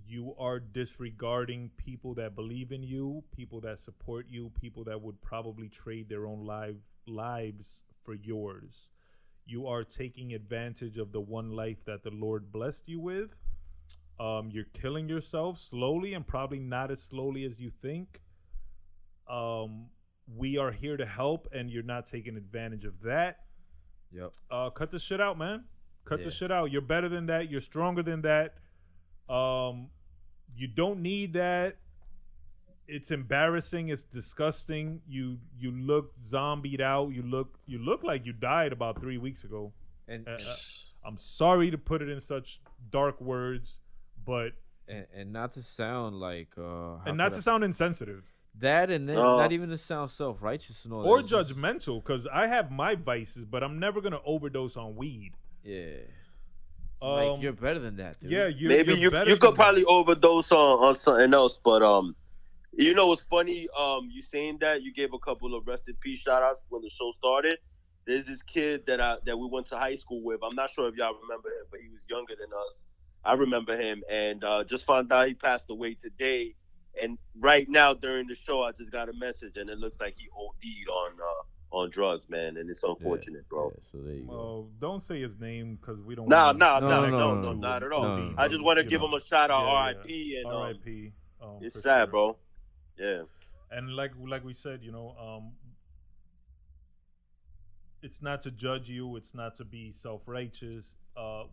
You are disregarding people that believe in you, people that support you, people that would probably trade their own lives for yours. You are taking advantage of the one life that the Lord blessed you with. You're killing yourself slowly and probably not as slowly as you think. We are here to help and you're not taking advantage of that. Yep. Cut the shit out, man. Cut the shit out. You're better than that. You're stronger than that. You don't need that. It's embarrassing. It's disgusting. You look zombied out. You look like you died about 3 weeks ago. And I'm sorry to put it in such dark words, but and not to sound like and not to sound insensitive. That and then not even to sound self-righteous and all or that. judgmental, because I have my vices, but I'm never gonna overdose on weed. Yeah. Like you're better than that, dude. Yeah, maybe you could probably overdose on something else, but you know what's funny? You saying that, you gave a couple of rest in peace shout outs when the show started. There's this kid that we went to high school with. I'm not sure if y'all remember him, but he was younger than us. I remember him, and just found out he passed away today. And right now during the show, I just got a message, and it looks like he OD'd on drugs, man, and it's unfortunate, bro. Yeah, so there you go. Don't say his name because we don't. No, not at all. No. I just want to give him a shout out, Yeah, R.I.P. and R.I.P. It's sad, sure. bro. Yeah. And like we said, it's not to judge you. It's not to be self-righteous.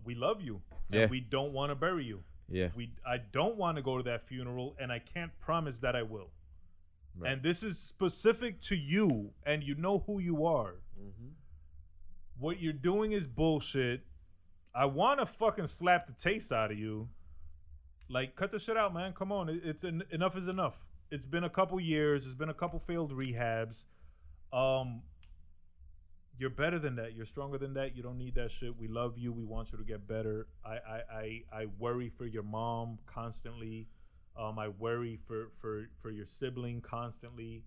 We love you, and we don't want to bury you. Yeah. I don't want to go to that funeral, and I can't promise that I will. Right. And this is specific to you, and you know who you are. Mm-hmm. What you're doing is bullshit. I want to fucking slap the taste out of you. Like, cut the shit out, man. Come on. Enough is enough. It's been a couple years. There's been a couple failed rehabs. You're better than that. You're stronger than that. You don't need that shit. We love you. We want you to get better. I worry for your mom constantly. I worry for your sibling constantly.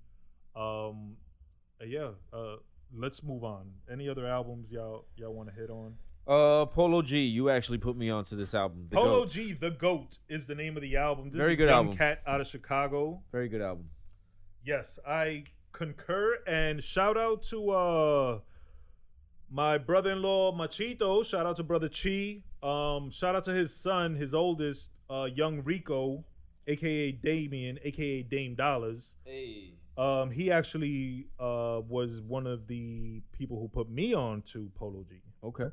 Let's move on. Any other albums y'all want to hit on? Polo G, you actually put me onto this album. Polo G, The GOAT is the name of the album. This Very is good Young album. Cat out of Chicago. Very good album. Yes, I concur, and shout out to my brother-in-law Machito. Shout out to brother Chi. Shout out to his son, his oldest, young Rico, aka Damien, aka Dame Dollars. Hey. He actually was one of the people who put me on to Polo G. Okay.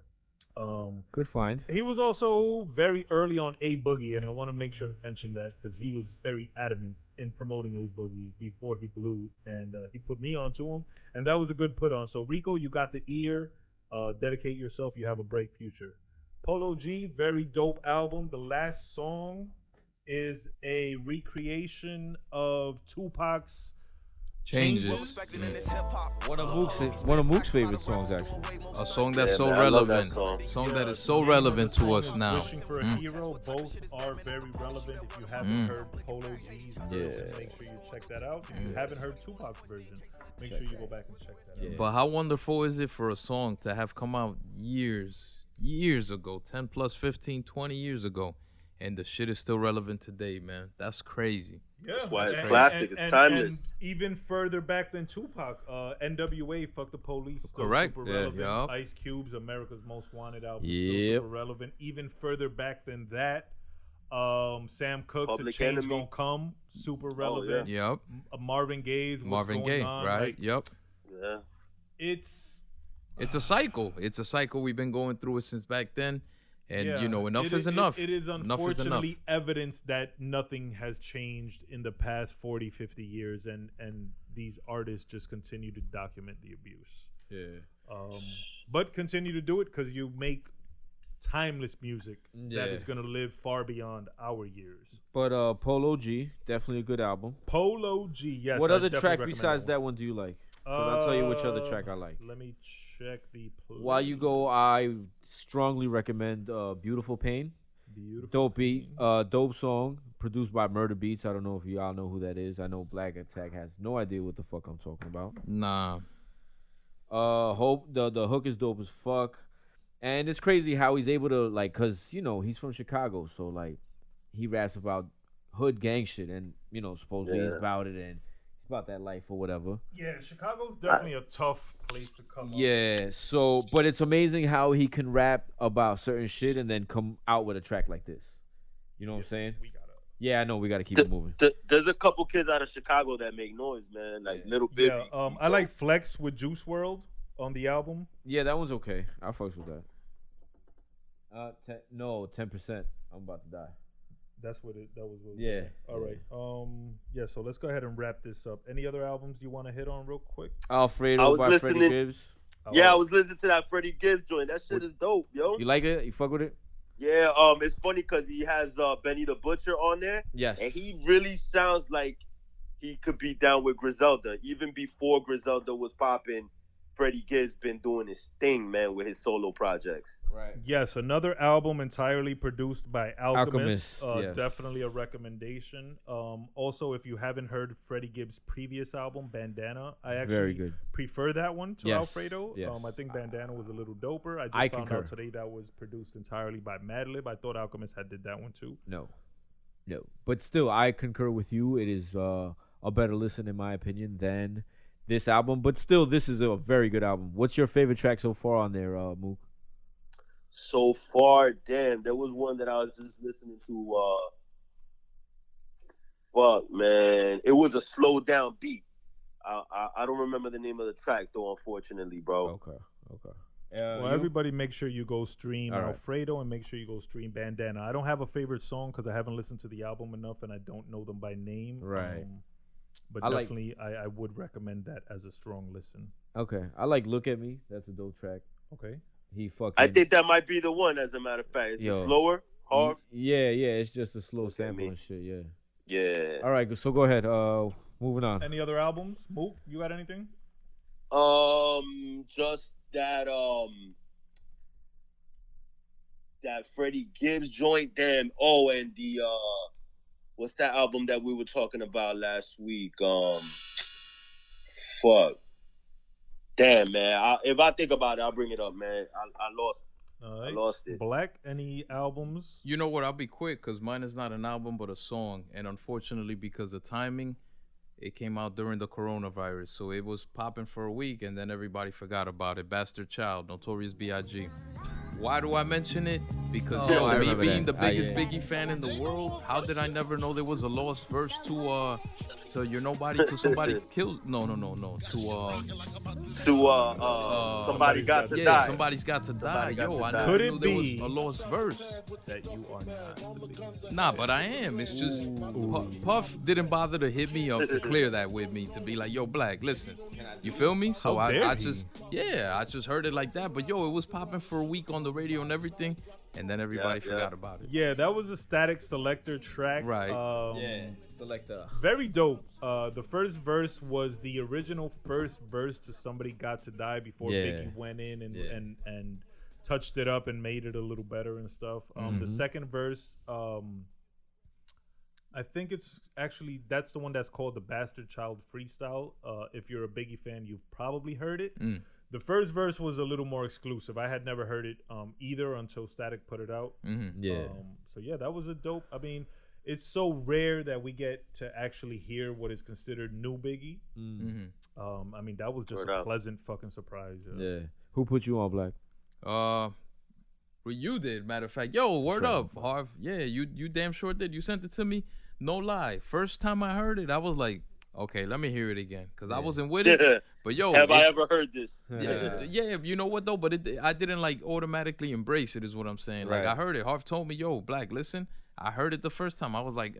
Good find. He was also very early on A Boogie, and I want to make sure to mention that because he was very adamant in promoting A Boogie before he blew, and he put me onto him, and that was a good put on. So Rico, you got the ear. Dedicate yourself. You have a bright future. Polo G, very dope album. The last song is a recreation of Tupac's Changes. One of Mook's favorite songs, actually. A song that's so man, I love that relevant. song. That is so relevant to us now. Wishing for a Hero, both are very relevant. If you haven't heard Polo G's version, make sure you check that out. If you haven't heard Tupac's version, make sure you go back and check that out. But how wonderful is it for a song to have come out years years ago, 10 plus 15, 20 years ago. And the shit is still relevant today, man. That's crazy. Yeah, That's why it's and- classic. It's timeless. And even further back than Tupac, NWA, Fuck the Police, still Correct. super Yeah, relevant. yup. Ice Cube's America's Most Wanted album, still Yep. super relevant. Even further back than that, Sam Cooke's Public A Change Enemy. Gonna Come, super relevant. Yep. Marvin Gaye's What's Marvin Going Gaye, On, right? like, Yep. Yeah. It's It's a cycle. It's a cycle. We've been going through it since back then. And, yeah, you know, enough it is enough. It is Enough is unfortunately enough. evidence that nothing has changed in the past 40, 50 years, and these artists just continue to document the abuse. Yeah. But continue to do it because you make timeless music that Yeah. is going to live far beyond our years. But Polo G, definitely a good album. Polo G, yes. What I other definitely track recommend besides that one do you like? 'Cause I'll tell you which other track I like. Let me check the playlist. While you go, I strongly recommend Beautiful Pain. Beautiful. Dope beat, dope song, produced by Murder Beats. I don't know if y'all know who that is. I know Black Attack has no idea what the fuck I'm talking about. Nah. Hope the hook is dope as fuck, and it's crazy how he's able to like, cause you know he's from Chicago, so like he raps about hood gang shit, and you know supposedly he's about it and he's about that life or whatever. Yeah, Chicago's definitely a tough place to come up. Yeah, so but it's amazing how he can rap about certain shit and then come out with a track like this. You know what I'm saying? We gotta. Yeah, I know we gotta keep it moving. There's a couple kids out of Chicago that make noise, man. Like Little Bibby. Yeah, I like Flex with Juice WRLD on the album. Yeah, that one's okay. I fucks with that. 10%. I'm about to die. That's what it. That was. What Yeah. All right. Yeah. So let's go ahead and wrap this up. Any other albums you want to hit on real quick? Alfredo I was by Freddie listening- Gibbs. Yeah, I was listening to that Freddie Gibbs joint. That shit is dope, yo. You like it? You fuck with it? Yeah, it's funny because he has Benny the Butcher on there, Yes. and he really sounds like he could be down with Griselda. Even before Griselda was popping, Freddie Gibbs been doing his thing, man, with his solo projects. Right. Yes, another album entirely produced by Alchemist. Alchemist, yes. Definitely a recommendation. Also, if you haven't heard Freddie Gibbs' previous album, Bandana, I actually Very good. prefer that one to Yes, Alfredo. yes. I think Bandana was a little doper. I just I found concur. out today that was produced entirely by Madlib. I thought Alchemist had did that one too. No. But still, I concur with you. It is a better listen, in my opinion, than this album. But still, this is a very good album. What's your favorite track so far on there, Mook? So far, damn, there was one that I was just listening to. Fuck, man, it was a slow down beat. I don't remember the name of the track though, unfortunately, bro. Okay. Well, you? everybody make sure you go stream All right. Alfredo and make sure you go stream Bandana. I don't have a favorite song because I haven't listened to the album enough and I don't know them by name. Right. But I like- definitely, I would recommend that as a strong listen. Okay. I like Look at Me. That's a dope track. Okay. He fucking. I think that might be the one, as a matter of fact. It's Yo. slower, hard. Yeah. It's just a slow Look at sample Me. and shit. Yeah. Yeah. All right. So go ahead. Moving on. Any other albums? Mook, you got anything? Just that that Freddie Gibbs joint, damn. Oh, and the what's that album that we were talking about last week? Fuck. Damn, man. If I think about it, I'll bring it up, man. I lost. All I right. lost it. Black, any albums? You know what? I'll be quick because mine is not an album but a song. And unfortunately, because of timing, it came out during the coronavirus. So it was popping for a week and then everybody forgot about it. Bastard Child, Notorious B.I.G. Why do I mention it? Because Oh, I me remember being that. the biggest yeah. Biggie fan in the world, how did I never know there was a lost verse to You're Nobody to Somebody Killed? No. To Somebody got to yeah, die. somebody's got to die. Somebody got Yo, to I die. never Could knew it there be was a lost verse. That you are not the biggest. Nah, but I am. It's just Puff didn't bother to hit me up to clear that with me to be like, yo, Black, listen, you feel me? So How dare I he? just heard it like that. But yo, it was popping for a week on the radio and everything, and then everybody Yeah. forgot about it. Yeah, that was a Static Selector track. Right. Selector. Very dope. The first verse was the original first verse to Somebody Got to Die before Yeah. Biggie went in and, Yeah. and touched it up and made it a little better and stuff. The second verse, I think it's actually, that's the one that's called the Bastard Child Freestyle. If you're a Biggie fan, you've probably heard it. The first verse was a little more exclusive. I had never heard it either until Static put it out. Yeah. So yeah, that was a dope. I mean, it's so rare that we get to actually hear what is considered new Biggie. I mean, that was just a pleasant fucking surprise. Yeah. Who put you on, Black? Well, you did. Matter of fact, yo, word up, Harv. Yeah, you damn sure did. You sent it to me. No lie. First time I heard it, I was like, okay, let me hear it again, because I wasn't with it. But yo, have I ever heard this? Yeah. You know what though? But I didn't like automatically embrace it. Is what I'm saying. Right. Like I heard it. Harv told me, yo, Black, listen. I heard it the first time. I was like,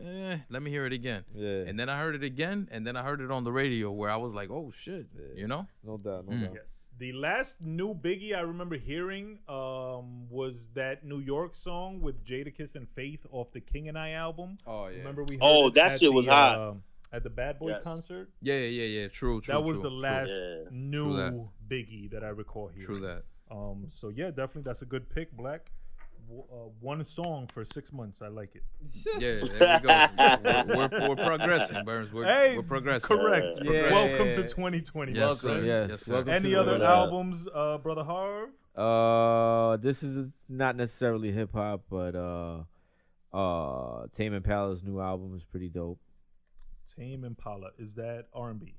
let me hear it again. Yeah. And then I heard it again, and then I heard it on the radio, where I was like, oh shit, you know? No doubt. Yes. The last new Biggie I remember hearing was that New York song with Jadakiss and Faith off the King and I album. Oh yeah. Remember we heard that shit was hot at the Bad Boy concert. Yeah. True. That was the last new Biggie that I recall hearing. True that. So yeah, definitely that's a good pick, Black. One song for 6 months. I like it. Yeah, there we go. We're progressing, Burns. We're progressing. Correct. Yeah. Welcome to 2020. Yes, Welcome. sir. Yes, sir. Any other albums, Brother Harv? This is not necessarily hip hop, but Tame Impala's new album is pretty dope. Tame Impala, is that R&B?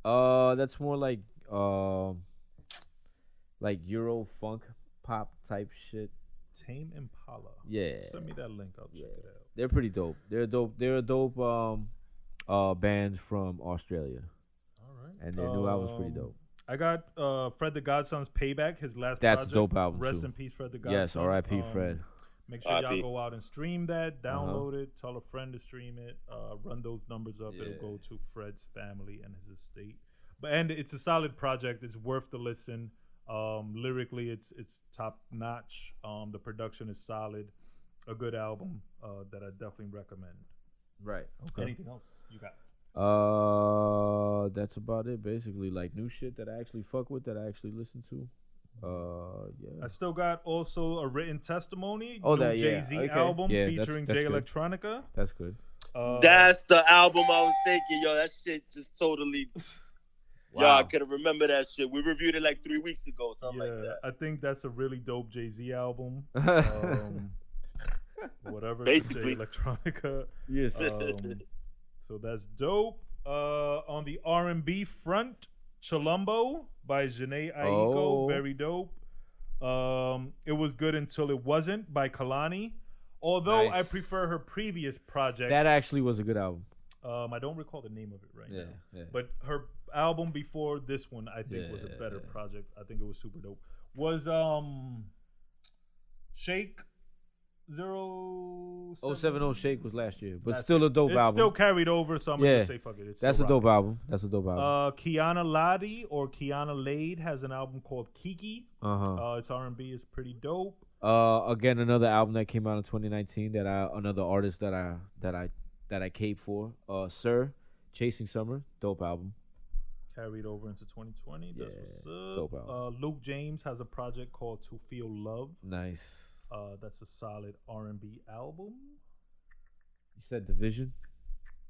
That's more like Euro funk pop type shit. Tame Impala. Yeah. Send me that link. I'll check it out. They're pretty dope. They're a dope band from Australia. All right. And their new album's pretty dope. I got Fred the Godson's Payback, his last That's project. a dope album Rest too. in peace, Fred the Godson. Yes, R.I.P. Fred. Make sure y'all go out and stream that, download it, tell a friend to stream it, run those numbers up. It'll go to Fred's family and his estate. And it's a solid project. It's worth the listen. Lyrically, it's top notch. The production is solid. A good album that I definitely recommend. Right. Okay. Anything else you got? That's about it. Basically, like new shit that I actually fuck with, that I actually listen to. Yeah. I still got also a written testimony. Oh, new that Jay-Z album featuring Jay Electronica. That's good. That's the album I was thinking. Yo, that shit just totally. Wow. Yo, I could have remembered that shit. We reviewed it like 3 weeks ago, something like that. I think that's a really dope Jay-Z album. Whatever. Basically. Jay Electronica. Yes. So that's dope. On the R&B front, Chilumbo by Jhené Aiko. Very dope. It Was Good Until It Wasn't by Kalani. Although I prefer her previous project. That actually was a good album. I don't recall the name of it right now. Yeah. But her album before this one, I think, was a better project. I think it was super dope. Was Shake 070 Shake was last year, but still a dope album. It's still carried over, so I'm gonna say fuck it. That's a dope album. That's a dope album. Kiana Ladi or Kiana Lade has an album called Kiki. It's R&B. It's pretty dope. Again, another album that came out in 2019 another artist that I caped for. Sir, Chasing Summer, dope album. Carried over into 2020. That's what's up. Dope album. Luke James has a project called To Feel Love. Nice. That's a solid R&B album. You said Division?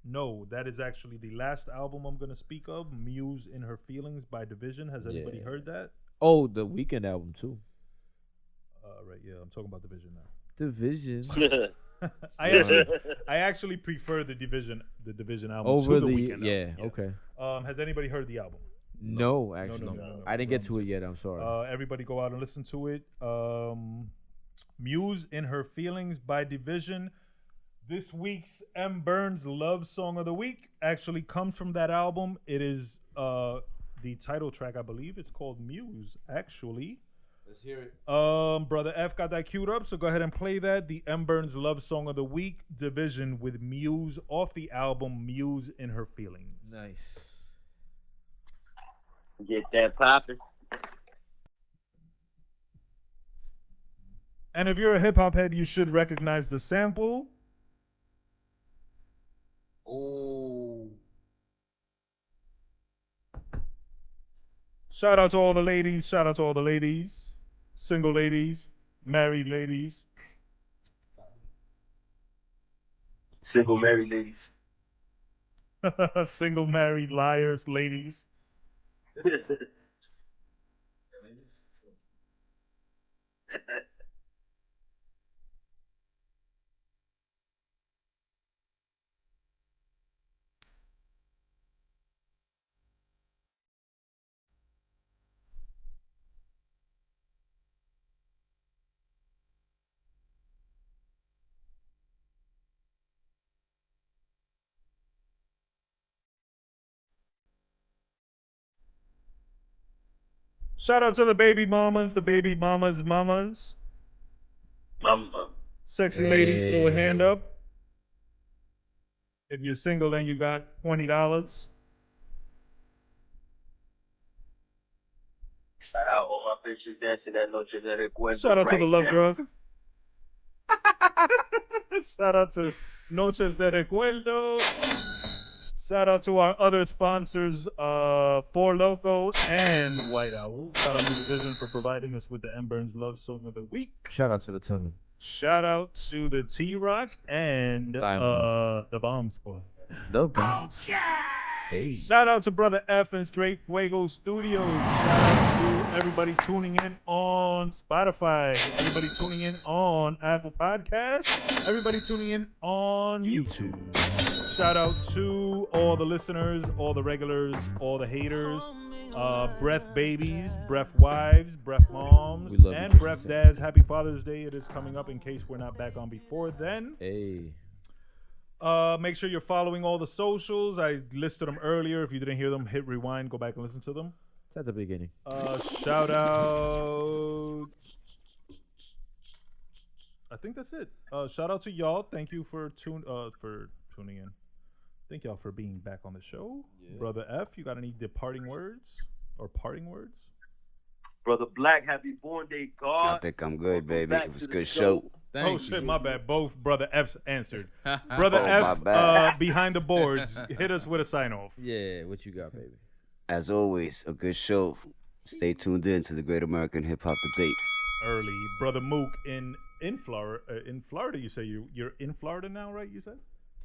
No, that is actually the last album I'm going to speak of, Muse in Her Feelings by Division. Has anybody heard that? Oh, the Weeknd album too. Right, yeah, I'm talking about Division now. Division. I actually prefer the Division album over to the Weeknd album. Yeah, okay. Has anybody heard the album? No, actually. No. I didn't get to it yet. I'm sorry. Everybody go out and listen to it. Muse in Her Feelings by Division. This week's M. Burns Love Song of the Week actually comes from that album. It is the title track, I believe. It's called Muse, actually. Let's hear it. Brother F got that queued up, so go ahead and play that. The M. Burns Love Song of the Week, Division with Muse off the album Muse in Her Feelings. Nice. Get that poppin'. And if you're a hip hop head, you should recognize the sample. Oh. Shout out to all the ladies. Shout out to all the ladies. Single ladies. Married ladies. Single married ladies. Single married liars ladies. Shout out to the baby mamas, mamas. Mama. Sexy ladies, throw a hand up. If you're single and you got $20. Shout out all my bitches dancing at Noche de Recuerdo. Shout out to the love now. drug. Shout out to Noche de Recuerdo. Shout out to our other sponsors, Four Loko and White Owl. Shout out to Vision for providing us with the M. Burns Love Song of the Week. Shout out to the Tunnel. Shout out to the T-Rock and the Bomb Squad. The Bomb. Hey. Shout out to Brother F and Straight Fuego Studios. Shout out to everybody tuning in on Spotify. Everybody tuning in on Apple Podcasts. Everybody tuning in on YouTube. Shout out to all the listeners, all the regulars, all the haters, breath babies, breath wives, breath moms, and breath dads. Happy Father's Day. It is coming up in case we're not back on before then. Hey. Make sure you're following all the socials. I listed them earlier. If you didn't hear them, hit rewind, go back and listen to them. It's at the beginning. Shout out. I think that's it. Shout out to y'all. Thank you for tuning in. Thank y'all for being back on the show. Yeah. Brother F, you got any departing words or parting words? Brother Black, happy born day, God. I think I'm good, baby. It was a good show. Oh shit, my bad. Both Brother F's answered. Brother F, behind the boards, hit us with a sign off. Yeah, what you got, baby? As always, a good show. Stay tuned in to the Great American Hip Hop Debate. Early, Brother Mook in Florida. In Florida, you say you're in Florida now, right? You said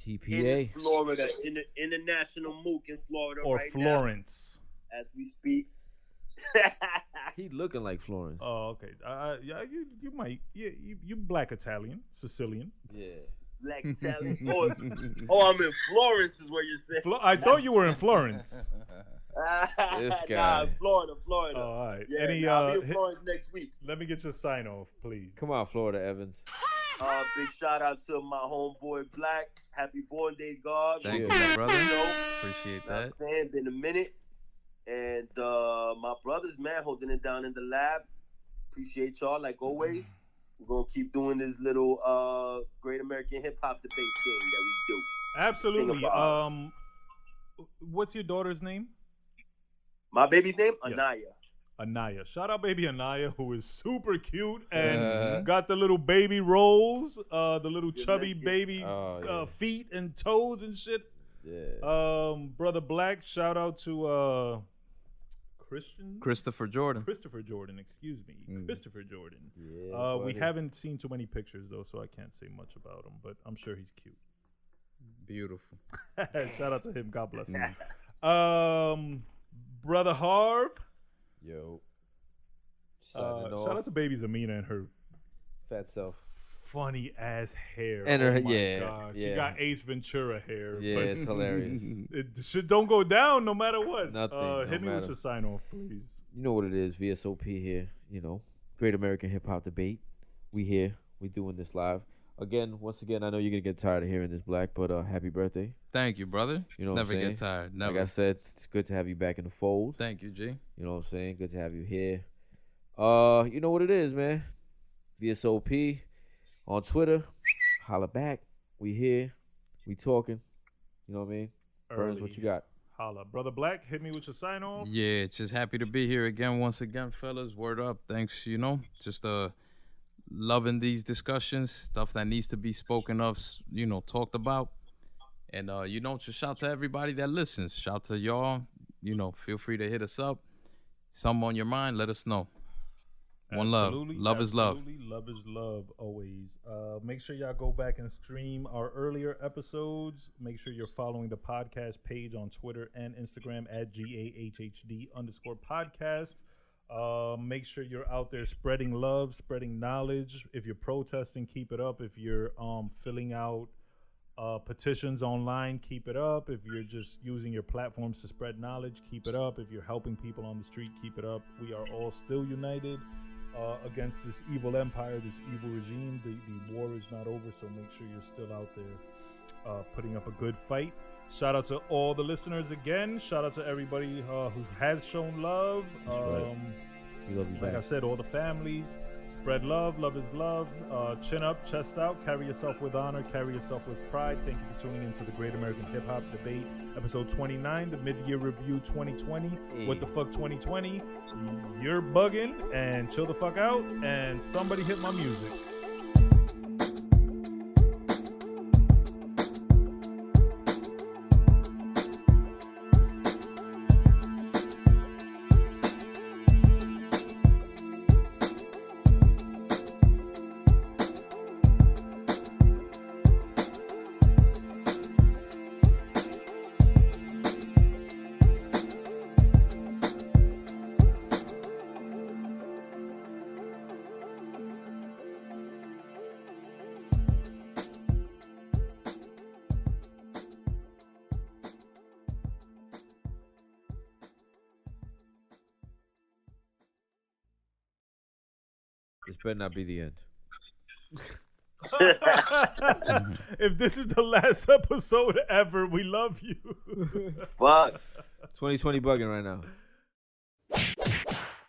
TPA. In Florida, in the International Mook in Florida, or right Florence, now, as we speak. He looking like Florence. Oh, okay. Yeah, you might. Yeah, you Black Italian, Sicilian. Yeah. Black Italian. Oh, I'm in Florence, is what you're saying. I thought you were in Florence. This guy. Nah, Florida. Oh, all right. Yeah, I'll be in Florence next week. Let me get your sign off, please. Come on, Florida Evans. Big shout out to my homeboy Black. Happy born day, God. Thank you, my brother. Appreciate that. I'm saying, been a minute. And my brothers, man, holding it down in the lab. Appreciate y'all, like always. We're going to keep doing this little Great American Hip Hop Debate thing that we do. Absolutely. What's your daughter's name? My baby's name? Yes. Anaya. Anaya. Shout out baby Anaya, who is super cute and got the little baby rolls, the little chubby baby feet and toes and shit. Yeah. Brother Black, shout out to Christopher Jordan, excuse me. Christopher Jordan. Yeah, we haven't seen too many pictures though, so I can't say much about him, but I'm sure he's cute. Beautiful. Shout out to him. God bless him. Brother Harv. Yo. Shout out to baby Zamina and her fat self. Funny ass hair. And her, gosh. She got Ace Ventura hair. Yeah, but it's hilarious. Shit don't go down no matter what. Nothing. Hit me with your sign off, please. You know what it is, VSOP here. You know, Great American Hip Hop Debate. We here. We doing this live. Once again, I know you're gonna get tired of hearing this, Black, but happy birthday. Thank you, brother. You know, never get tired. Never. Like I said, it's good to have you back in the fold. Thank you, G. You know what I'm saying? Good to have you here. You know what it is, man. VSOP on Twitter. Holla back. We here. We talking. You know what I mean? Burns, what you got? Holla. Brother Black, hit me with your sign off. Yeah, just happy to be here again, once again, fellas. Word up. Thanks, just loving these discussions, stuff that needs to be spoken of, talked about. And, just shout to everybody that listens. Shout to y'all. Feel free to hit us up. Something on your mind, let us know. One love. Love is love. Love is love always. Make sure y'all go back and stream our earlier episodes. Make sure you're following the podcast page on Twitter and Instagram at GAHHD_podcast. Make sure you're out there spreading love, spreading knowledge. If you're protesting, keep it up. If you're filling out petitions online, keep it up. If you're just using your platforms to spread knowledge, keep it up. If you're helping people on the street, keep it up. We are all still united against this evil empire, this evil regime. The war is not over, so make sure you're still out there putting up a good fight. Shout out to all the listeners again. Shout out to everybody who has shown love. We love you Like I back. said, all the families, spread love. Love is love. Chin up, chest out. Carry yourself with honor. Carry yourself with pride. Thank you for tuning into the Great American Hip Hop Debate, episode 29, the mid-year review 2020. Hey. What the fuck 2020? You're bugging, and chill the fuck out, and somebody hit my music. This better not be the end. If this is the last episode ever, we love you. Fuck. 2020 bugging right now.